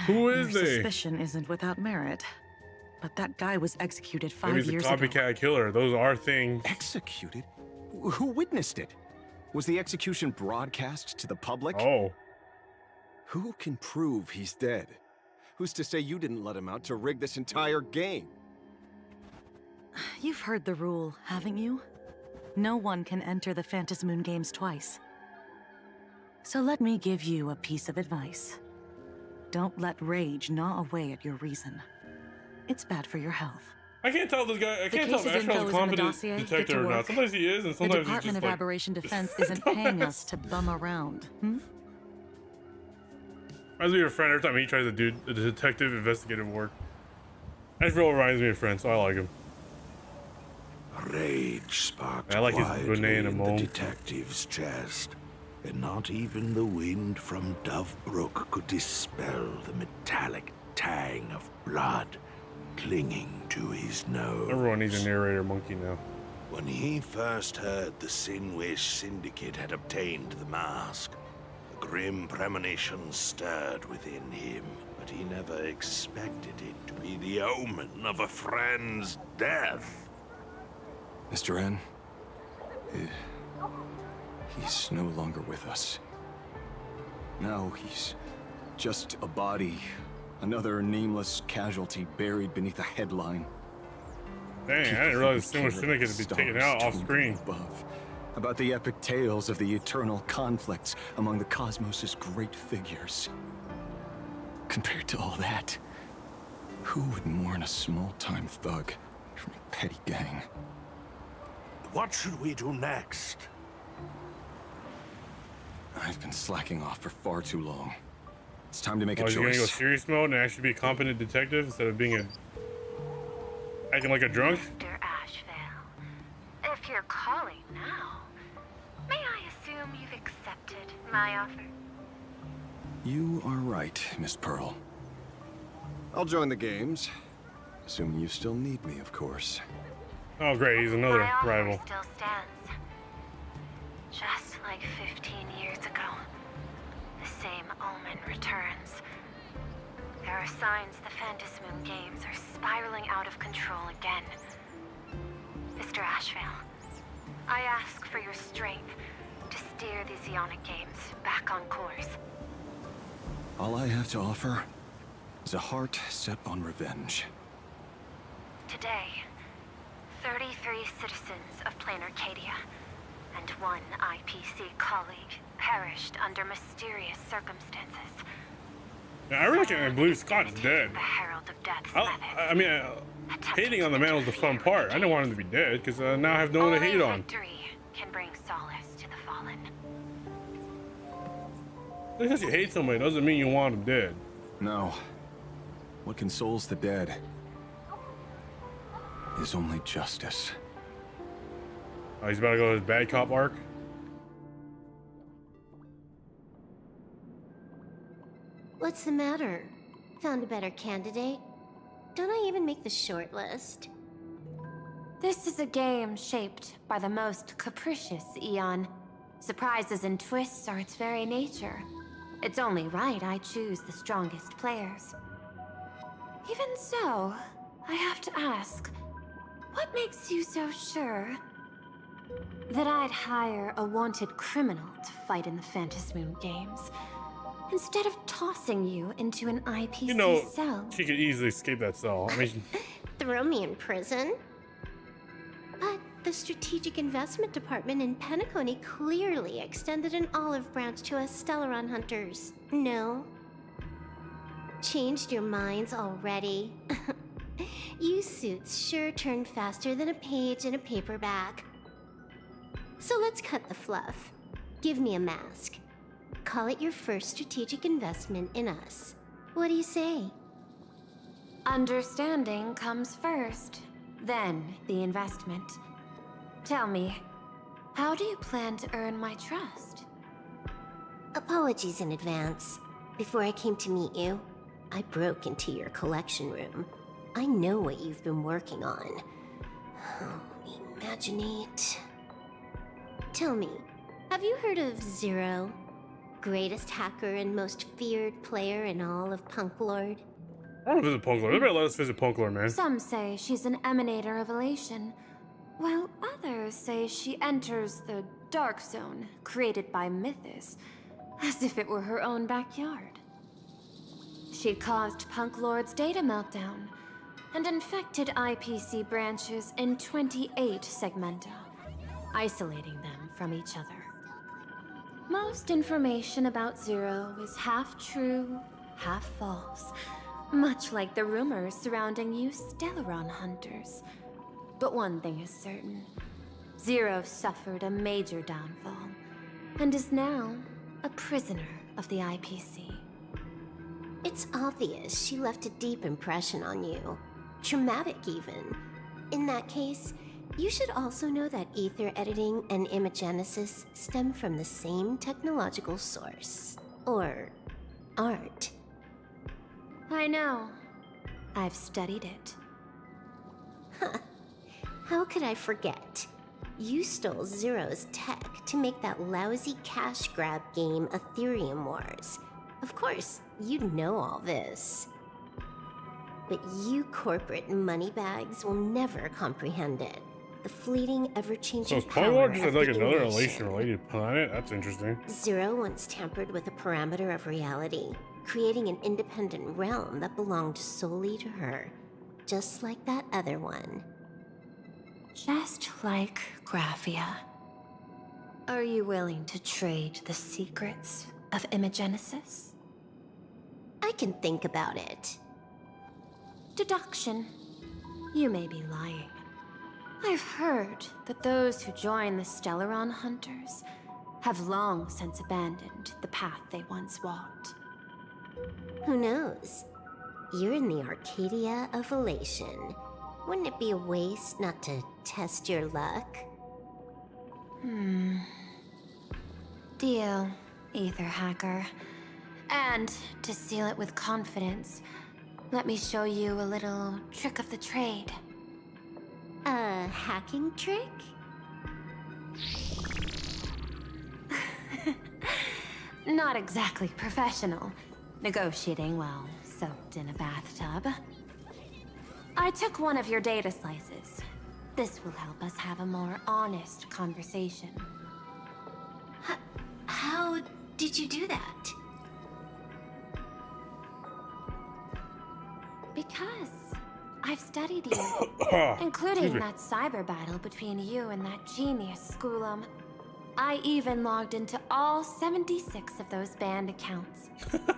Who is Your they? suspicion isn't without merit. But that guy was executed 5 Maybe he's a years ago. copycat killer. Those are things. Executed? Who witnessed it? Was the execution broadcast to the public? Oh. Who can prove he's dead? Who's to say you didn't let him out to rig this entire game? You've heard the rule, haven't you? No one can enter the Phantasmoon games twice. So let me give you a piece of advice. Don't let rage gnaw away at your reason. It's bad for your health. I can't tell this guy. I can't tell if case's info Asheville's is a in the competent dossier. Get detective to or not. work. Sometimes he is, and The sometimes he's Department just of like... Aberration Defense isn't paying us to bum around, Reminds me of a friend every time he tries to do the detective investigative work. Asheville reminds me of a friend, so I like him. Rage sparked I like his quietly banana in the mole. detective's chest, and not even the wind from Dovebrook could dispel the metallic tang of blood clinging to his nose. Everyone needs a narrator monkey now. When he first heard the Sinwish Syndicate had obtained the mask, a grim premonition stirred within him, but he never expected it to be the omen of a friend's death. Mr. N, he's no longer with us. Now he's just a body, another nameless casualty buried beneath a headline. Dang, I didn't realize so much Syndicate to be taken out off screen. Above, about the epic tales of the eternal conflicts among the cosmos's great figures. Compared to all that, Who would mourn a small-time thug from a petty gang? What should we do next? I've been slacking off for far too long. It's time to make a You're gonna go choice. serious mode and actually be a competent detective instead of being acting like a drunk? Mr. Ashvale, if you're calling now, may I assume you've accepted my offer? You are right, Miss Pearl. I'll join the games. Assuming you still need me, of course. Oh great, he's another my offer rival. still stands. Just like 15 years ago, the same omen returns. There are signs the Phantom Moon games are spiraling out of control again. Mr. Ashvale, I ask for your strength to steer the Zeonic games back on course. All I have to offer is a heart set on revenge. Today, 33 citizens of Plain Arcadia and 1 IPC colleague perished under mysterious circumstances. Yeah, I really can't believe Scott's dead. The Herald of Death's I mean, hating on the man was the fun part. I didn't want him to be dead, because now I have no one to hate on. victory can bring solace to the fallen. Just because you hate somebody doesn't mean you want them dead. No. What consoles the dead is only justice. Oh, he's about to go to his bad cop arc. What's the matter? Found a better candidate? Don't I even make the short list? This is a game shaped by the most capricious Eon. Surprises and twists are its very nature. It's only right I choose the strongest players. Even so, I have to ask, what makes you so sure that I'd hire a wanted criminal to fight in the Phantom Moon games, instead of tossing you into an IPC You know, cell? she could easily escape that cell. I mean, Throw me in prison? But the Strategic Investment Department in Penacony clearly extended an olive branch to us Stellaron hunters. No? Changed your minds already? You suits sure turn faster than a page in a paperback. So let's cut the fluff. Give me a mask. Call it your first strategic investment in us. What do you say? Understanding comes first, then the investment. Tell me, how do you plan to earn my trust? Apologies in advance. Before I came to meet you, I broke into your collection room. I know what you've been working on. Imaginate. Tell me, have you heard of Zero? Greatest hacker and most feared player in all of Punk Lord? I want to visit Punk Lord. Everybody let us visit Punk Lord, man. Some say she's an emanator of elation, while others say she enters the dark zone created by Mythos, as if it were her own backyard. She caused Punk Lord's data meltdown and infected IPC branches in 28 segmenta, isolating them from each other. Most information about Zero is half true, half false, much like the rumors surrounding you Stellaron hunters. But one thing is certain. Zero suffered a major downfall, and is now a prisoner of the IPC. It's obvious she left a deep impression on you. Traumatic, even. In that case, you should also know that ether editing and imagenesis stem from the same technological source. Or art. I know. I've studied it. Huh. How could I forget? You stole Zero's tech to make that lousy cash grab game Ethereum Wars. Of course, you'd know all this. But you corporate moneybags will never comprehend it. The fleeting, ever-changing So is Punk power Lord just of like the another elation. elation-related planet? That's interesting. Zero once tampered with a parameter of reality, creating an independent realm that belonged solely to her. Just like that other one. Just like Graphia. Are you willing to trade the secrets of imagenesis? I can think about it. deduction. You may be lying. I've heard that those who join the Stellaron Hunters have long since abandoned the path they once walked. Who knows? You're in the Arcadia of Elation. Wouldn't it be a waste not to test your luck? Deal, Ether Hacker. And to seal it with confidence, let me show you a little trick of the trade. A hacking trick? Not exactly professional. Negotiating while soaked in a bathtub. I took one of your data slices. This will help us have a more honest conversation. How did you do that? Because I've studied you, including that cyber battle between you and that genius Schoolum. I even logged into all 76 of those banned accounts.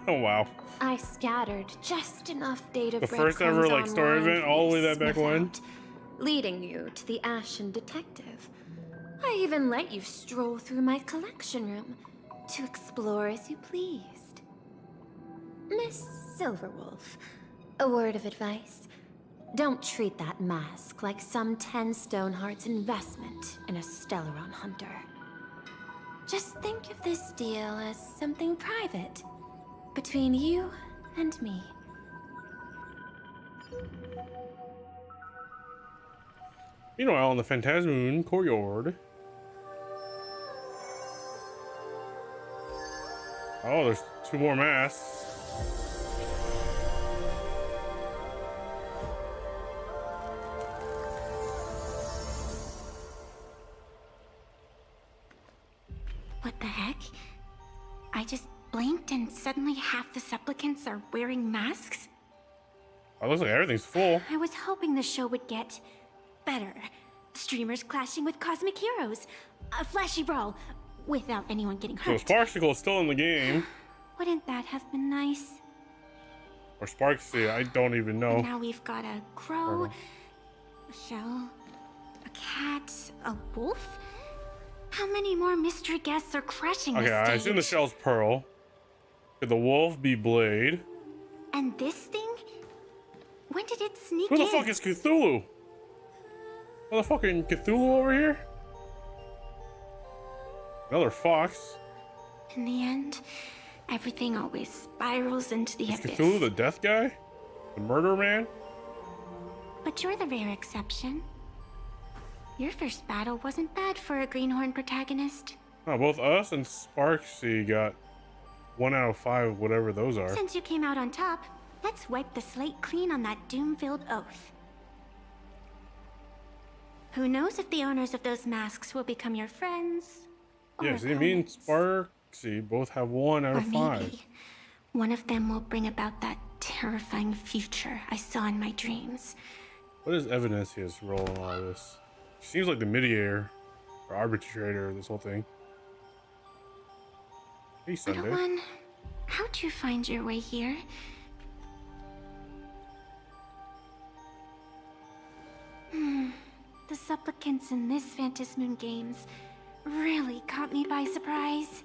Oh wow. I scattered just enough data The first ever like story event all the way that back when. Leading you to the Ashen Detective. I even let you stroll through my collection room to explore as you pleased. Miss Silverwolf, a word of advice. Don't treat that mask like some 10 Stonehearts investment in a Stellaron Hunter. Just think of this deal as something private between you and me. Meanwhile, in the Phantasmoon courtyard. Oh, there's 2 more masks. What the heck? I just blinked and suddenly half the supplicants are wearing masks? Oh, it looks like everything's full. I was hoping the show would get better. Streamers clashing with cosmic heroes. A flashy brawl without anyone getting So hurt. Sparksicle is still in the game. Wouldn't that have been nice? Or Sparksy, I don't even know. Now we've got a crow, a shell, a cat, a wolf. How many more mystery guests are crashing Okay, this stage? I assume the shell's Pearl. Could the wolf be Blade? And this thing? When did it sneak Who the in? fuck is Cthulhu? Motherfucking Cthulhu over here? Another fox. In the end, everything always spirals into the Is abyss. Cthulhu the death guy? The murder man? But you're the rare exception. Your first battle wasn't bad for a greenhorn protagonist. Oh, both us and Sparksy got 1 out of 5, whatever those are. Since you came out on top, let's wipe the slate clean on that doom-filled oath. Who knows if the owners of those masks will become your friends? Yeah, see, me and Sparksy both have 1 out Or of 5. maybe one of them will bring about that terrifying future I saw in my dreams. What is Evanescia's role in all this? She seems like the mediator or arbitrator of this whole thing. Hey, Sunday. Little one, how'd you find your way here? The supplicants in this Phantasmoon Games really caught me by surprise.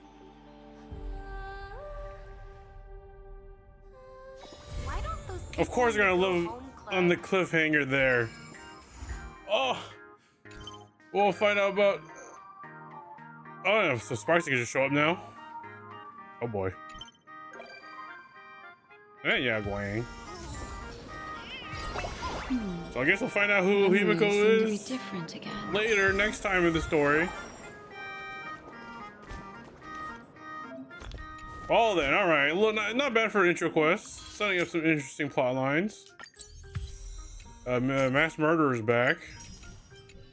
Of course, we're gonna live on the cliffhanger there. Oh, we'll find out about. Oh, yeah, so Sparksy can just show up now. Oh boy. Yeah, Gwang. So I guess we'll find out who Himiko is different again. later, next time in the story. Oh, then, all right. Well, not bad for an intro quest. Setting up some interesting plot lines. Mass Murderer's back.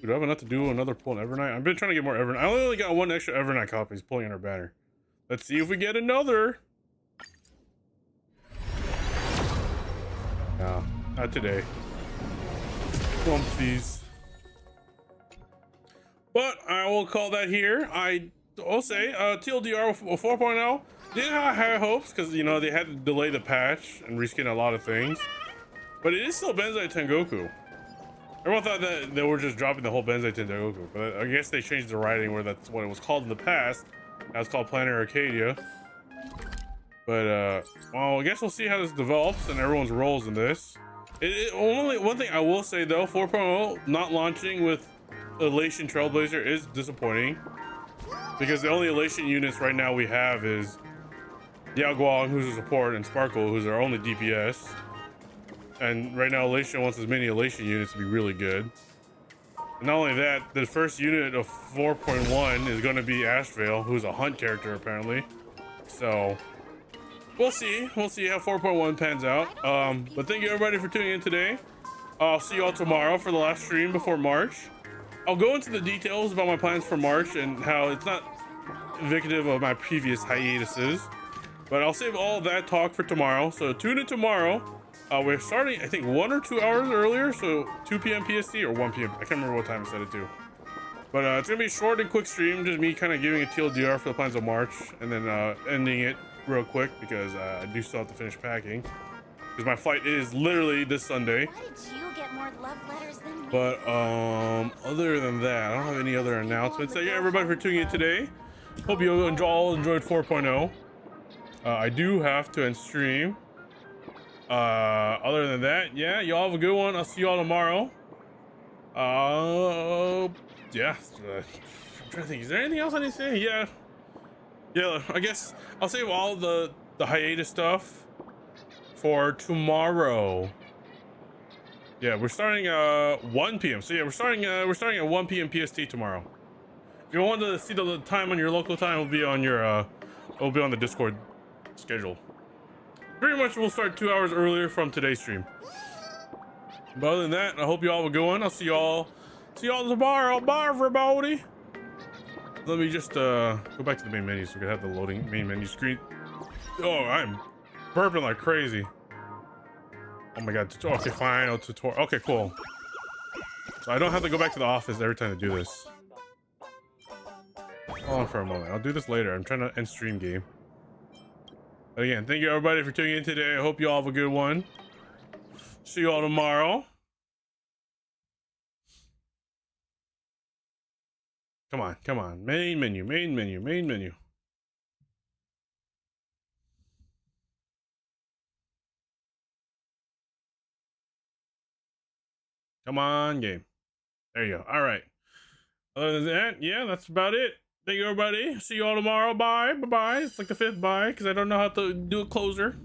Do I have enough to do another pull in Evernight? I've been trying to get more Evernight. I only got 1 extra Evernight copy pulling in our banner. Let's see if we get another. No, not today. Whoopsies. But I will call that here. I'll say TLDR 4.0 didn't have high hopes because, you know, they had to delay the patch and reskin a lot of things. But it is still Benzai Tengoku. Everyone thought that they were just dropping the whole Benzai Tengoku, but I guess they changed the writing where that's what it was called in the past. Now it's called Planet Arcadia. But well, I guess we'll see how this develops and everyone's roles in this. Only one thing I will say though, 4.0 not launching with Elation Trailblazer is disappointing, because the only Elation units right now we have is Yao Guang, who's a support, and Sparkle, who's our only DPS. And right now Elation wants as many Elation units to be really good. And not only that, the first unit of 4.1 is going to be Ashvale, who's a hunt character apparently. So we'll see how 4.1 pans out. But thank you everybody for tuning in today. I'll see you all tomorrow for the last stream before March. I'll go into the details about my plans for March and how it's not indicative of my previous hiatuses, but I'll save all that talk for tomorrow. So tune in tomorrow. We're starting, I think, 1 or 2 hours earlier, so 2 p.m. PST or 1 p.m. I can't remember what time I set it to. But it's gonna be a short and quick stream, just me kind of giving a TLDR for the plans of March, and then ending it real quick because I do still have to finish packing. Because my flight is literally this Sunday. Why did you get more love letters than me? But other than that, I don't have any other announcements. Thank you everybody for tuning in today. Hope you all enjoyed 4.0. I do have to end stream. Other than that, yeah, y'all have a good one. I'll see y'all tomorrow. Yeah. I'm trying to think. Is there anything else I need to say? Yeah. I guess I'll save all the hiatus stuff for tomorrow. Yeah, we're starting 1 p.m. So yeah, we're starting at 1 p.m. PST tomorrow. If you want to see the time on your local time, it'll be on your it'll be on the Discord schedule. Pretty much we'll start 2 hours earlier from today's stream. But other than that, I hope you all have a good one. I'll see y'all tomorrow. Bye everybody. Let me just go back to the main menu so we can have the loading main menu screen. Oh, I'm burping like crazy. Oh my god. Okay, fine. Oh, tutorial. Okay, cool. So I don't have to go back to the office every time to do this. Hold on for a moment. I'll do this later. I'm trying to end stream game. But again, thank you everybody for tuning in today. I hope you all have a good one. See you all tomorrow. Come on. Main menu. Come on, game. There you go. All right. Other than that, yeah, that's about it. Thank you, everybody. See you all tomorrow. Bye. Bye-bye. It's like the 5th bye, because I don't know how to do a closer.